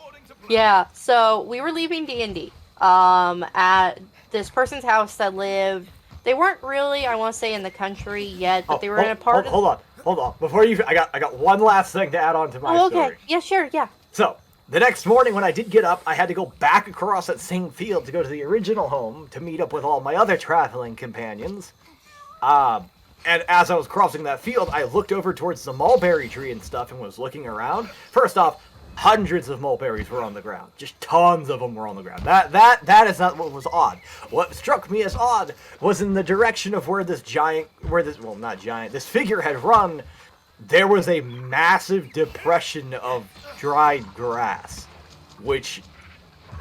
Yeah, so we were leaving D&D at this person's house that lived... They weren't really, I want to say, in the country yet, but they were in a part of... Hold on. Before you... I got one last thing to add on to my story. Okay. Yeah, sure, yeah. So, the next morning when I did get up, I had to go back across that same field to go to the original home to meet up with all my other traveling companions. And as I was crossing that field, I looked over towards the mulberry tree and stuff and was looking around. First off, hundreds of mulberries were on the ground. Just tons of them were on the ground. That is not what was odd. What struck me as odd was in the direction of where this figure had run, there was a massive depression of dried grass, which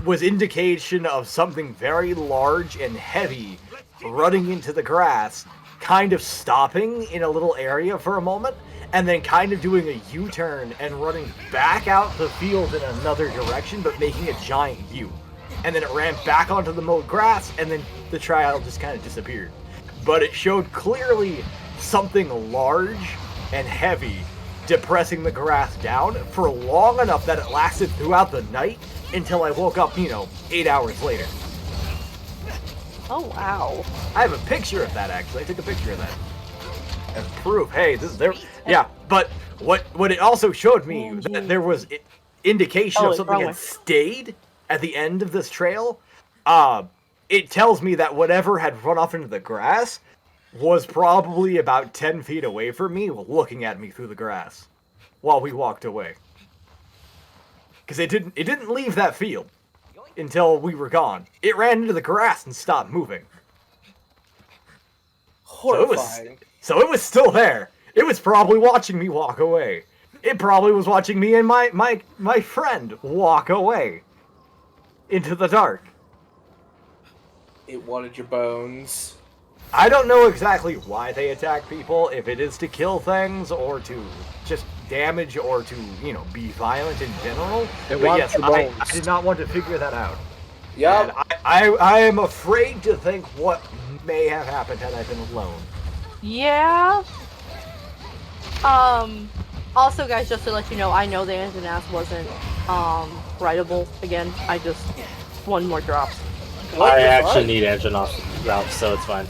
was indication of something very large and heavy running into the grass, kind of stopping in a little area for a moment, and then kind of doing a U-turn and running back out the field in another direction, but making a giant U. And then it ran back onto the mowed grass, and then the child just kind of disappeared. But it showed clearly something large and heavy depressing the grass down for long enough that it lasted throughout the night until I woke up, 8 hours later. Oh, wow. I have a picture of that, actually. I took a picture of that. As proof, hey, this is there. Yeah, but what it also showed me, that there was indication of something had stayed at the end of this trail. It tells me that whatever had run off into the grass was probably about 10 feet away from me, looking at me through the grass while we walked away. Because it didn't leave that field until we were gone. It ran into the grass and stopped moving. Horrifying. So it was still there. It was probably watching me walk away. It probably was watching me and my friend walk away into the dark. It wanted your bones. I don't know exactly why they attack people, if it is to kill things or to just damage or to, be violent in general. But yes, I did not want to figure that out. Yeah. I am afraid to think what may have happened had I been alone. Yeah. Also, guys, just to let you know, I know the engine ass wasn't, writable again. I just... one more drop. I actually need engine off routes, so it's fine.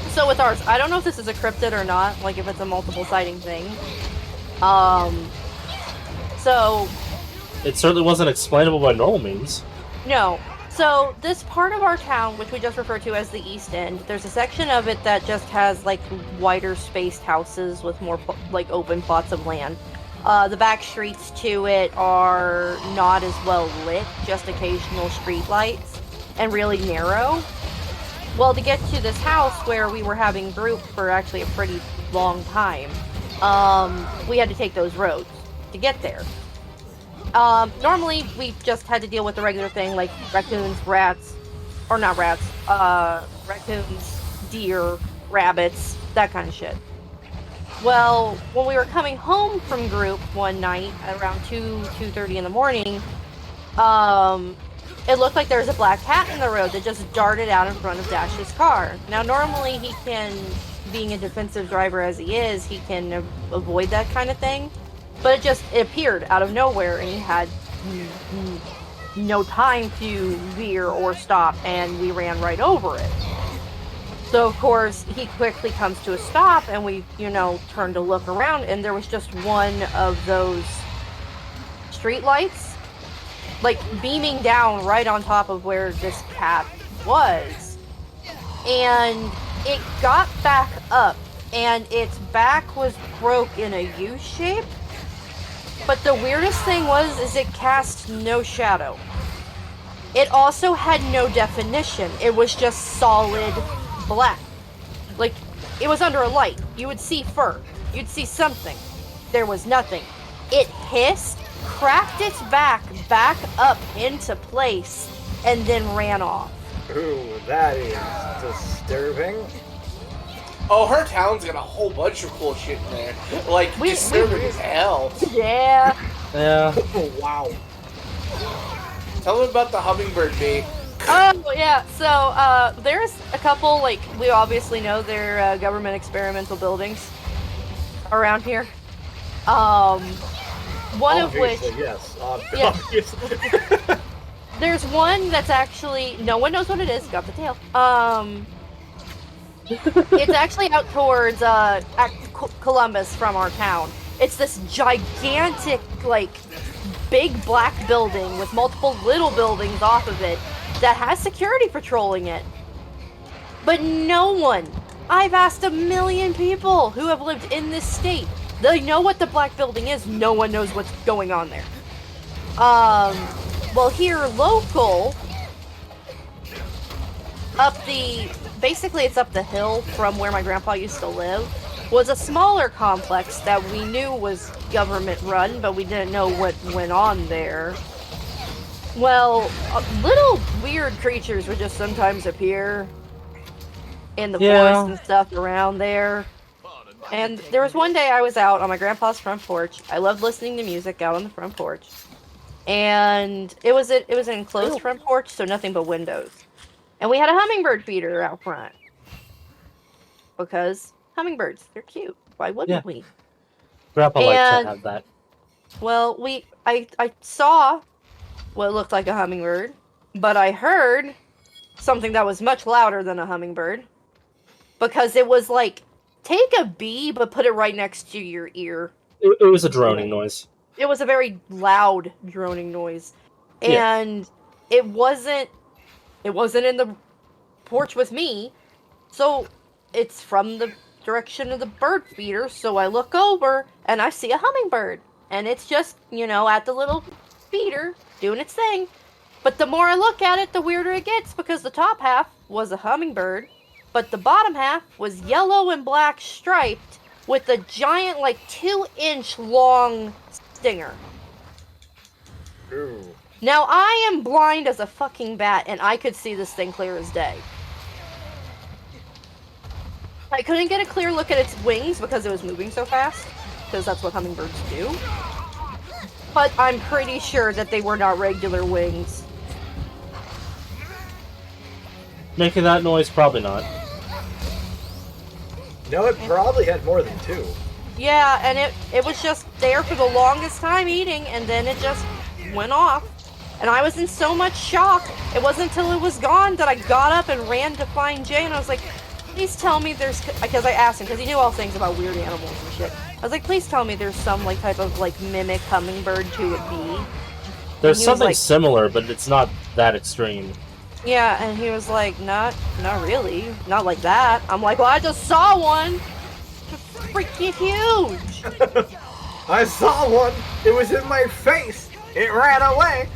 So with ours, I don't know if this is a cryptid or not, like if it's a multiple sighting thing. So... It certainly wasn't explainable by normal means. No. So So this part of our town, which we just refer to as the East End, there's a section of it that just has like wider spaced houses with more like open plots of land. The back streets to it are not as well lit, just occasional street lights, and really narrow. Well, to get to this house where we were having group for actually a pretty long time, we had to take those roads to get there. Normally we just had to deal with the regular thing like raccoons, rats, or not rats, raccoons, deer, rabbits, that kind of shit. Well, when we were coming home from group one night at around 2:30 in the morning, it looked like there was a black cat in the road that just darted out in front of Dash's car. Now, normally he can, being a defensive driver as he is, he can avoid that kind of thing. But it appeared out of nowhere, and he had no time to veer or stop, and we ran right over it. So, of course, he quickly comes to a stop, and we, turned to look around, and there was just one of those street lights, like, beaming down right on top of where this cat was. And it got back up, and its back was broke in a U shape. But the weirdest thing is it cast no shadow. It also had no definition. It was just solid black. Like, it was under a light. You would see fur. You'd see something. There was nothing. It hissed, cracked its back up into place, and then ran off. Ooh, that is disturbing. Oh, her town's got a whole bunch of cool shit in there. Like, disturbing as hell. Yeah. Yeah. Oh, wow. Tell them about the hummingbird bee. Oh, yeah. So, there's a couple, like, we obviously know they're government experimental buildings around here. One of which... Yes, obviously. There's one that's actually... No one knows what it is. Got the tail. It's actually out towards Columbus from our town. It's this gigantic, like, big black building with multiple little buildings off of it that has security patrolling it. But no one, I've asked 1 million people who have lived in this state. They know what the black building is. No one knows what's going on there. Well, here local, basically it's up the hill from where my grandpa used to live, was a smaller complex that we knew was government run, but we didn't know what went on there. Well, little weird creatures would just sometimes appear in the forest and stuff around there. And there was one day I was out on my grandpa's front porch. I loved listening to music out on the front porch. And it was an enclosed front porch, so nothing but windows. And we had a hummingbird feeder out front. Because hummingbirds, they're cute. Why wouldn't we? Grandpa likes to have that. Well, I saw what looked like a hummingbird, but I heard something that was much louder than a hummingbird. Because it was like, take a bee, but put it right next to your ear. It was a droning noise. It was a very loud droning noise. And it wasn't in the porch with me. So it's from the direction of the bird feeder. So I look over and I see a hummingbird. And it's just, at the little feeder doing its thing. But the more I look at it, the weirder it gets, because the top half was a hummingbird, but the bottom half was yellow and black striped with a giant, 2-inch long stinger. Ooh. Now, I am blind as a fucking bat, and I could see this thing clear as day. I couldn't get a clear look at its wings because it was moving so fast, because that's what hummingbirds do. But I'm pretty sure that they were not regular wings. Making that noise? Probably not. No, it probably had more than 2. Yeah, and it was just there for the longest time eating, and then it just went off. And I was in so much shock. It wasn't until it was gone that I got up and ran to find Jay, and I was like, please tell me there's... Because I asked him, because he knew all things about weird animals and shit. I was like, please tell me there's some, type of, mimic hummingbird to a bee. There's something similar, but it's not that extreme. Yeah, and he was like, not really, not like that. I'm like, well, I just saw one. It's freaking huge. I saw one. It was in my face. It ran away.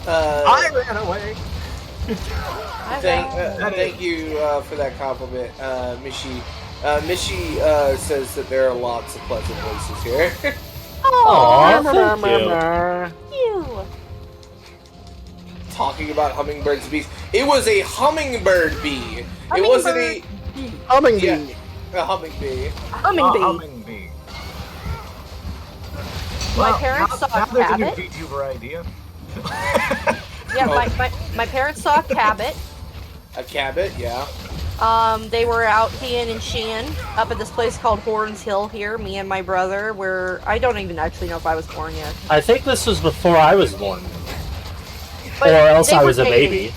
I ran away. Thank you for that compliment, Mishi. Mishi says that there are lots of pleasant voices here. Aw, thank you. You. Talking about hummingbirds and bees. It was a hummingbird bee. It wasn't a Humming bee. yeah, a humming bee. Humming bee. Humming bee. My parents saw a there's a new cabot. VTuber idea. Yeah, my parents saw a cabot. A cabot, yeah. They were out, Ian and Sheehan, up at this place called Horns Hill here, me and my brother, where I don't even actually know if I was born yet. I think this was before I was born. But Or else they I were was a dating. baby.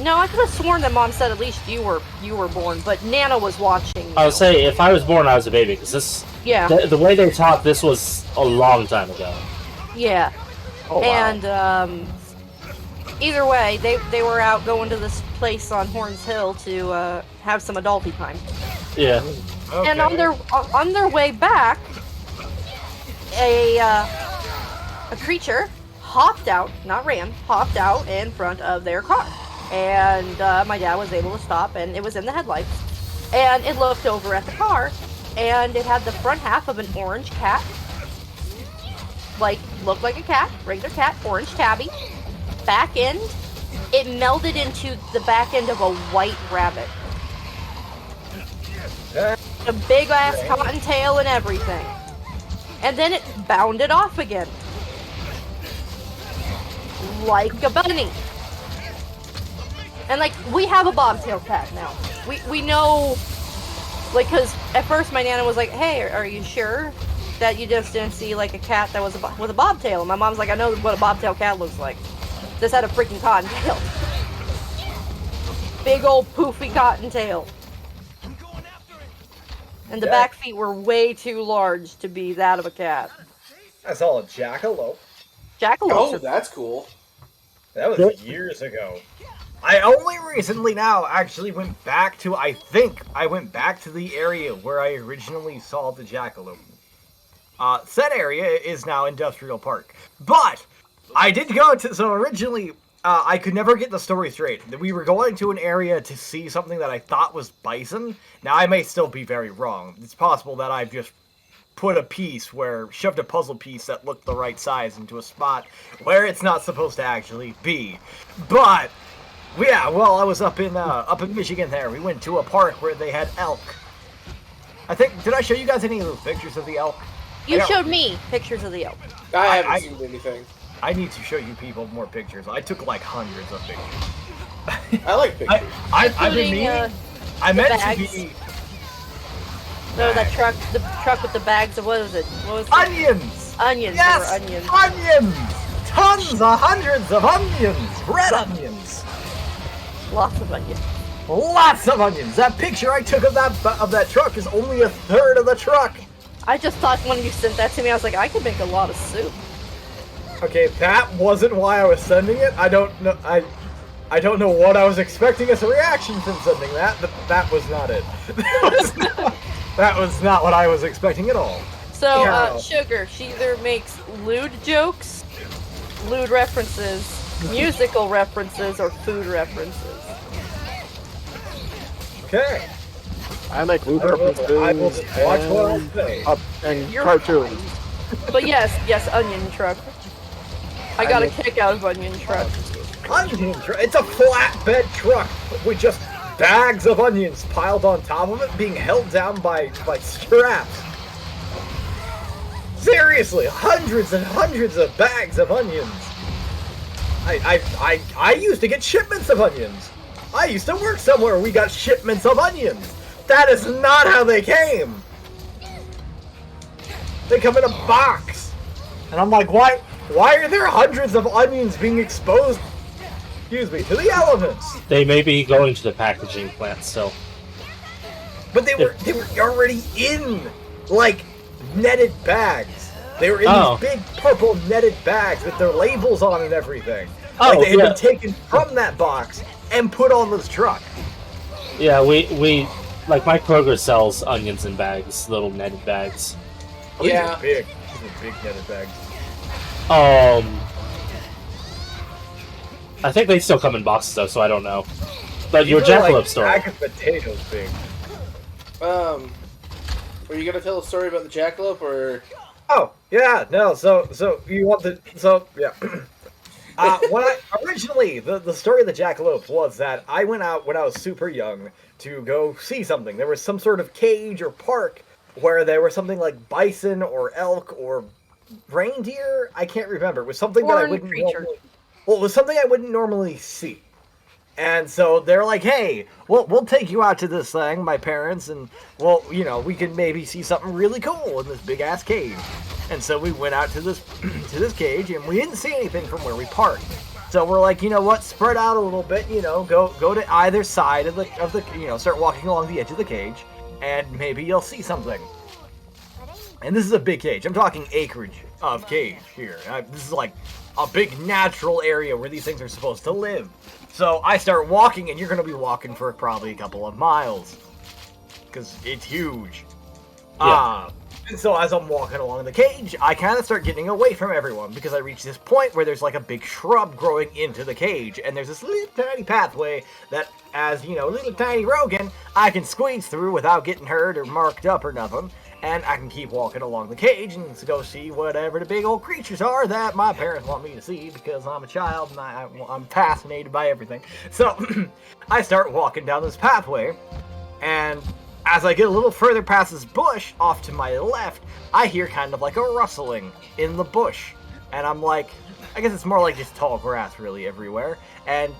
No, I could have sworn that Mom said at least you were born, but Nana was watching. I would say if I was born, I was a baby, because this, Yeah. the way they talk, this was a long time ago. Yeah. Oh, wow. And either way, they were out going to this place on Horns Hill to have some adulty time. Yeah. Okay. And on their way back, a creature hopped out in front of their car, and my dad was able to stop, and it was in the headlights, and it looked over at the car, and it had the front half of an orange cat, like looked like a cat, regular cat, orange tabby. Back end, it melded into the back end of a white rabbit. A big ass cottontail and everything. And then it bounded off again. Like a bunny. And like, we have a bobtail cat now. We know, like, cause at first my nana was like, hey, are you sure that you just didn't see like a cat that was with a bobtail? And my mom's like, I know what a bobtail cat looks like. This had a freaking cottontail. Big old poofy cottontail. And the back feet were way too large to be that of a cat. I saw a jackalope. Jackalopes Oh, are that's cool. That was years ago. I only recently now actually went back to, I think I went back to the area where I originally saw the jackalope. Said area is now Industrial Park. But I did go to, so originally I could never get the story straight. We were going to an area to see something that I thought was bison. Now I may still be very wrong. It's possible that I've just put a piece shoved a puzzle piece that looked the right size into a spot where it's not supposed to actually be. But yeah, well, I was up in Michigan there. We went to a park where they had elk. I think, did I show you guys any of those pictures of the elk? You showed me pictures of the elk. I haven't seen anything. I need to show you people more pictures. I took like hundreds of pictures. I like pictures. I've been meaning. I meant to be. No, that truck, the truck with the bags of, what was it? Onions! Onions. Yes! There were onions. Onions! Tons of hundreds of onions! Red onions! Lots of onions. Lots of onions! That picture I took of that truck is only a third of the truck! I just thought when you sent that to me, I was like, I could make a lot of soup. Okay, that wasn't why I was sending it. I don't know. I don't know what I was expecting as a reaction from sending that, but that was not it. That was not what I was expecting at all. So, Sugar, she either makes lewd jokes, lewd references, musical references, or food references. Okay. I make lewd references watch what I say. And You're cartoons. But yes, onion truck. I got a kick out of onion truck. Onion truck. It's a flatbed truck with just bags of onions piled on top of it, being held down by straps. Seriously, hundreds and hundreds of bags of onions. I used to get shipments of onions. I used to work somewhere we got shipments of onions. That is not how they came. They come in a box. And I'm like, why are there hundreds of onions being exposed, excuse me, to the elements? They may be going to the packaging plant still. But they were already in, like, netted bags. They were in these big purple netted bags with their labels on and everything. Like they had been taken from that box and put on this truck. Yeah, we like my Kroger sells onions in bags, little netted bags. Oh, these are big. These are big netted bags. I think they still come in boxes though, so I don't know. But your These are jackalope like story. Bag of potatoes big. Were you gonna tell a story about the jackalope, or? Oh yeah, no. So you want the yeah. When I originally the story of the jackalope was that I went out when I was super young to go see something. There was some sort of cage or park where there was something like bison or elk or reindeer. I can't remember. It was something that I wouldn't normally, well, it was something I wouldn't normally see. And so they're like, "Hey, we'll take you out to this thing, my parents, and well, you know, we can maybe see something really cool in this big ass cage." And so we went out to this to this cage, and we didn't see anything from where we parked. So we're like, you know what, spread out a little bit, you know, go to either side of the you know, start walking along the edge of the cage, and maybe you'll see something. And this is a big cage. I'm talking acreage of cage here. This is like a big natural area where these things are supposed to live. So I start walking, and you're going to be walking for probably a couple of miles. Because it's huge. Yeah. And so as I'm walking along the cage, I kind of start getting away from everyone, because I reach this point where there's like a big shrub growing into the cage, and there's this little tiny pathway that, as, you know, little tiny Rogan, I can squeeze through without getting hurt or marked up or nothing. And I can keep walking along the cage and go see whatever the big old creatures are that my parents want me to see, because I'm a child and I'm fascinated by everything. So I start walking down this pathway, and as I get a little further past this bush off to my left, I hear kind of like a rustling in the bush. And I'm like, I guess it's more like just tall grass really everywhere. And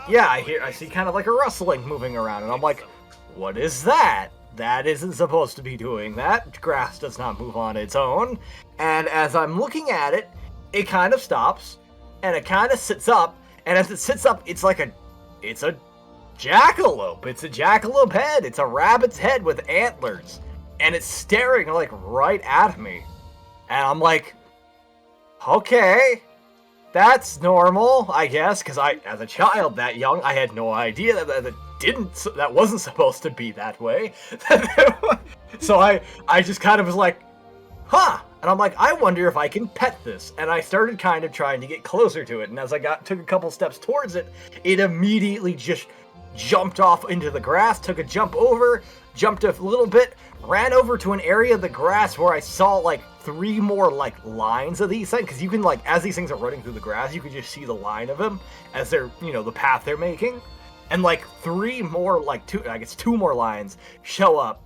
yeah, I see kind of like a rustling moving around, and I'm like, what is that? That isn't supposed to be doing that. Grass does not move on its own. And as I'm looking at it, it kind of stops, and it kind of sits up, and as it sits up, it's a jackalope. It's a jackalope head. It's a rabbit's head with antlers, and it's staring like right at me. And I'm like, okay, that's normal, I guess, because as a child that young, I had no idea that wasn't supposed to be that way. So I just kind of was like, huh. And I'm like, I wonder if I can pet this. And I started kind of trying to get closer to it. And as I took a couple steps towards it, it immediately just jumped off into the grass, took a jump over, jumped a little bit, ran over to an area of the grass where I saw like 3 more like lines of these things. Because you can, like, as these things are running through the grass, you can just see the line of them as they're, you know, the path they're making. And like 3 more, like 2 more lines show up,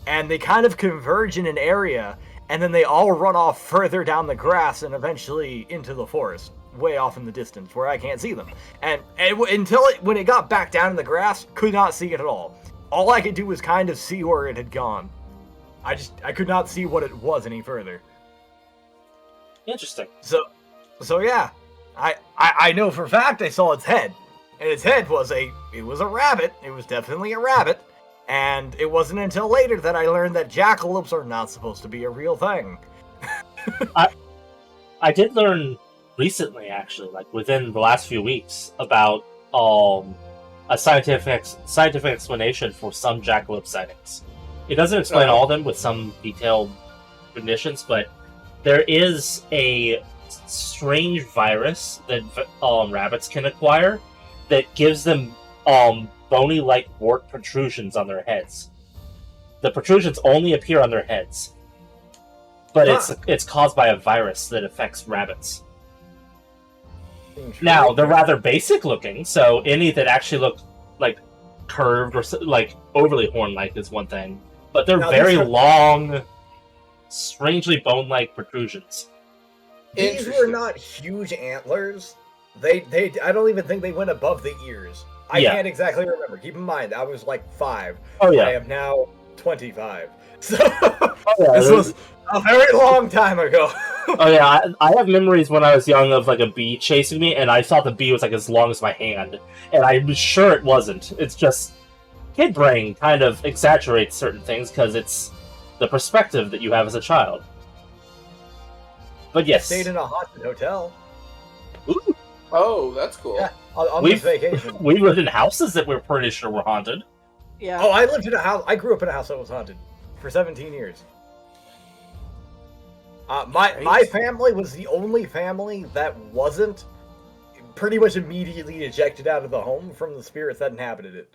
and they kind of converge in an area, and then they all run off further down the grass and eventually into the forest, way off in the distance where I can't see them. And when it got back down in the grass, could not see it at all. All I could do was kind of see where it had gone. I could not see what it was any further. Interesting. So yeah, I know for a fact I saw its head. And its head was a rabbit. It was definitely a rabbit. And it wasn't until later that I learned that jackalopes are not supposed to be a real thing. I did learn recently, actually, like within the last few weeks, about a scientific explanation for some jackalope sightings. It doesn't explain all of them with some detailed conditions, but there is a strange virus that rabbits can acquire that gives them bony-like wart protrusions on their heads. The protrusions only appear on their heads, but it's caused by a virus that affects rabbits. Now, they're rather basic looking, so any that actually look like curved or like overly horn-like is one thing, but they're very long, strangely bone-like protrusions. These were not huge antlers. They I don't even think they went above the ears. I can't exactly remember. Keep in mind, I was like 5. Oh yeah. I am now 25. So this was a very long time ago. Oh yeah, I have memories when I was young of like a bee chasing me, and I thought the bee was like as long as my hand, and I'm sure it wasn't. It's just kid brain kind of exaggerates certain things because it's the perspective that you have as a child. But yes, stayed in a haunted hotel. Ooh. Oh, that's cool. Yeah, on this vacation. We lived in houses that we're pretty sure were haunted. Yeah. Oh, I lived in a house. I grew up in a house that was haunted for 17 years. My family was the only family that wasn't pretty much immediately ejected out of the home from the spirits that inhabited it.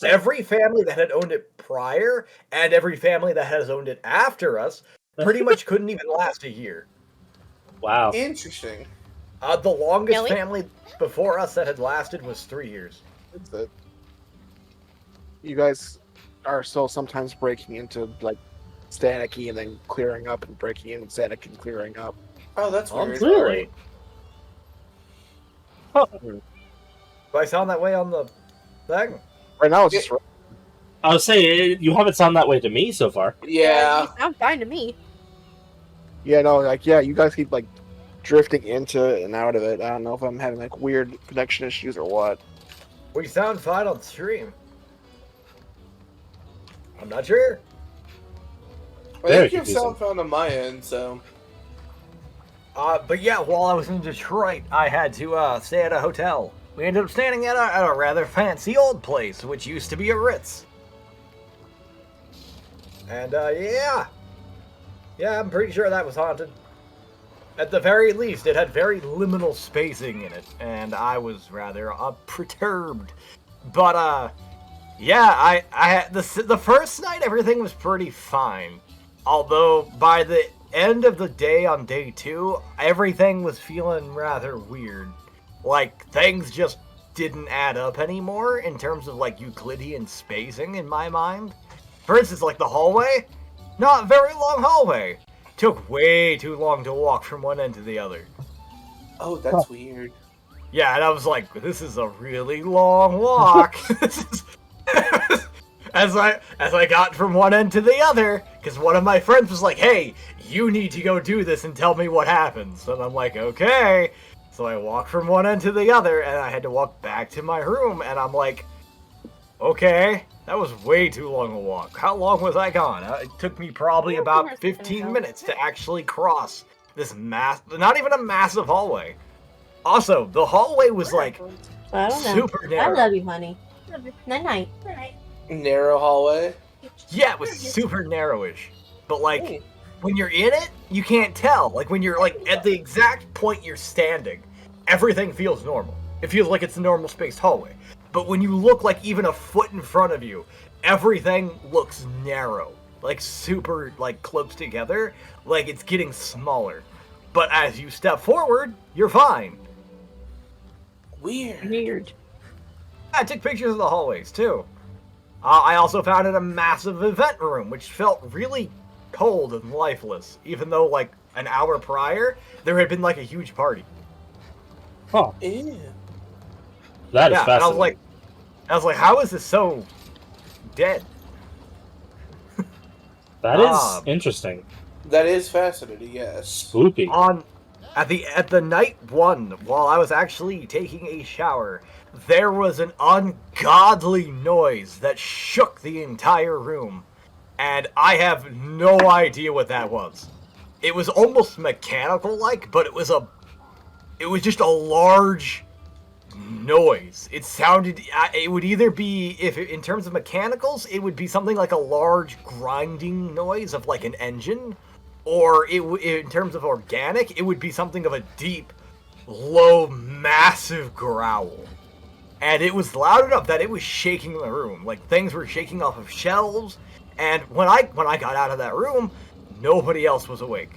Every family that had owned it prior and every family that has owned it after us pretty much couldn't even last a year. Wow. Interesting. The longest Really? family before us that had lasted was 3 years. That's it. You guys are still sometimes breaking into like staticky and then clearing up and breaking in static and clearing up. Oh, that's weird. Really? Do I sound that way on the thing? Right now it's just I was saying, you haven't sounded that way to me so far. Yeah. You sound fine to me. yeah, no, like yeah, you guys keep like drifting into it and out of it. I don't know if I'm having like weird connection issues or what. We sound fine on stream. I'm not sure. I Very think you have confusing. sound found on my end, so. But yeah, while I was in Detroit, I had to stay at a hotel. We ended up staying at a rather fancy old place, which used to be a Ritz. And yeah, I'm pretty sure that was haunted. At the very least, it had very liminal spacing in it, and I was rather perturbed. But yeah, I had the first night everything was pretty fine. Although by the end of the day on day 2, everything was feeling rather weird. Like things just didn't add up anymore in terms of like Euclidean spacing in my mind. For instance, like the hallway, not very long hallway. Took way too long to walk from one end to the other. Oh, that's weird. Yeah, and I was like, this is a really long walk. As I got from one end to the other, because one of my friends was like, hey, you need to go do this and tell me what happens. And I'm like, okay. So I walked from one end to the other, and I had to walk back to my room, and I'm like, okay, that was way too long a walk. How long was I gone? It took me probably about 15 minutes to actually cross this not even a massive hallway. Also, the hallway was like I don't know. super narrow. I love you, honey. Night night. Narrow hallway. Yeah, it was super narrowish. But like, when you're in it, you can't tell. Like when you're like at the exact point you're standing, everything feels normal. It feels like it's a normal spaced hallway. But when you look like even a foot in front of you, everything looks narrow. Like super like close together. Like it's getting smaller. But as you step forward, you're fine. Weird. I took pictures of the hallways too. I also found it a massive event room, which felt really cold and lifeless, even though like an hour prior there had been like a huge party. Huh. Ew. That is Yeah, and fascinating. I was like, how is this so dead? That is interesting. That is fascinating, yes. Spooky. At the night one, while I was actually taking a shower, there was an ungodly noise that shook the entire room, and I have no idea what that was. It was almost mechanical-like, but it was just a large noise. It sounded, it would either be, in terms of mechanicals, it would be something like a large grinding noise of like an engine, or in terms of organic, it would be something of a deep, low, massive growl. And it was loud enough that it was shaking the room. Like things were shaking off of shelves, and when I got out of that room, nobody else was awake.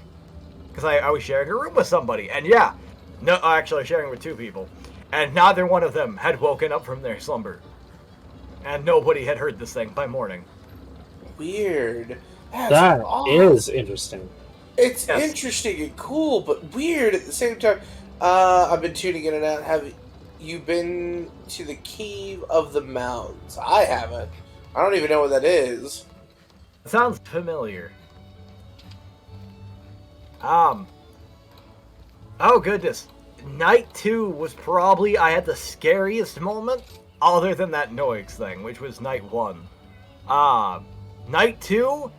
Because I was sharing a room with somebody, and yeah, no, actually sharing with 2 people. And neither one of them had woken up from their slumber. And nobody had heard this thing by morning. Weird. That is interesting. It's interesting and cool, but weird at the same time. I've been tuning in and out. Have you been to the Cave of the Mounds? I haven't. I don't even know what that is. Sounds familiar. Oh goodness. Night 2 was probably, I had the scariest moment, other than that noise thing, which was night 1. Night 2,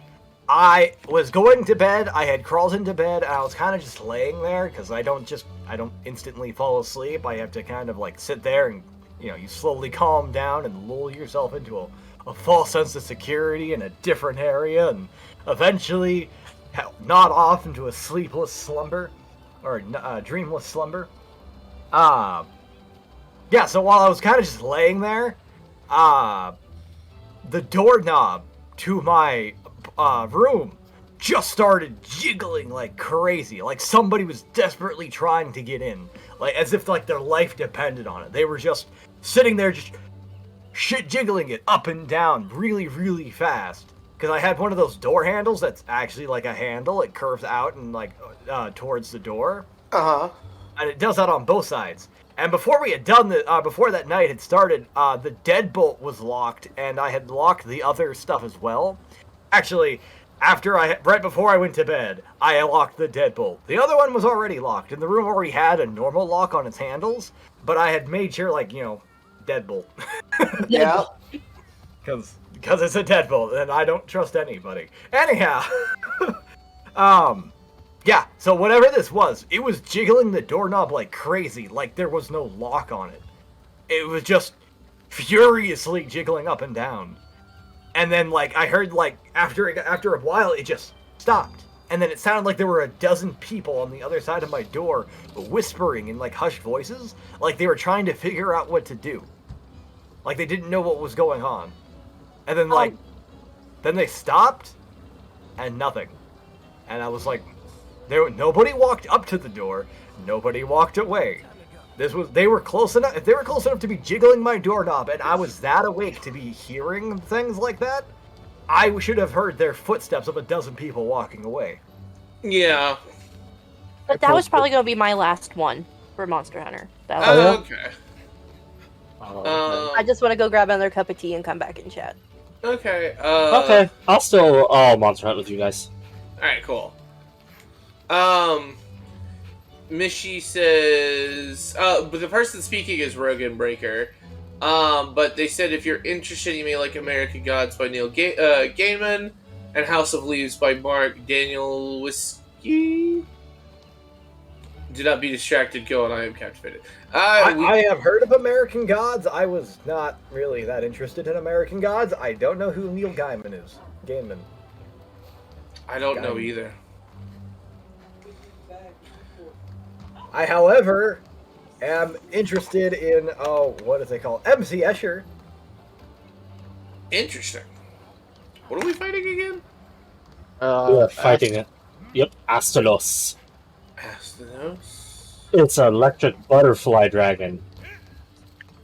I was going to bed. I had crawled into bed, and I was kind of just laying there because I don't instantly fall asleep. I have to kind of like sit there and you slowly calm down and lull yourself into a false sense of security in a different area, and eventually nod off into a sleepless slumber or a dreamless slumber. Yeah. So while I was kind of just laying there, the doorknob to my room just started jiggling like crazy, like somebody was desperately trying to get in, like as if like their life depended on it. They were just sitting there just jiggling it up and down really, really fast. Because I had one of those door handles that's actually like a handle. It curves out and like towards the door. And it does that on both sides. And before we had done before that night had started, the deadbolt was locked, and I had locked the other stuff as well. Actually, right before I went to bed, I locked the deadbolt. The other one was already locked, and the room already had a normal lock on its handles, but I had made sure, like, deadbolt. Yeah. Because it's a deadbolt, and I don't trust anybody. Anyhow, yeah, so whatever this was, it was jiggling the doorknob like crazy, like there was no lock on it. It was just furiously jiggling up and down. And then, like, I heard, like, after a while, it just stopped. And then it sounded like there were a dozen people on the other side of my door whispering in, like, hushed voices, like they were trying to figure out what to do. Like, they didn't know what was going on. And then, like, then they stopped, and nothing. And I was like, nobody walked up to the door, nobody walked away. They were close enough. If they were close enough to be jiggling my doorknob, and I was that awake to be hearing things like that, I should have heard their footsteps of a dozen people walking away. Yeah. But that was probably going to be my last one for Monster Hunter. That was Okay. I just want to go grab another cup of tea and come back and chat. Okay. Okay, I'll still Monster Hunt with you guys. Alright, cool. Mishi says, but the person speaking is Rogan Breaker. But they said if you're interested, you may like American Gods by Neil Gaiman and House of Leaves by Mark Daniel Whiskey. Do not be distracted. Go on. I am captivated. I have heard of American Gods. I was not really that interested in American Gods. I don't know who Neil Gaiman is. Gaiman. I don't know either. I, however, am interested in, what is it called? MC Escher. Interesting. What are we fighting again? We're fighting it. Yep, Astalos. Astalos? It's an electric butterfly dragon.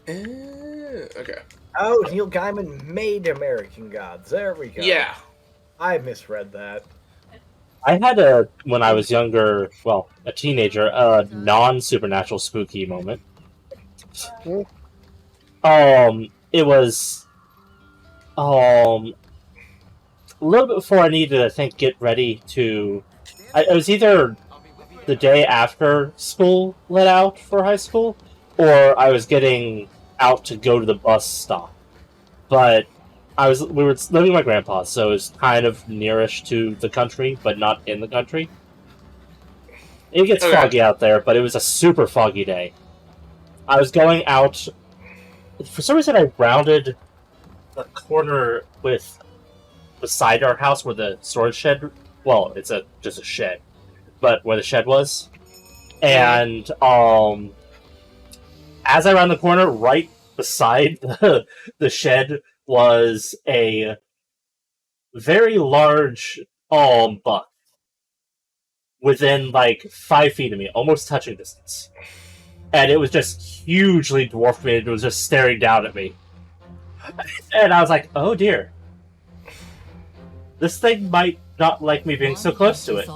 Okay. Oh, Neil Gaiman made American Gods. There we go. Yeah. I misread that. I had when I was younger, well, a teenager, a non-supernatural spooky moment. It was, a little bit before I needed to, I think, get ready to, it was either the day after school let out for high school, or I was getting out to go to the bus stop. But we were living with my grandpa, so it was kind of nearish to the country, but not in the country. It gets foggy out there, but it was a super foggy day. I was going out. For some reason, I rounded the corner beside our house where the storage shed. Well, it's just a shed, but where the shed was. And as I round the corner, right beside the shed was a very large buck within like 5 feet of me, almost touching distance. And it was just hugely dwarfed me. It was just staring down at me. And I was like, oh dear. This thing might not like me being so close to it.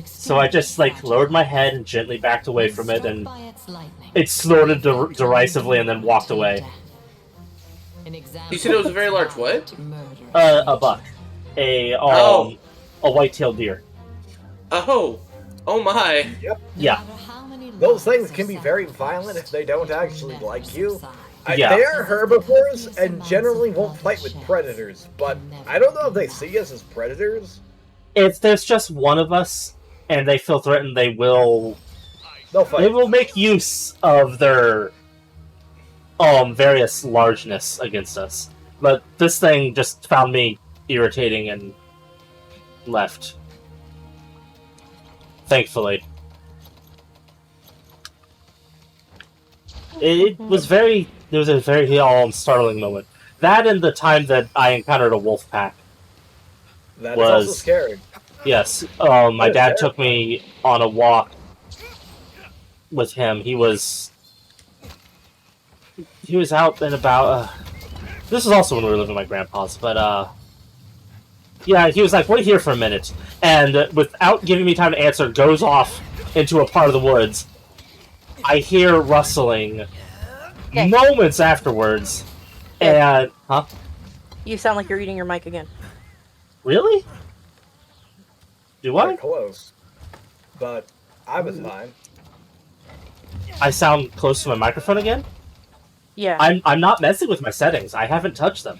So I just like lowered my head and gently backed away from it, and it snorted derisively and then walked away. You said it was a very large what? A buck. A white-tailed deer. Oh Yep. Yeah. Those things can be very violent if they don't actually like you. They are herbivores and generally won't fight with predators, but I don't know if they see us as predators. If there's just one of us and they feel threatened, they'll fight. They will make use of their various largeness against us. But this thing just found me irritating and left. Thankfully. It was a very startling moment. That and the time that I encountered a wolf pack. That was also scary. Yes. My dad took me on a walk with him. He was out and about. This was also when we were living with my grandpa's, but yeah, he was like, "Wait here for a minute," and without giving me time to answer, goes off into a part of the woods. I hear rustling moments afterwards, and You sound like you're eating your mic again. Really? Do I? Close, but I was fine. I sound close to my microphone again? Yeah. I'm not messing with my settings. I haven't touched them.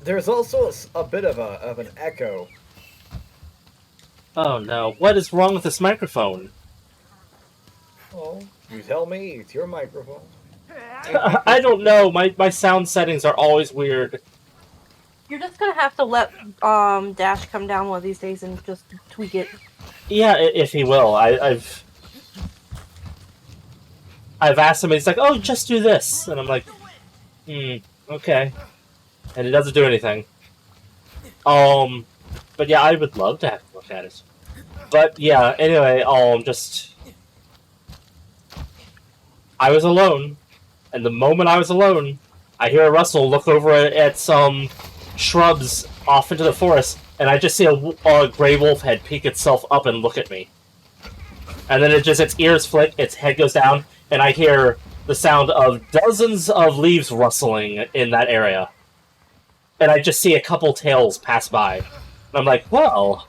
There's also a bit of an echo. Oh no! What is wrong with this microphone? Oh, you tell me. It's your microphone. I don't know. My sound settings are always weird. You're just gonna have to let Dash come down one of these days and just tweak it. Yeah, if he will. I've asked him, and he's like, "Oh, just do this," and I'm like, okay. And it doesn't do anything. But yeah, I would love to have to look at it. But yeah, anyway, I was alone, and the moment I was alone, I hear a rustle, look over at some shrubs off into the forest, and I just see a gray wolf head peek itself up and look at me. And then its ears flick, its head goes down, and I hear the sound of dozens of leaves rustling in that area. And I just see a couple tails pass by. And I'm like, well,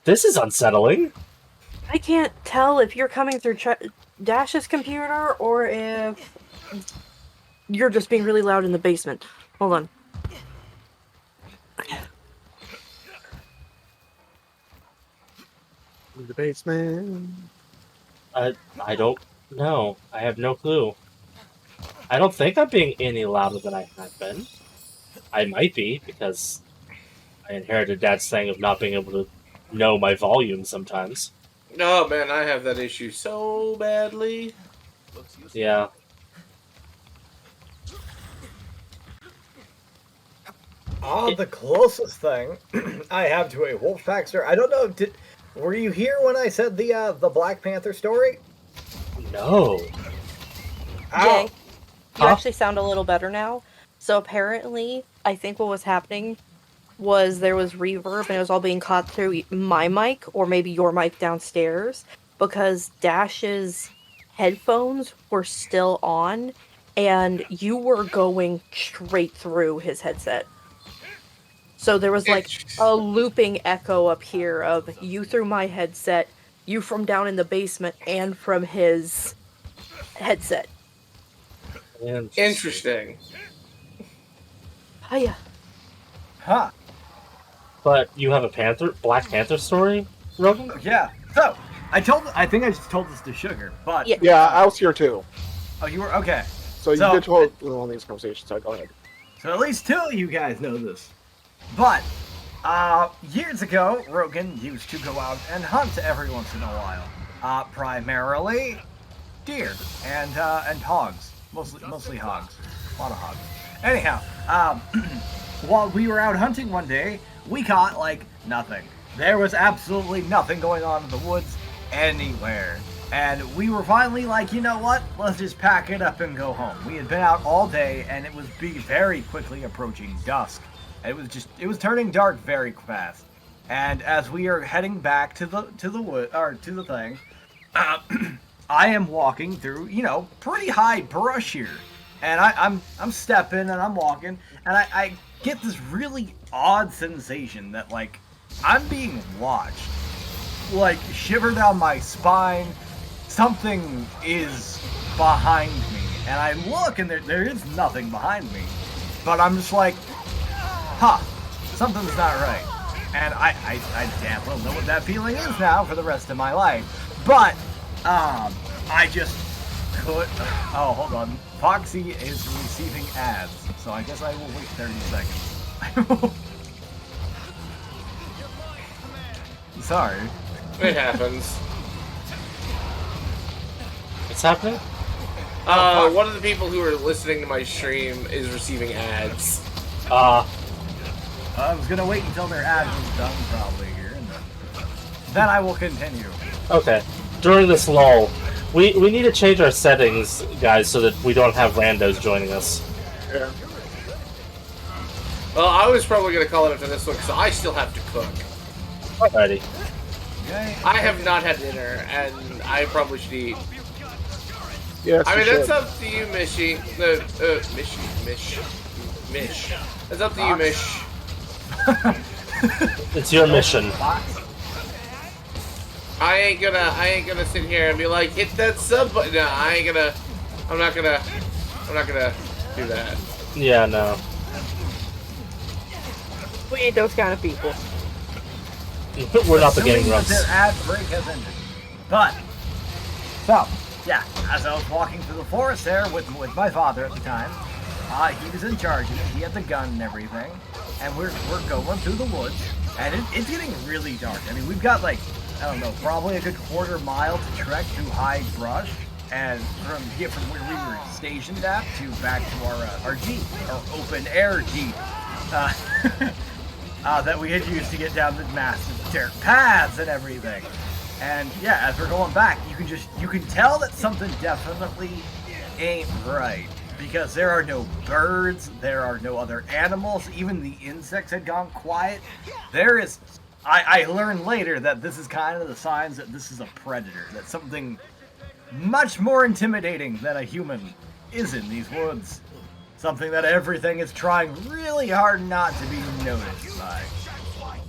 this is unsettling. I can't tell if you're coming through Dash's computer or if you're just being really loud in the basement. Hold on. In the basement. I don't know. I have no clue. I don't think I'm being any louder than I have been. I might be, because I inherited Dad's thing of not being able to know my volume sometimes. No, man, I have that issue so badly. Yeah. The closest thing I have to a wolf pack story. I don't know. Were you here when I said the Black Panther story? No. Jay, you actually sound a little better now. So apparently, I think what was happening was there was reverb and it was all being caught through my mic or maybe your mic downstairs because Dash's headphones were still on and you were going straight through his headset. So there was like a looping echo up here of you through my headset, you from down in the basement, and from his headset. Interesting. Hiya. Huh. But you have a Black Panther story, Rogan? Yeah. So, I think I just told this to Sugar, but... Yeah, I was here too. Oh, you were? Okay. So you did hold one of these conversations, so go ahead. So at least two of you guys know this. But, years ago, Rogan used to go out and hunt every once in a while. Primarily deer and hogs. Mostly hogs. A lot of hogs. Anyhow, while we were out hunting one day, we caught, like, nothing. There was absolutely nothing going on in the woods anywhere. And we were finally like, you know what? Let's just pack it up and go home. We had been out all day, and it was very quickly approaching dusk. It was turning dark very fast. And as we are heading back to the wood, or to the thing, I am walking through, pretty high brush here. And I'm stepping and I'm walking, and I get this really odd sensation that, like, I'm being watched. Like, shiver down my spine. Something is behind me, and I look, and there is nothing behind me. But I'm just like, something's not right. And I damn well know what that feeling is now for the rest of my life. But, I just could... Oh, hold on. Foxy is receiving ads, so I guess I will wait 30 seconds. Sorry. It happens. What's happening? One of the people who are listening to my stream is receiving ads. I was gonna wait until their ad was done, probably here, and then I will continue. Okay. During this lull, we need to change our settings, guys, so that we don't have randos joining us. Yeah. Well, I was probably gonna call it after this one because I still have to cook. Alrighty. Okay. I have not had dinner, and I probably should eat. Yes, I mean, you that's should. up to you, Mish. That's up to you, Mish. It's your mission. I ain't gonna sit here and be like, hit that sub button. No, I'm not gonna do that. Yeah, no. We ain't those kind of people. We're not the gang Assuming that grumps. their ad break has ended. But, so, yeah, as I was walking through the forest there with my father at the time, he was in charge of it. He had the gun and everything, and we're going through the woods, and it's getting really dark. I mean, we've got like, I don't know, probably a good quarter mile to trek through high brush, and from where we were stationed at to back to our Jeep, our open air Jeep, that we had used to get down the massive dirt paths and everything. And yeah, as we're going back, you can tell that something definitely ain't right. Because there are no birds, there are no other animals, even the insects had gone quiet. I learned later that this is kind of the signs that this is a predator, that something much more intimidating than a human is in these woods. Something that everything is trying really hard not to be noticed by.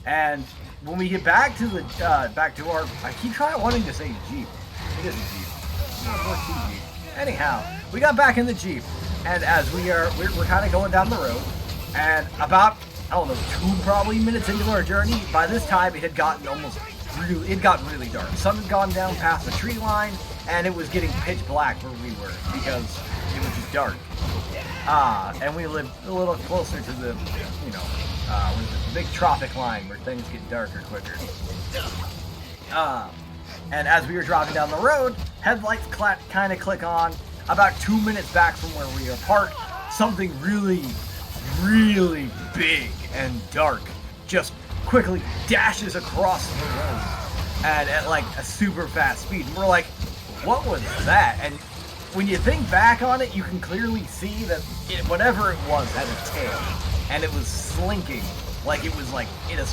And when we get back to our, I keep wanting to say Jeep. It isn't Jeep. It's more Jeep. Anyhow, we got back in the Jeep, and as we're kind of going down the road, and about, I don't know, 2 probably minutes into our journey, by this time it had gotten really dark. Sun had gone down past the tree line, and it was getting pitch black where we were, because it was just dark. And we lived a little closer to the, the big tropic line where things get darker quicker. And as we were driving down the road, headlights kind of click on. About 2 minutes back from where we are parked, something really, really big and dark just quickly dashes across the road and at like a super fast speed. And we're like, what was that? And when you think back on it, you can clearly see that whatever it was had a tail, and it was slinking like it was like a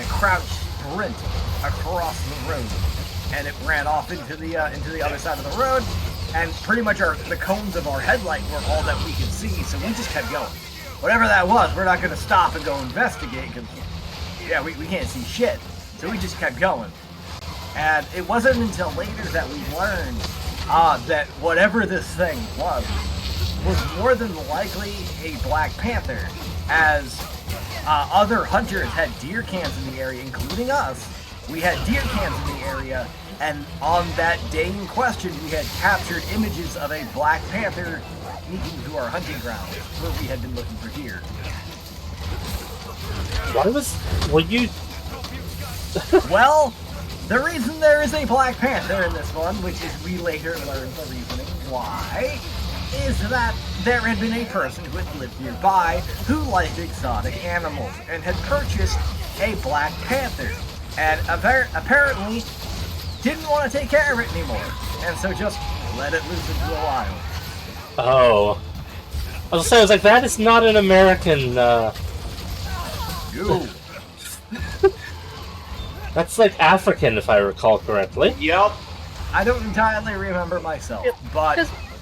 crouch sprint across the road, and it ran off into the other side of the road, and pretty much the cones of our headlight were all that we could see, so we just kept going. Whatever that was, we're not going to stop and go investigate because we can't see shit, so we just kept going. And it wasn't until later that we learned that whatever this thing was more than likely a Black Panther, as other hunters had deer cams in the area, including us. We had deer cams in the area, and on that day in question, we had captured images of a Black Panther sneaking through our hunting grounds, where we had been looking for deer. Were you... Well, the reason there is a Black Panther in this one, which is we later learned the reasoning why, is that there had been a person who had lived nearby who liked exotic animals and had purchased a Black Panther, and apparently didn't want to take care of it anymore, and so just let it loose into the wild. Oh. I was like, that is not an American, You. That's like African, if I recall correctly. Yep. I don't entirely remember myself, Yep, but...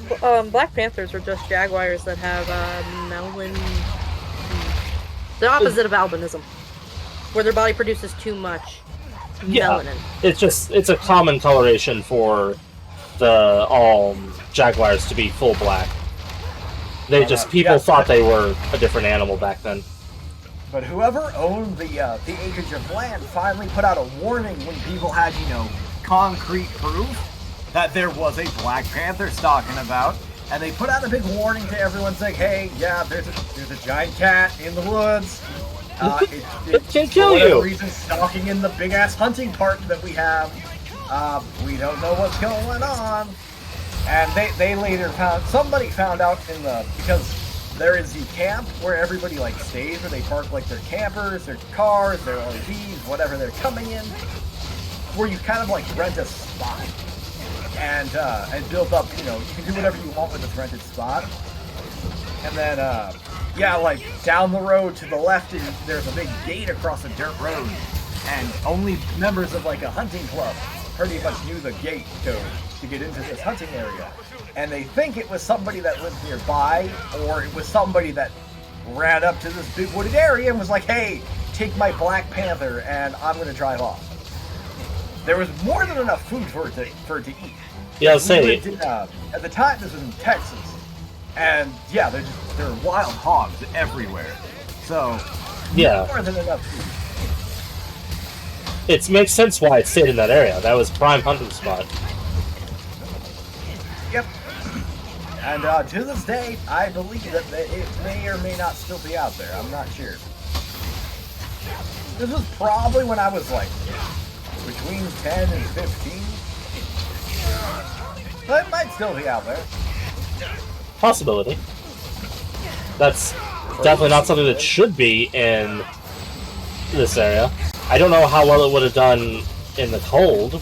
Because Black Panthers are just jaguars that have the opposite of albinism, where their body produces too much melanin. It's a common coloration for all jaguars to be full black. They people thought they were a different animal back then. But whoever owned the acreage of land finally put out a warning when people had, concrete proof that there was a black panther stalking about, and they put out a big warning to everyone saying, "Hey, yeah, there's a giant cat in the woods. It can kill for whatever you." reason, stalking in the big ass hunting park that we have. We don't know what's going on." And they later somebody found out because there is the camp where everybody stays, where they park their campers, their cars, their RVs, whatever they're coming in, where you kind of rent a spot and build up. You can do whatever you want with this rented spot. And then down the road to the left, there's a big gate across a dirt road, and only members of a hunting club pretty much knew the gate code to get into this hunting area. And they think it was somebody that lived nearby, or it was somebody that ran up to this big wooded area and was like, "Hey, take my black panther and I'm going to drive off." There was more than enough food for it to eat. Yeah, I'll say. At the time, this was in Texas. And yeah, there are wild hogs everywhere. So, yeah, more than enough food. It makes sense why it stayed in that area. That was prime hunting spot. Yep. And to this day, I believe that it may or may not still be out there. I'm not sure. This was probably when I was between 10 and 15. But it might still be out there. Possibility. That's definitely not something that should be in this area. I don't know how well it would have done in the cold.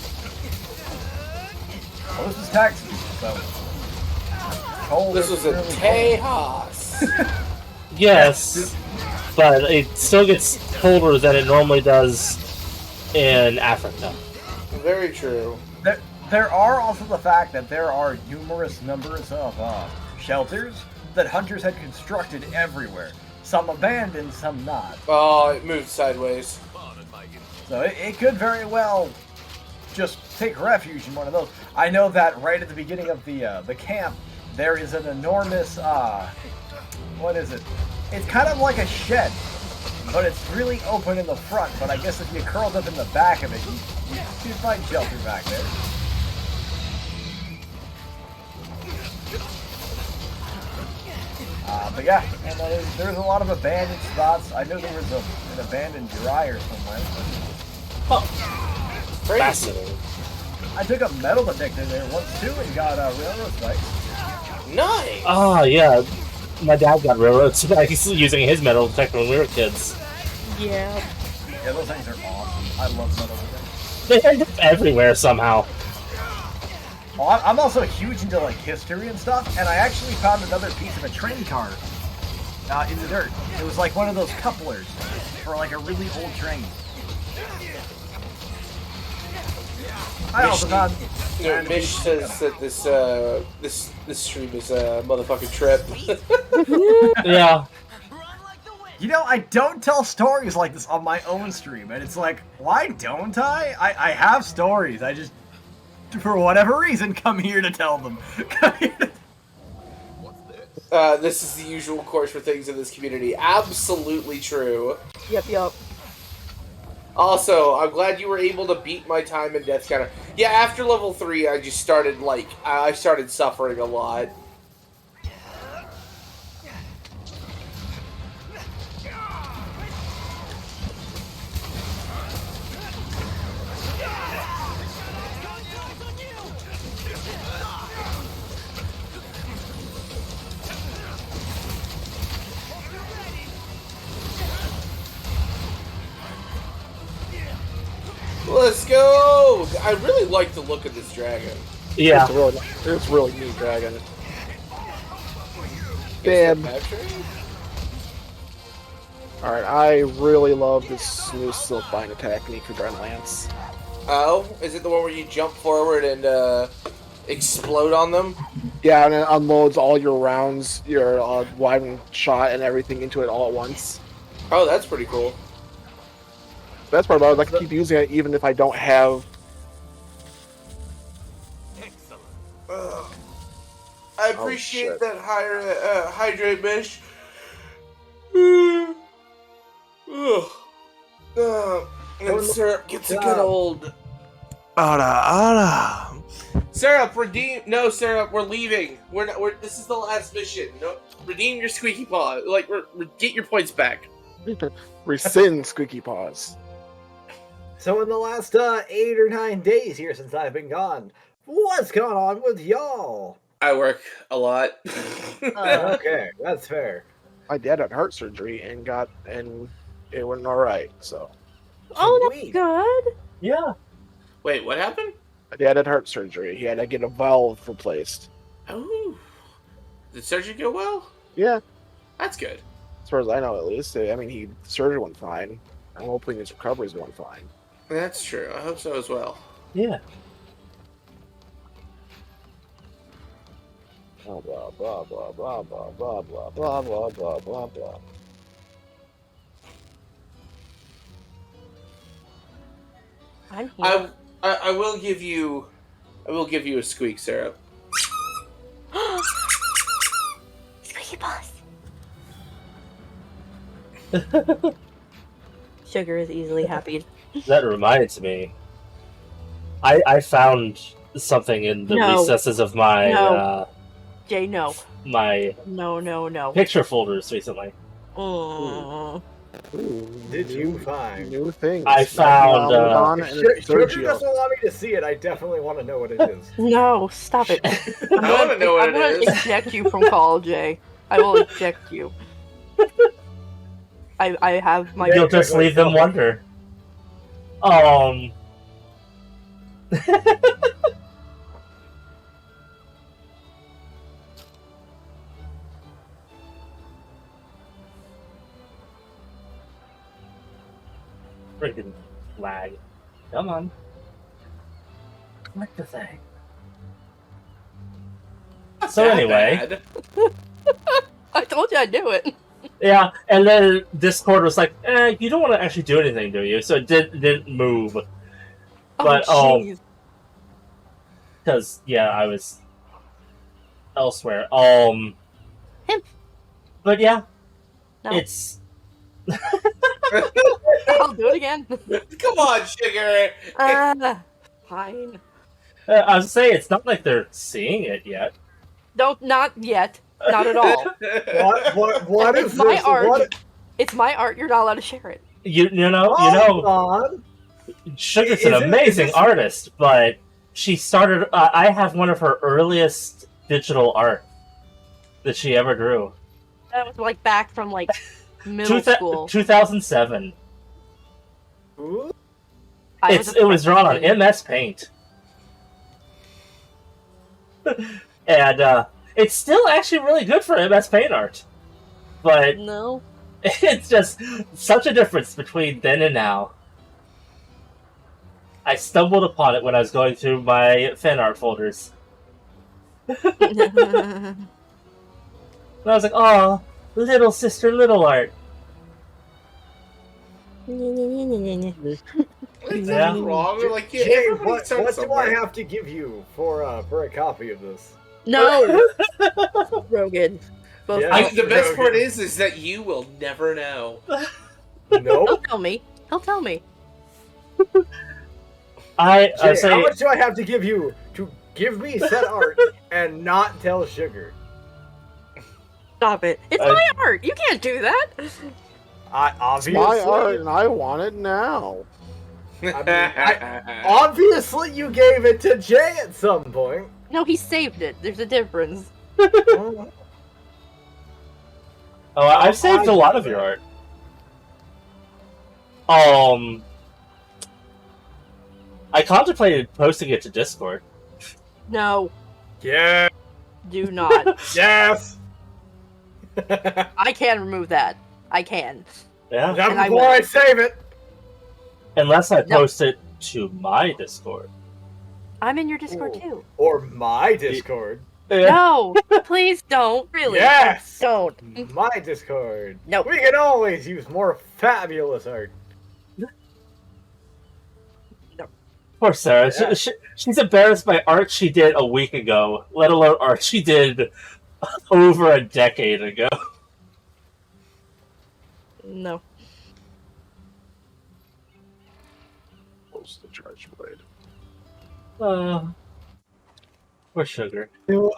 Well, this is Texas, so cold. This was a Tejas. Yes, but it still gets colder than it normally does in Africa. Very true. There are also the fact that there are numerous numbers of shelters that hunters had constructed everywhere. Some abandoned, some not. Oh, it moved sideways. So it could very well just take refuge in one of those. I know that right at the beginning of the camp, there is an enormous, what is it? It's kind of like a shed, but it's really open in the front. But I guess if you curled up in the back of it, you'd find shelter back there. But yeah, and there's a lot of abandoned spots. I know there was an abandoned dryer somewhere. Oh, fascinating. I took a metal detector there once too and got railroad spikes. Nice! Oh, yeah. My dad got railroad spikes using his metal detector when we were kids. Yeah. Yeah, those things are awesome. I love metal detectors. They end up everywhere somehow. Well, I'm also huge into history and stuff, and I actually found another piece of a train car in the dirt. It was one of those couplers for a really old train. I also found. Mish says that this stream is a motherfucking trip. Yeah. I don't tell stories like this on my own stream, and it's why don't I? I have stories. I just, for whatever reason, come here to tell them. This is the usual course for things in this community. Absolutely true. Yep. Also, I'm glad you were able to beat my time in Death Counter. Yeah, after level 3, I just started, I started suffering a lot. Let's go! I really like the look of this dragon. Yeah. It's really neat dragon. Damn. Alright, I really love this smooth silkbind attack technique for Dragon Lance. Oh? Is it the one where you jump forward and explode on them? Yeah, and it unloads all your rounds, your wide shot and everything into it all at once. Oh, that's pretty cool. That's part about it. I can keep using it even if I don't have... I appreciate that hydrate, Mish. And syrup gets a good old. Syrup, redeem. No, Syrup, we're leaving. We're not. This is the last mission. No, redeem your squeaky paw. Like, get your points back. Rescind squeaky paws. So in the last 8 or 9 days here since I've been gone, what's going on with y'all? I work a lot. Okay, that's fair. My dad had heart surgery and it went all right. So. Oh, that's good. Yeah. Wait, what happened? My dad had heart surgery. He had to get a valve replaced. Oh. Did surgery go well? Yeah. That's good. As far as I know, at least. I mean, the surgery went fine. I'm hoping his recovery's going fine. That's true. I hope so as well. Yeah. Blah blah blah blah blah blah blah blah blah blah blah blah blah. I'm here. I will give you a squeak, Syrup. Squeaky paws. Sugar is easily happy. That reminds me. I found something in the recesses of my Jay, no. My No. picture folders recently. Mm. Did you find new things? I found. If Sugar doesn't allow me to see it, I definitely want to know what it is. No, stop it. I want to know what I'm gonna it is. eject you from call, Jay. I will eject you. I have my. You'll just leave them wonder. Freaking lag. Come on. Click the thing. So anyway. I told you I'd do it. Yeah, and then Discord was like, you don't want to actually do anything, do you? So it didn't move. But, jeez. because, yeah, I was elsewhere. Him. But yeah, No. it's... I'll do it again. Come on, Sugar. Fine. I was saying, it's not like they're seeing it yet. Not yet. Not at all. What It's is my this? art. What? It's my art. You're not allowed to share it. You know, Hold on. Sugar's Is an it- amazing is this- artist, but she started... I have one of her earliest digital art that she ever drew. That was like back from like middle school. 2007. Ooh. It was drawn on MS Paint. And it's still actually really good for MS Paint art. But No. it's just such a difference between then and now. I stumbled upon it when I was going through my fan art folders. And I was like, oh, little sister, little art. Is Yeah. that wrong? Like, yeah, Jay, everybody what starts do I somewhere. have to give you for a copy of this? No. Rogan. Both Yeah. The best part is that you will never know. He'll Nope. tell me. He'll tell me. I Jay, say, how much do I have to give you to give me said art and not tell Sugar? Stop it. It's my art. You can't do that. I It's obviously, my art, and I want it now. Obviously, you gave it to Jay at some point. No, he saved it. There's a difference. Oh, I've saved a lot of your art. I contemplated posting it to Discord. No, yeah. do not. Yes. I can remove that. I can. Yeah. Not And I before will. I save it. Unless I No. post it to my Discord. I'm in your Discord Ooh. too. Or my Discord. No, please don't. Really. Yes. Don't. My Discord. No. We can always use more fabulous art. Poor Sarah. Yeah. She's embarrassed by art she did a week ago, let alone art she did over a decade ago. No. Close the charge blade. Poor Sugar.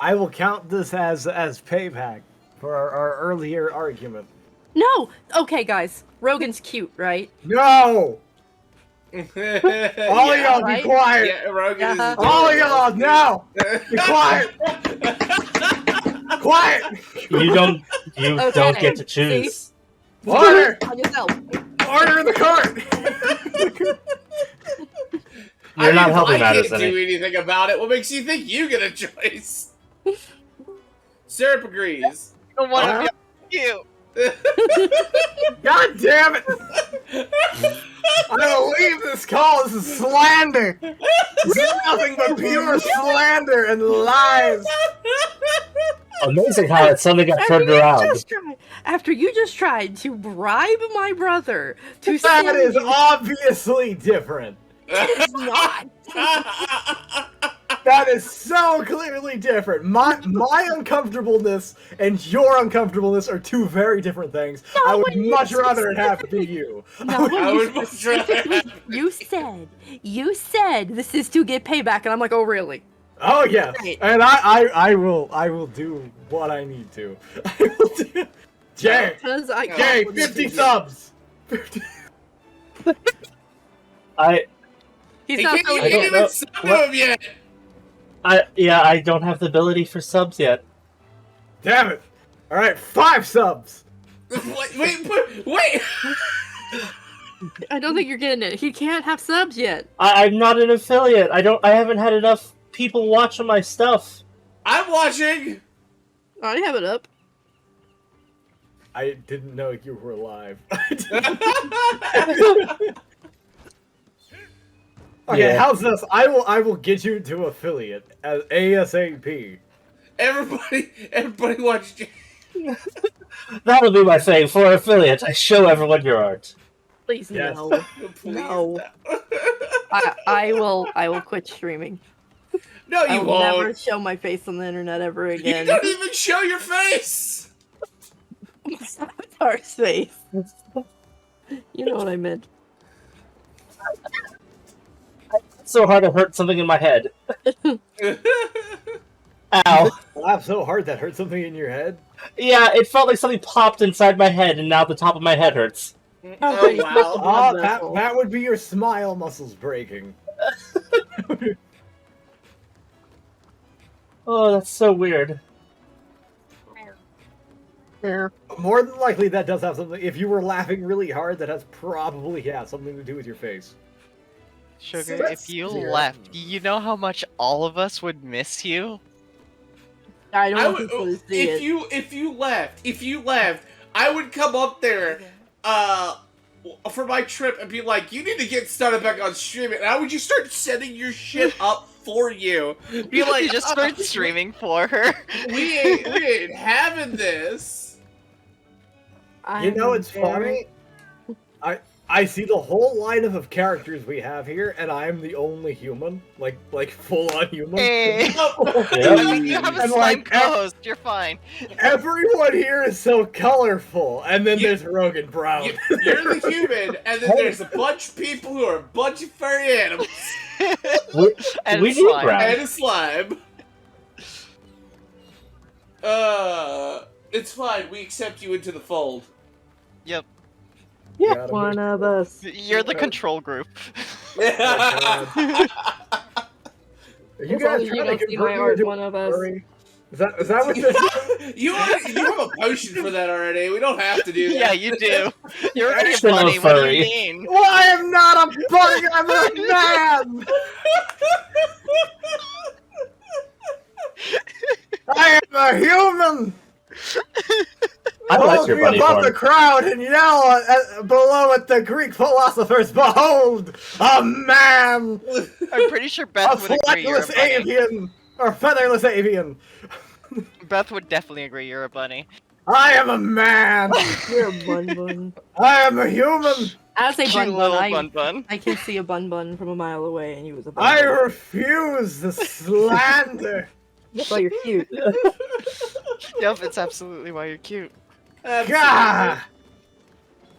I will count this as payback for our earlier argument. No! Okay, guys. Rogan's cute, right? No! All y'all right? be quiet! Yeah, Rogan is All y'all, now! Be quiet! Quiet! You don't Okay, get to choose. see? Order! On yourself. Order in the cart! You're not helping I matters can't any. do anything about it. What makes you think you get a choice? Syrup agrees. One of you. God damn it! I don't leave this call. This is slander. This is nothing but pure slander and lies. Amazing how it suddenly got turned around. After you just tried to bribe my brother to That send is you- obviously different. It is not. That is so clearly different. My uncomfortableness and your uncomfortableness are two very different things. No, I would when you much rather it specifically- have to be you. No, when I you would much rather specifically- you said this is to get payback, and I'm like, oh really? Oh yes, Right. and I will do what I need to. I will do. Jay, Because I Jay, 50 subs. 50. He's He not can't, so you I can't don't even know. sub to him yet. I don't have the ability for subs yet. Damn it! All right, 5 subs. Wait. I don't think you're getting it. He can't have subs yet. I'm not an affiliate. I haven't had enough people watching my stuff. I'm watching. I have it up. I didn't know you were alive. Okay, Yeah. how's this? I will get you to affiliate as ASAP. Everybody watch. That'll be my thing for affiliate. I show everyone your art. Please Yes. no. Please, No. I will quit streaming. No, I you will never won't. show my face on the internet ever You again. don't even show your face. Avatar's face. You know what I meant. It's so hard to hurt something in my head. Ow. Laugh so hard that hurt something in your head. Yeah, it felt like something popped inside my head, and now the top of my head hurts. Oh wow. Oh, that would be your smile muscles breaking. Oh, that's so weird. More than likely, that does have something. If you were laughing really hard, that has probably something to do with your face. Sugar, That's if you zero. left, you know how much all of us would miss you? I don't I want would, people to see it. if you left, I would come up there, for my trip and be like, you need to get started back on streaming, and I would just start setting your shit up for you. Be like, You just start streaming for her. we ain't having this. You know, it's funny. I see the whole lineup of characters we have here, and I'm the only human, like full-on human. Hey. Yeah. You have a And, slime like, co-host, you're fine. Everyone here is so colorful, and then there's Rogan Brown. You're the human, and then there's a bunch of people who are a bunch of furry animals And we need slime. Brown. and a slime. It's fine. We accept you into the fold. Yep. Yeah, One of us. You're the control group. Are you As long guys as you trying don't to see convert my me art, into one a of us. furry? Is that what this you have a potion for that already. We don't have to do that. Yeah, you do. You're already a Still a bunny. What do you furry. mean? Well, I am not a bunny, I'm a man! I am a human! I like Hold your me bunny above form. the crowd and yell below at the Greek philosophers, behold, a man! I'm pretty sure A Beth would agree you're a flightless bunny. avian! Or featherless avian! Beth would definitely agree you're a bunny. I am a man. You're a bun bun. I am a human. As a Cute bun little bun, bun bun. I can see a bun bun from a mile away, and he was a bun I bun. refuse the slander. That's why you're cute. Yep, it's absolutely why you're cute. God,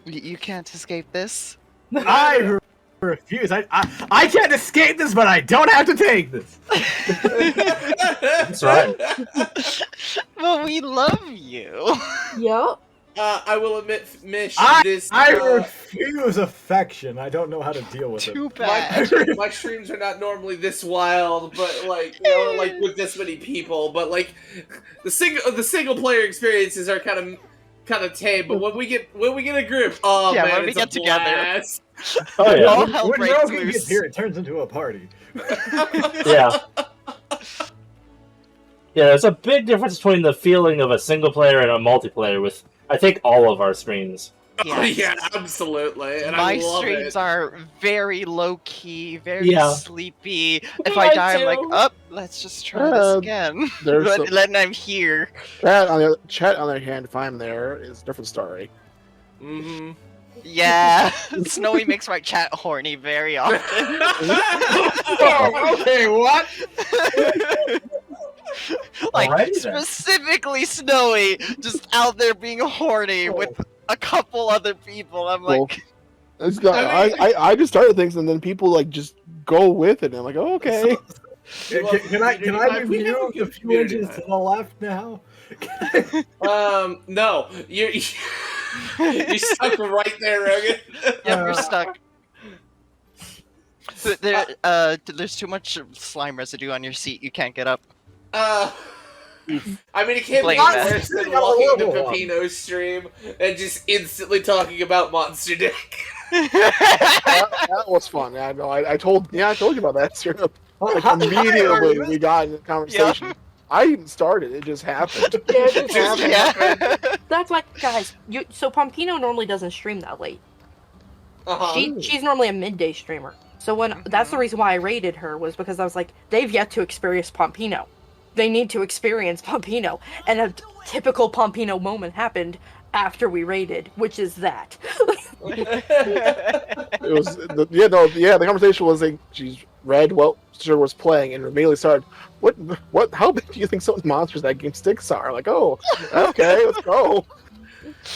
You can't escape this. I refuse. I can't escape this, but I don't have to take this. That's right. Well, we love you. Yup. I will admit, Mish, I this. refuse affection. I don't know how to deal with Too it. bad. My streams are not normally this wild, but like like with this many people. But like the single player experiences are kind of tame. But when we get a group, oh Yeah, man, when we it's get a together. blast. Oh yeah. All hell When breaks Rogan loose. gets here, it turns into a party. Yeah. Yeah, there's a big difference between the feeling of a single player and a multiplayer with, I think, all of our streams. Oh, Yes. yeah, absolutely. And My I love streams it. are very low key, very Yeah. sleepy. If I Mine die, I'm like, too. up. Let's just try this again. There's But some- then I'm here. Chat on the other hand, if I'm there, is a different story. Mm-hmm. Yeah, Snowy makes my chat horny very often. Oh, okay, what? Like Alrighty then. specifically Snowy, just out there being horny with a couple other people. I'm Well, like, It's not, I just started things and then people like just go with it. And I'm like, oh, okay. Can I We have a move good a few community inches vibe. to the left now? No, you're stuck right there, Rogan. yep, you're stuck. There's too much slime residue on your seat. You can't get up. I mean, it can't be Blame that. worse than Yeah, walking into level one. Pepino's stream and just instantly talking about Monster Dick. that was fun. Yeah, no, I told you about that. Sure. Like immediately we got in the conversation. I didn't start it; it just happened. Yeah, it just Just happened. Yeah. That's why, guys. So Pompino normally doesn't stream that late. Uh-huh. She's normally a midday streamer. So when that's the reason why I rated her was because I was like, they've yet to experience Pompino. They need to experience Pompino, and a typical Pompino moment happened after we raided, which is that. It was the conversation was like she's read what Sugar was playing and immediately started. What? How big do you think some of the monsters that game sticks are? Like, oh, okay, let's go.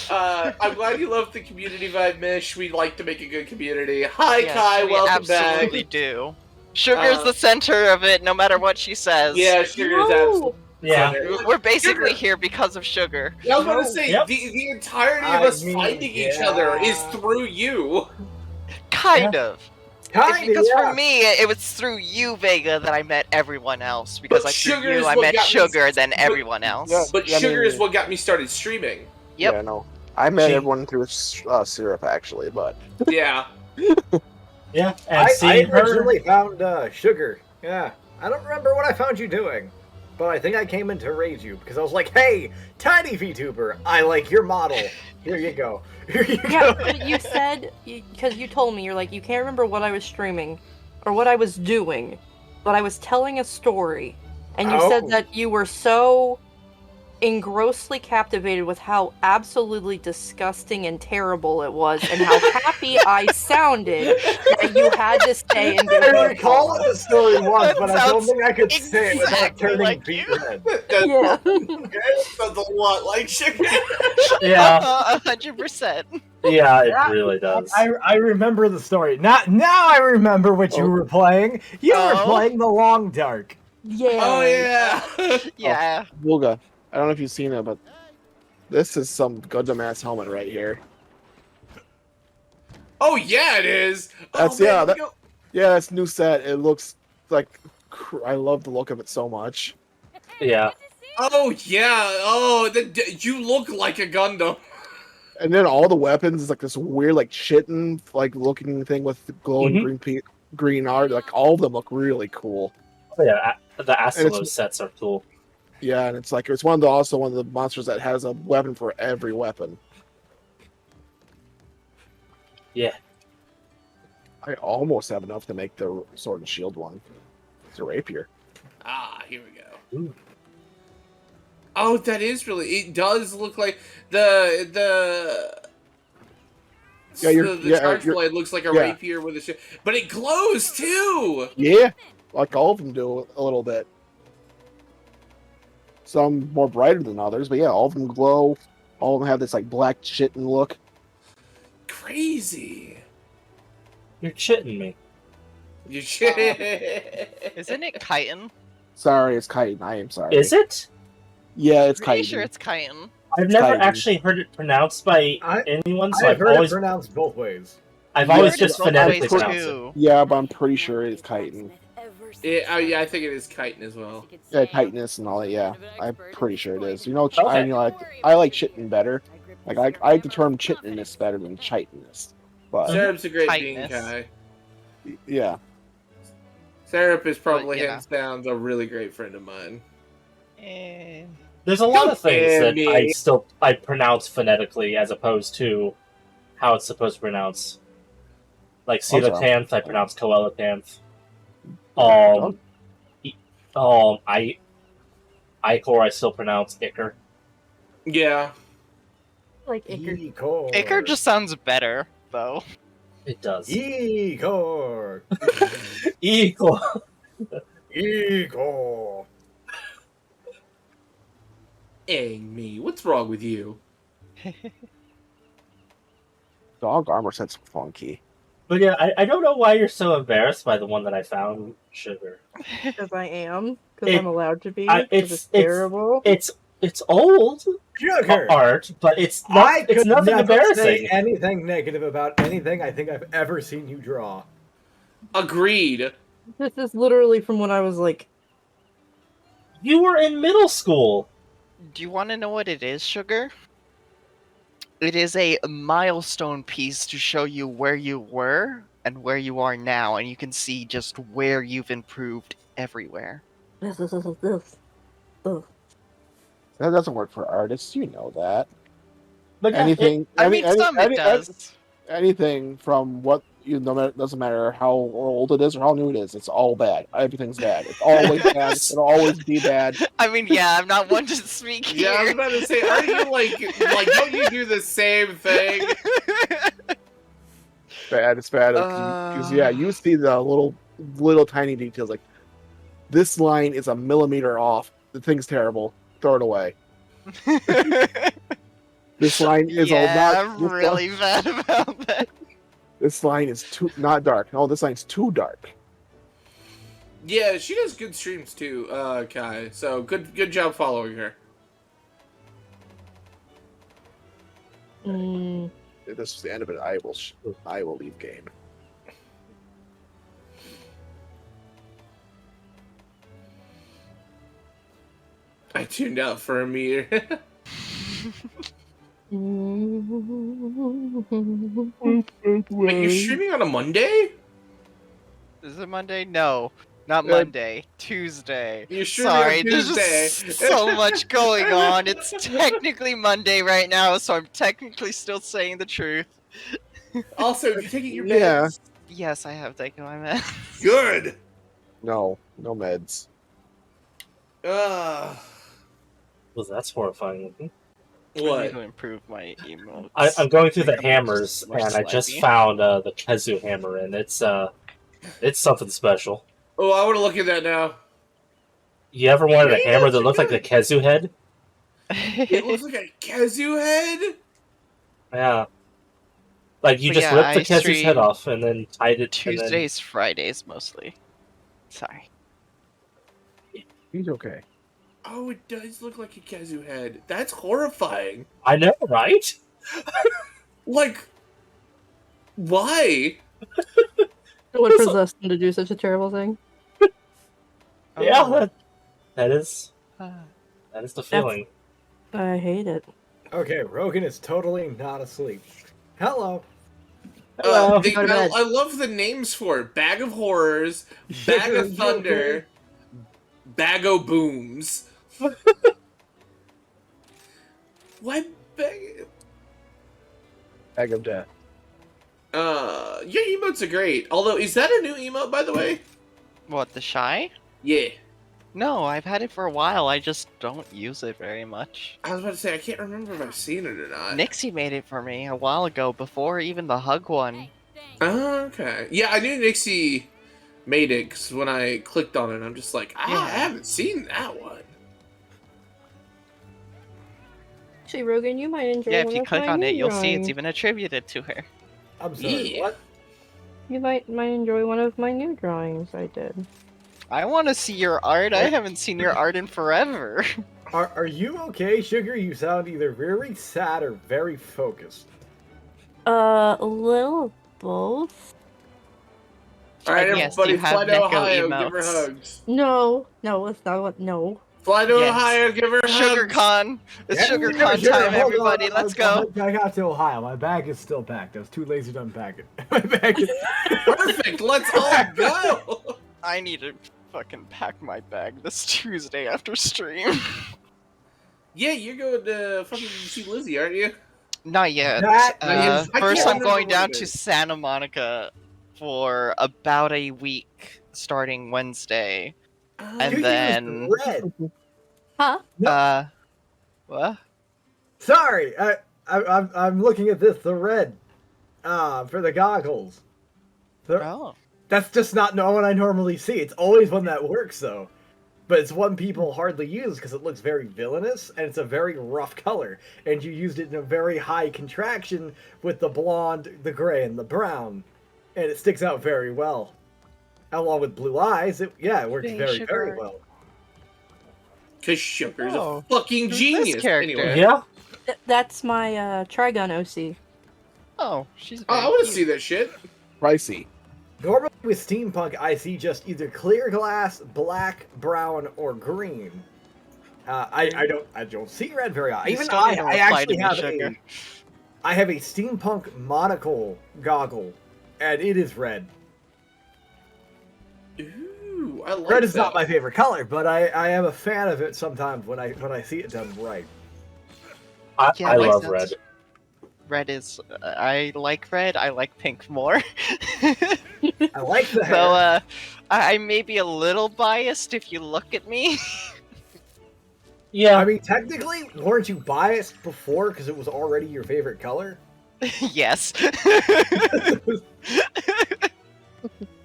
I'm glad you love the community vibe, Mish. We like to make a good community. Hi, Yes, Kai. we Welcome absolutely back. do. Sugar's the center of it, no matter what she says. Yeah, Sugar's No. absolutely. Yeah. We're basically here because of Sugar. I was gonna say Yep. the entirety of I us mean, finding each yeah. other is through you. Kind of. Kinda, Because yeah. for me, it was through you, Vega, that I met everyone else. Because But like through Sugar is you, I what met got me Sugar, then but- everyone else. Yeah. But Yeah, I Sugar mean- is what got me started streaming. Yep. Yeah, no. I met She- everyone through syrup actually, but Yeah. Yeah. And I seeing her. originally found Sugar. Yeah, I don't remember what I found you doing, but I think I came in to raid you because I was like, "Hey, tiny VTuber, I like your model. Here you go. Here you Yeah, go." but you said, because you told me, you're like, you can't remember what I was streaming or what I was doing, but I was telling a story. And you said Oh. that you were so engrossly captivated with how absolutely disgusting and terrible it was and how happy I sounded that you had to stay and do I it. recall what the story was, That but I don't sounds think I could say it without exactly turning like beet you. red. Yeah. Sounds a lot like Sugar. Yeah. 100%. Yeah, it Yeah. really does. I remember the story. Now I remember what you were playing. You were Oh. playing the Long Dark. Yeah. Oh yeah. Yeah. Vulga. I don't know if you've seen it, but this is some goddamn ass helmet right here. Oh yeah, it is. That's- oh, man, yeah, look that- at- Yeah, it's new set. It looks like I love the look of it so much. Yeah. Oh yeah. Oh, you look like a Gundam. And then all the weapons is like this weird, like shitten, like looking thing with the glowing green art. Like all of them look really cool. Oh, yeah. The And Astalos sets are cool. Yeah, and it's like it's also one of the monsters that has a weapon for every weapon. Yeah. I almost have enough to make the sword and shield one. It's a rapier. Ah, here we go. Ooh. Oh, that is really. It does look like the charge blade looks like a rapier with a shit, but it glows too. Yeah, like all of them do a little bit. Some more brighter than others, but yeah, all of them glow. All of them have this like black chitten look. Crazy. You're chitting me. You shit. Isn't it chitin? Sorry, it's chitin. I am sorry. Is it? Yeah, it's Pretty chitin. sure it's chitin. I've never actually heard it pronounced by anyone, so I've heard it pronounced both ways. I've always just phonetically pronounced it. Yeah, but I'm pretty sure it's chitin. Yeah, yeah, I think it is chitin as well. Yeah, chitinous and all that. Yeah, I'm pretty sure it is. You know, I like chitin better. Like I like the term chittiness better than chitinous. But Syrup's a great bean, Kai. Yeah. Syrup is probably hands down a really great friend of mine. There's a lot of things that I pronounce phonetically as opposed to how it's supposed to pronounce. Like coelacanth, I pronounce coelacanth. Icor, I still pronounce Ichor. Yeah. Like Ichor. Ichor just sounds better, though. It does. Igor. Igor. Igor. Amy, what's wrong with you? Dog armor set's funky. But yeah, I don't know why you're so embarrassed by the one that I found, Sugar. Because I am. Because I'm allowed to be. It's terrible. It's old art, but it's not. It's nothing embarrassing. Say anything negative about anything I think I've ever seen you draw. Agreed. This is literally from when I was like. You were in middle school. Do you want to know what it is, Sugar? It is a milestone piece to show you where you were and where you are now, and you can see just where you've improved everywhere. That doesn't work for artists, you know that. But anything, it does. Anything from what doesn't matter how old it is or how new it is. It's all bad. Everything's bad. It's always bad. It'll always be bad. I mean, yeah, I'm not one to speak here. Yeah, I was about to say, are you like don't you do the same thing? Bad. It's bad. Because yeah, you see the little tiny details. Like this line is a millimeter off. The thing's terrible. Throw it away. This line is I'm really bad about that. This line is too not dark. No, this line's too dark. Yeah, she does good streams too, Kai. So good job following her. If this is the end of it, I will leave game. I tuned out for a meter. Wait, you're streaming on a Monday? Is it Monday? No, not Monday. Tuesday. You're streaming Sorry, on Tuesday. there's just so much going on. It's technically Monday right now, so I'm technically still saying the truth. Also, you're taking your meds? Yes, I have taken my meds. Good. No meds. Well, that's horrifying. What? I need to improve my emotes. I'm going through the hammers, and I just found the Kezu hammer, and it's something special. Oh, I want to look at that now. You ever wanted a hammer that looked like the Kezu head? It looks like a Kezu head? Yeah. Like, you just ripped the Kezu's head off, and then tied it. Tuesdays, Fridays, mostly. Sorry. He's okay. Oh, it does look like a Kezu head. That's horrifying. I know, right? Like, why? What possessed him to do such a terrible thing? Yeah, that is the feeling. I hate it. Okay, Rogan is totally not asleep. Hello. I love the names for it. Bag of Horrors, Bag of Thunder, Bag o' Booms. Why Bag of Death. Your emotes are great. Although, is that a new emote, by the way? What, the shy? Yeah. No, I've had it for a while. I just don't use it very much. I was about to say, I can't remember if I've seen it or not. Nixie made it for me a while ago, before even the hug one. Oh, okay. Yeah, I knew Nixie made it, because when I clicked on it, I'm just like, I haven't seen that one. Actually, Rogan, you might enjoy Yeah, one if you of click my on it, new you'll see it's drawings. even attributed to her. I'm sorry, what? You might enjoy one of my new drawings I did. I want to see your art. I haven't seen your art in forever. Are you okay, Sugar? You sound either very sad or very focused. A little of both. Alright, And yes, everybody, you have fly to Neko Ohio, give her emotes. hugs. No, it's not what. No. Fly to Yes. Ohio, give her hugs. SugarCon! It's SugarCon time, everybody. Let's go. I got to Ohio. My bag is still packed. I was too lazy to unpack it. My bag is Perfect, let's all go! I need to fucking pack my bag this Tuesday after stream. Yeah, you're going to fucking see Lizzie, aren't you? Not yet. That is- I First, can't I'm going remember down what it to is. Santa Monica for about a week, starting Wednesday. And You then... used red. Huh? What? Sorry, I'm looking at this. The red, for the goggles. Oh. That's just not one I normally see. It's always one that works though, but it's one people hardly use because it looks very villainous and it's a very rough color. And you used it in a very high contraction with the blonde, the gray, and the brown, and it sticks out very well. Along with blue eyes, it works Dang, very Sugar. very well. Because Sugar's Oh, a fucking who's this genius. character? Anyway. Yeah. That's my Trigun OC. Oh, she's Oh, very I want to cute. see that shit. Pricey. Normally with steampunk, I see just either clear glass, black, brown, or green. I don't see red very often. You Even still I need to actually reply to me, have Sugar. I have a steampunk monocle goggle, and it is red. Ooh, I like Red is that. not my favorite color, but I am a fan of it sometimes when I see it done right. I like love that. red. Red is... I like red. I like pink more. I like the hair. So, I may be a little biased if you look at me. Yeah. I mean, technically, weren't you biased before because it was already your favorite color? Yes.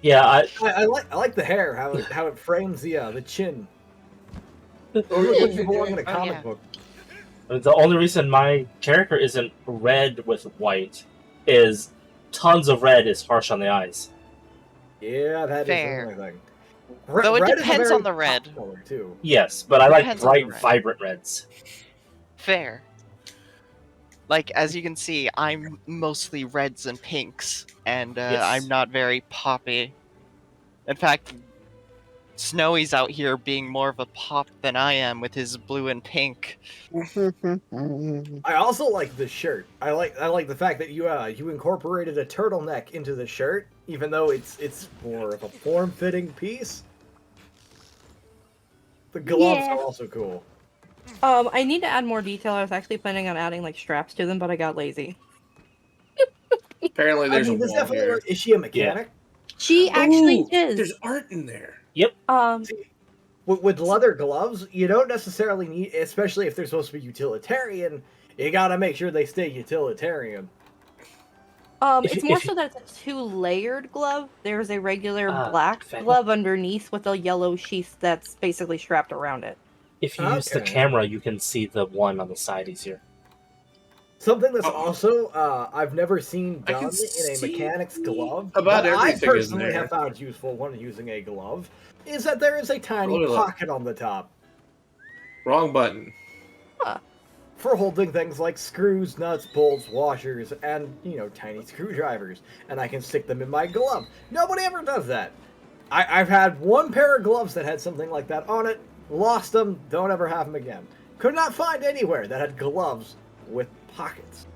Yeah. I like the hair, how it frames the chin. Or would you belong in a comic yeah. book? The only reason my character isn't red with white is tons of red is harsh on the eyes. Yeah, that Fair. is the only thing. Though it Red is a depends very on the red. pop color too. Yes, but I like Depends on the bright, red. vibrant reds. Fair. Like, as you can see, I'm mostly reds and pinks, and Yes. I'm not very poppy. In fact, Snowy's out here being more of a pop than I am with his blue and pink. I also like the shirt. I like the fact that you incorporated a turtleneck into the shirt, even though it's more of a form-fitting piece. The gloves Yeah. are also cool. I need to add more detail. I was actually planning on adding like straps to them, but I got lazy. Apparently, there's a this wall definitely here. is she a mechanic? She actually Ooh, is. There's art in there. With leather gloves, you don't necessarily need, especially if they're supposed to be utilitarian. You gotta make sure they stay utilitarian. It's more so that it's a two-layered glove. There's a regular black fair. glove underneath with a yellow sheath that's basically strapped around it. If you use the Okay. camera, you can see the one on the side easier. Something that's also I've never seen I done can in a see mechanic's glove. about but I everything in personally there. have found useful when using a glove is that there is a tiny Really? pocket on the top Wrong button. for holding things like screws, nuts, bolts, washers, and tiny screwdrivers, and I can stick them in my glove. Nobody ever does that. I've had one pair of gloves that had something like that on it, lost them, don't ever have them again. Could not find anywhere that had gloves with pockets.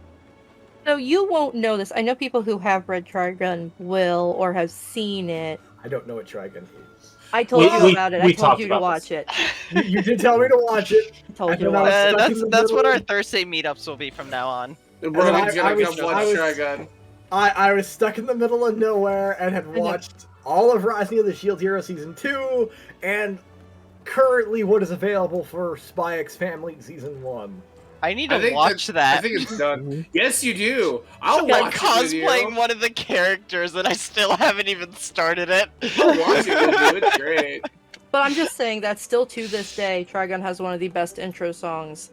So you won't know this. I know people who have read Trigun will or have seen it. I don't know what Trigun is. I told you about it. I we told talked you to about watch this. it. You did tell me to watch it. I told you to And then I watch was it. stuck in the That's what middle. our Thursday meetups will be from now on. Rogan's I gonna was- come watch I was- Trigun. I was stuck in the middle of nowhere and had watched all of Rising of the Shield Hero Season 2 and currently what is available for Spy X Family Season 1. I need I to think watch I that. think it's done. Yes, you do. I'll I'm watch it with cosplaying you. one of the characters and I still haven't even started it. I'll watch it with you. It's great. But I'm just saying that still to this day, Trigun has one of the best intro songs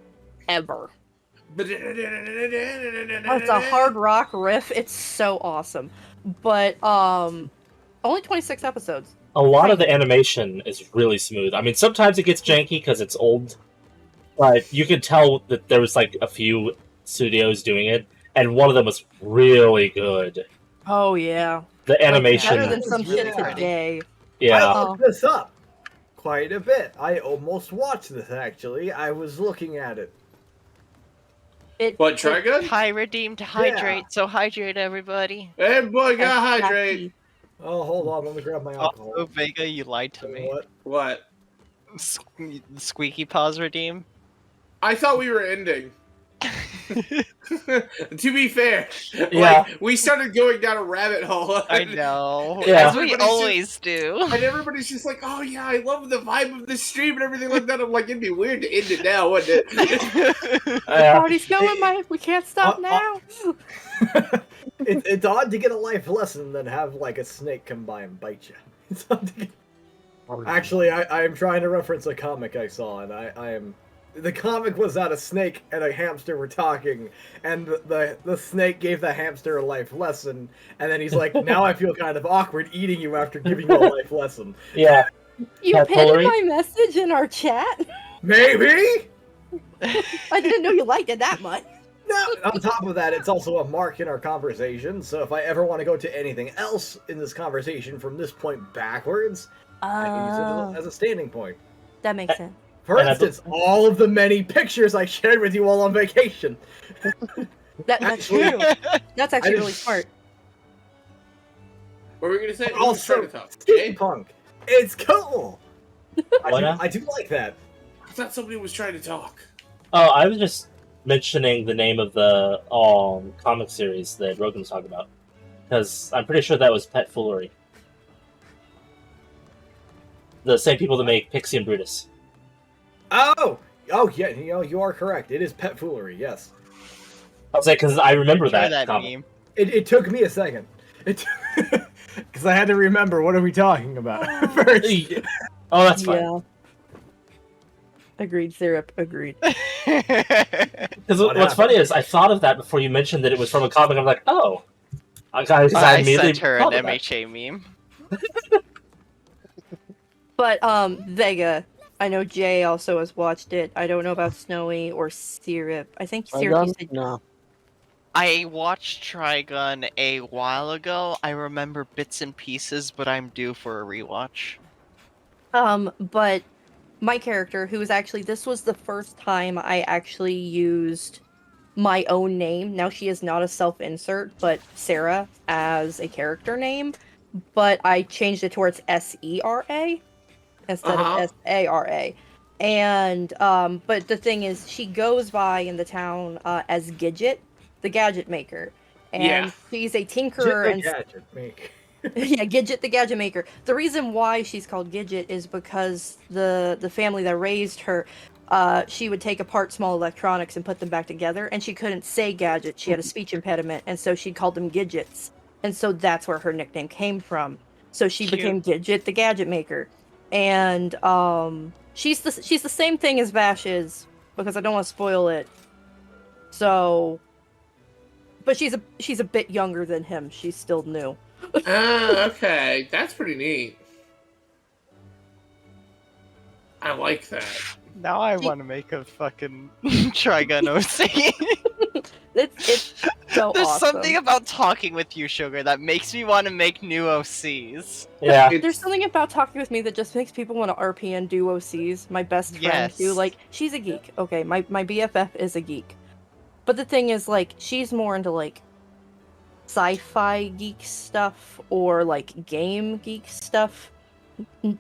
ever. Oh, it's a hard rock riff. It's so awesome. But only 26 episodes. A lot of the animation is really smooth. I mean, sometimes it gets janky because it's old, but you can tell that there was like a few studios doing it, and one of them was really good. Oh yeah, The animation, better than some shit today. Yeah, I looked this up quite a bit. I almost watched this actually. I was looking at it. What, Trigun? High redeem to hydrate, so hydrate everybody. Hey, boy, gotta hydrate. Oh, hold on, let me grab my alcohol. Oh, Vega, you lied to me. What? Squeaky paws redeem? I thought we were ending. To be fair, Yeah. like, we started going down a rabbit hole. I know. Yeah. As we always do. And everybody's just like, oh yeah, I love the vibe of the stream and everything like that. I'm like, it'd be weird to end it now, wouldn't it? The party's going, Mike. We can't stop now. It's odd to get a life lesson than have like a snake come by and bite you. It's odd to get... Actually, I am trying to reference a comic I saw, and I am... The comic was that a snake and a hamster were talking, and the snake gave the hamster a life lesson, and then he's like, now I feel kind of awkward eating you after giving you a life lesson. Yeah. You That pinned Hillary? my message in our chat? Maybe? I didn't know you liked it that much. No, on top of that, it's also a mark in our conversation, so if I ever want to go to anything else in this conversation from this point backwards, I can use it as a standing point. That makes sense. For instance, all of the many pictures I shared with you while on vacation. That's true. That's actually really smart. What were we gonna say? Who was Also, trying to talk? Jay? steampunk. It's cool. What now? I do like that. I thought somebody was trying to talk. Oh, I was just mentioning the name of the comic series that Rogan was talking about, because I'm pretty sure that was Pet Foolery. The same people that make Pixie and Brutus. Oh yeah, you are correct. It is Pet Foolery, yes. I was like, because I remember Try that comic. meme. It took me a second. Because I had to remember, what are we talking about first. Oh, that's fine. Yeah. Agreed, Syrup. Agreed. Because what's funny is I thought of that before you mentioned that it was from a comic. I'm like, oh. I immediately sent her thought an of that. MHA meme. But Vega, I know Jay also has watched it. I don't know about Snowy or Syrup. I think Syrup you said No. I watched Trigun a while ago. I remember bits and pieces, but I'm due for a rewatch. But my character, who was actually, this was the first time I actually used my own name. Now she is not a self-insert, but Sarah as a character name. But I changed it towards S-E-R-A instead of S-A-R-A. And, but the thing is, she goes by in the town as Gidget, the gadget maker. And she's a tinkerer and gadget maker. yeah, Gidget the gadget maker. The reason why she's called Gidget is because the family that raised her, she would take apart small electronics and put them back together, and she couldn't say gadget. She had a speech impediment, and so she called them Gidgets. And so that's where her nickname came from. So she became Gidget the gadget maker. And she's the same thing as Vash is, because I don't want to spoil it. So, but she's a bit younger than him. She's still new. Okay. That's pretty neat. I like that. Now I want to make a fucking Trigun OC. It's so There's awesome. something about talking with you, Sugar, that makes me want to make new OCs. Yeah. There's something about talking with me that just makes people want to RP and do OCs. My best friend Yes. too. Like, she's a geek. Okay, my BFF is a geek. But the thing is, like, she's more into, like, sci-fi geek stuff or, like, game geek stuff.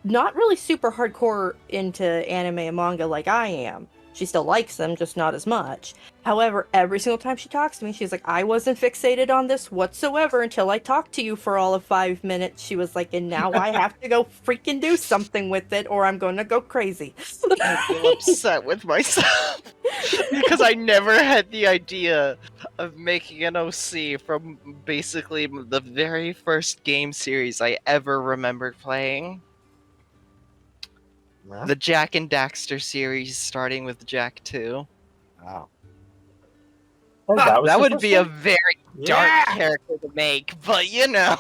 Not really super hardcore into anime and manga like I am. She still likes them, just not as much. However, every single time she talks to me, she's like, I wasn't fixated on this whatsoever until I talked to you for all of 5 minutes. She was like, and now I have to go freaking do something with it or I'm going to go crazy. I feel upset with myself because I never had the idea of making an OC from basically the very first game series I ever remembered playing. Yeah. The Jack and Daxter series, starting with Jack 2. Wow. Oh, was That the would first be a one? very dark character to make, but you know.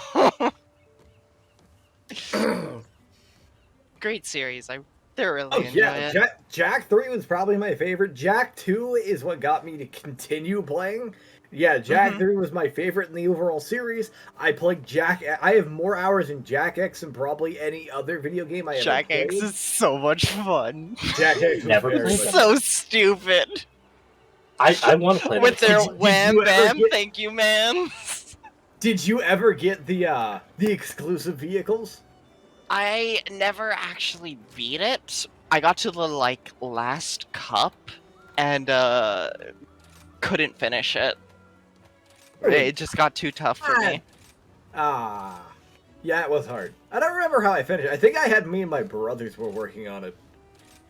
Great series. I thoroughly enjoy it. Jack 3 was probably my favorite. Jack 2 is what got me to continue playing. Yeah, Jack 3 was my favorite in the overall series. I played Jack. I have more hours in Jack X than probably any other video game I ever Jack played. X is so much fun. Jack X Never was very played fun. So stupid. I want to play With that. their Did you wham ever bam, get- thank you, man. Did you ever get the exclusive vehicles? I never actually beat it. I got to the last cup and couldn't finish it. It just got too tough for me. Yeah, it was hard. I don't remember how I finished. I think I had me and my brothers were working on it.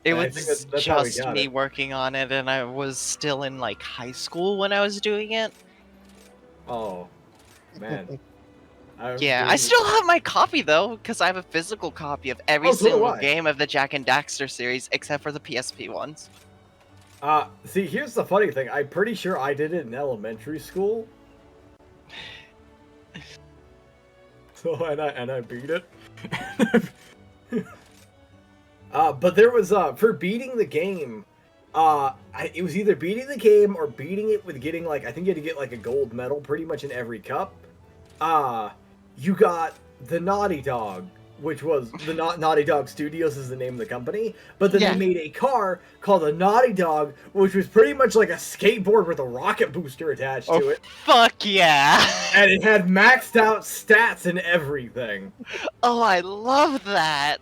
It I was think that's how we just got me it. working on it, and I was still in high school when I was doing it. Oh, man. Yeah, I still have my copy though, because I have a physical copy of every Oh, so do single I. game of the Jack and Daxter series, except for the PSP ones. See, here's the funny thing. I'm pretty sure I did it in elementary school. So, and I beat it. But there was, for beating the game, it was either beating the game or beating it with getting, I think you had to get, a gold medal pretty much in every cup. You got the Naughty Dog, which was the Naughty Dog Studios is the name of the company, but then they made a car called the Naughty Dog, which was pretty much like a skateboard with a rocket booster attached to it. Fuck yeah! And it had maxed out stats and everything. Oh, I love that!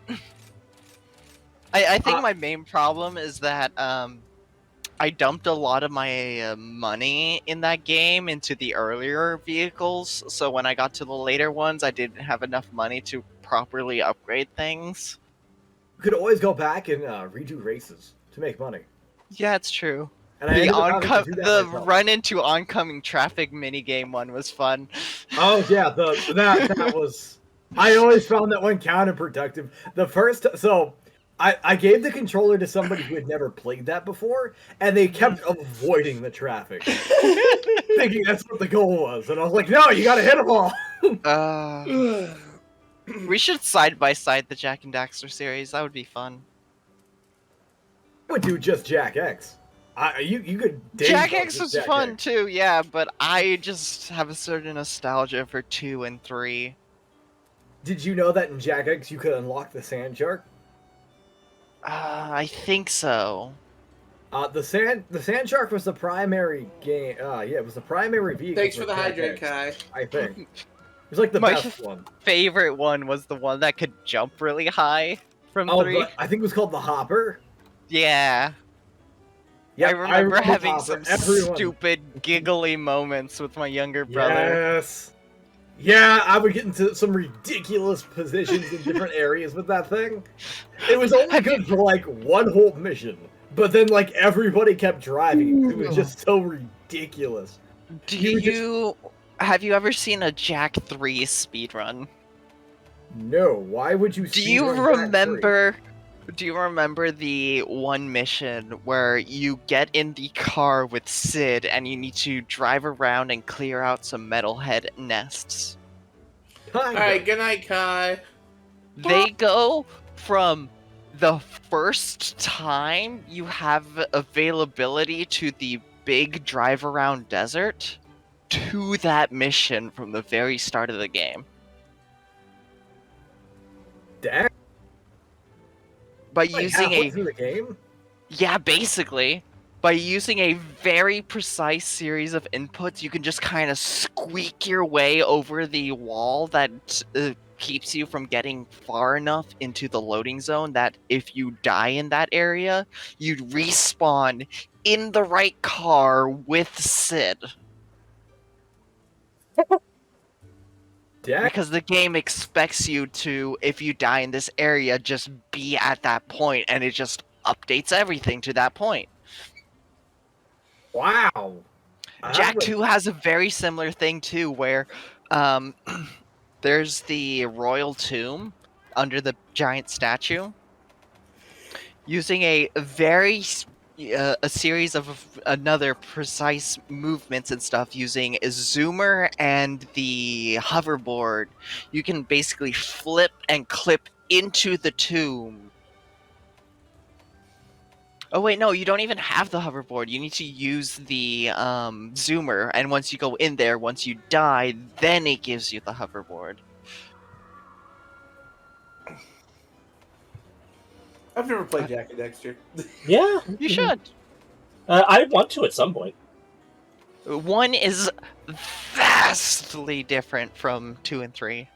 I think my main problem is that, I dumped a lot of my money in that game into the earlier vehicles, so when I got to the later ones, I didn't have enough money to properly upgrade things. You could always go back and redo races to make money. Yeah, it's true. And I ended up having to do that the myself. run into oncoming traffic minigame one was fun. Oh yeah, that was. I always found that one counterproductive. I gave the controller to somebody who had never played that before, and they kept avoiding the traffic, thinking that's what the goal was. And I was like, "No, you gotta hit them all." We should side by side the Jack and Daxter series. That would be fun. I would do just Jack X. You could. Jack X was fun too, yeah, but I just have a certain nostalgia for 2 and 3. Did you know that in Jack X you could unlock the Sand Shark? I think so. The Sand Shark was the primary game. Yeah, it was the primary vehicle. Thanks for the Jack hydrant, X, Kai. I think it was like the My best one. Favorite one was the one that could jump really high from 3. I think it was called the Hopper. Yeah. Yeah, I remember having Hopper. some Everyone. stupid giggly moments with my younger brother. Yes. Yeah, I would get into some ridiculous positions in different areas with that thing. It was only good for one whole mission, but then everybody kept driving. It was just so ridiculous. Have you ever seen a Jack 3 speedrun? No, why would you? Do you remember the one mission where you get in the car with Sid and you need to drive around and clear out some metalhead nests? Alright, good night, Kai. They go from the first time you have availability to the big drive around desert to that mission from the very start of the game. Damn. By using halfway through the game? Yeah, basically. By using a very precise series of inputs, you can just kind of squeak your way over the wall that keeps you from getting far enough into the loading zone that if you die in that area, you'd respawn in the right car with Sid. Because the game expects you to, if you die in this area, just be at that point, and it just updates everything to that point. Wow. Jack 2 has a very similar thing too, where there's the royal tomb under the giant statue. Using a series of another precise movements and stuff, using a zoomer and the hoverboard, you can basically flip and clip into the tomb. Oh wait, no, you don't even have the hoverboard. You need to use the zoomer, and once you go in there, once you die, then it gives you the hoverboard. I've never played Jack and Dexter. Yeah, you should. I want to at some point. 1 is vastly different from 2 and 3.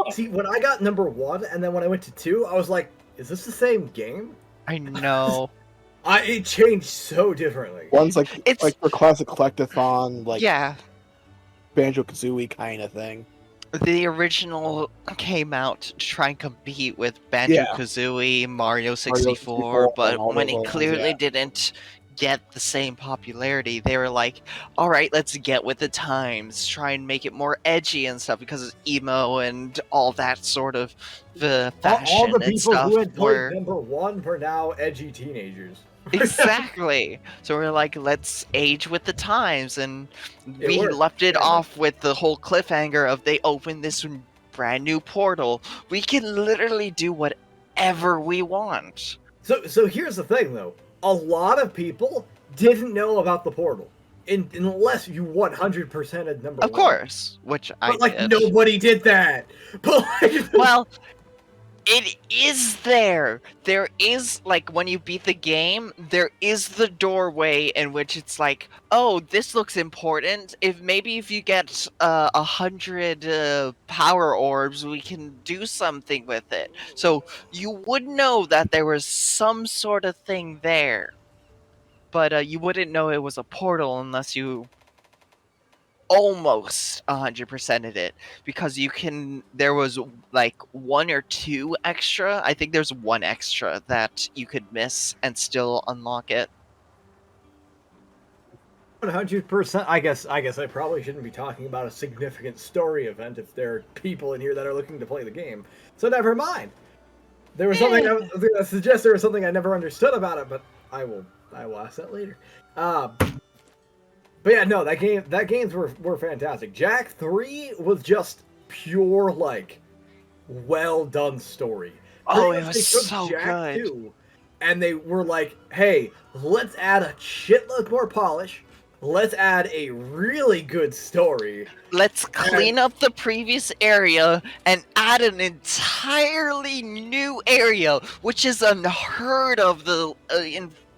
See, when I got number 1, and then when I went to 2, I was like, is this the same game? I know. It changed so differently. One's like the classic collectathon, like Banjo-Kazooie kind of thing. The original came out to try and compete with Banjo-Kazooie, Mario 64, but when it clearly didn't get the same popularity, they were like, alright, let's get with the times, try and make it more edgy and stuff, because it's emo and all that sort of fashion all the and people stuff who had were... played number 1 were now edgy teenagers. Exactly. So we're like, let's age with the times, and we worked. left it off with the whole cliffhanger of they opened this brand new portal. We can literally do whatever we want. So here's the thing, though. A lot of people didn't know about the portal, unless you 100% had number 1. Of course, which but nobody did that. But well, it is there. There is, like, when you beat the game, there is the doorway in which it's like, oh, this looks important. If you get 100 power orbs, we can do something with it. So you would know that there was some sort of thing there, but you wouldn't know it was a portal unless you almost 100%ed it, because there was like 1 or 2 extra. I think there's 1 extra that you could miss and still unlock it. 100%. I guess I probably shouldn't be talking about a significant story event if there are people in here that are looking to play the game. So never mind. There was something I was gonna suggest. There was something I never understood about it, but I will ask that later. But yeah, no, that games were fantastic. Jack 3 was just pure, like, well done story. Oh, it was so good. 2, and they were like, hey, let's add a shitload more polish. Let's add a really good story. Let's clean up the previous area and add an entirely new area, which is unheard of. The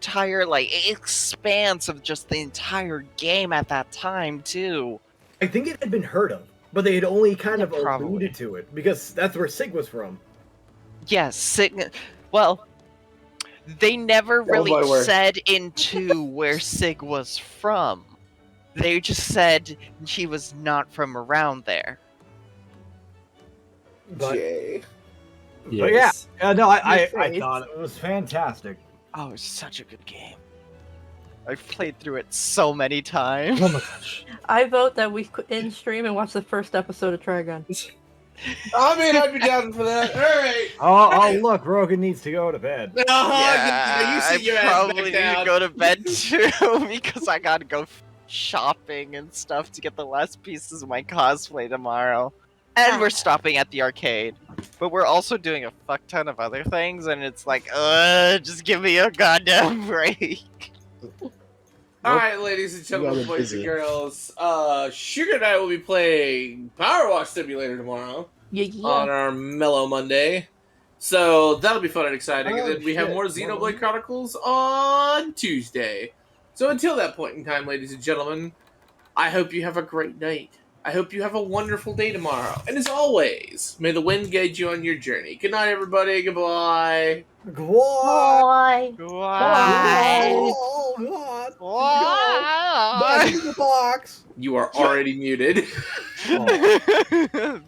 entire expanse of just the entire game at that time too. I think it had been heard of, but they had only kind of alluded to it because that's where Sig was from. Yes, Sig. Well, they never really said into where Sig was from. They just said she was not from around there. But, Jay. But yeah, no, I thought it was fantastic. Oh, it's such a good game. I've played through it so many times. Oh my gosh. I vote that we end stream and watch the first episode of Trigun. I mean, I'd be down for that. All right. Oh, look, Rogan needs to go to bed. I probably need to go to bed too because I gotta go shopping and stuff to get the last pieces of my cosplay tomorrow. And we're stopping at the arcade. But we're also doing a fuck ton of other things, and it's like, just give me a goddamn break. Alright, ladies and gentlemen, boys and girls. Sugar and I will be playing Power Wash Simulator tomorrow. On our Mellow Monday. So that'll be fun and exciting. And then we have more Xenoblade Chronicles on Tuesday. So until that point in time, ladies and gentlemen, I hope you have a great night. I hope you have a wonderful day tomorrow. And as always, may the wind guide you on your journey. Good night, everybody. Goodbye. Bye. Why? Oh, God. Why? Back into the box. You are already muted. Oh.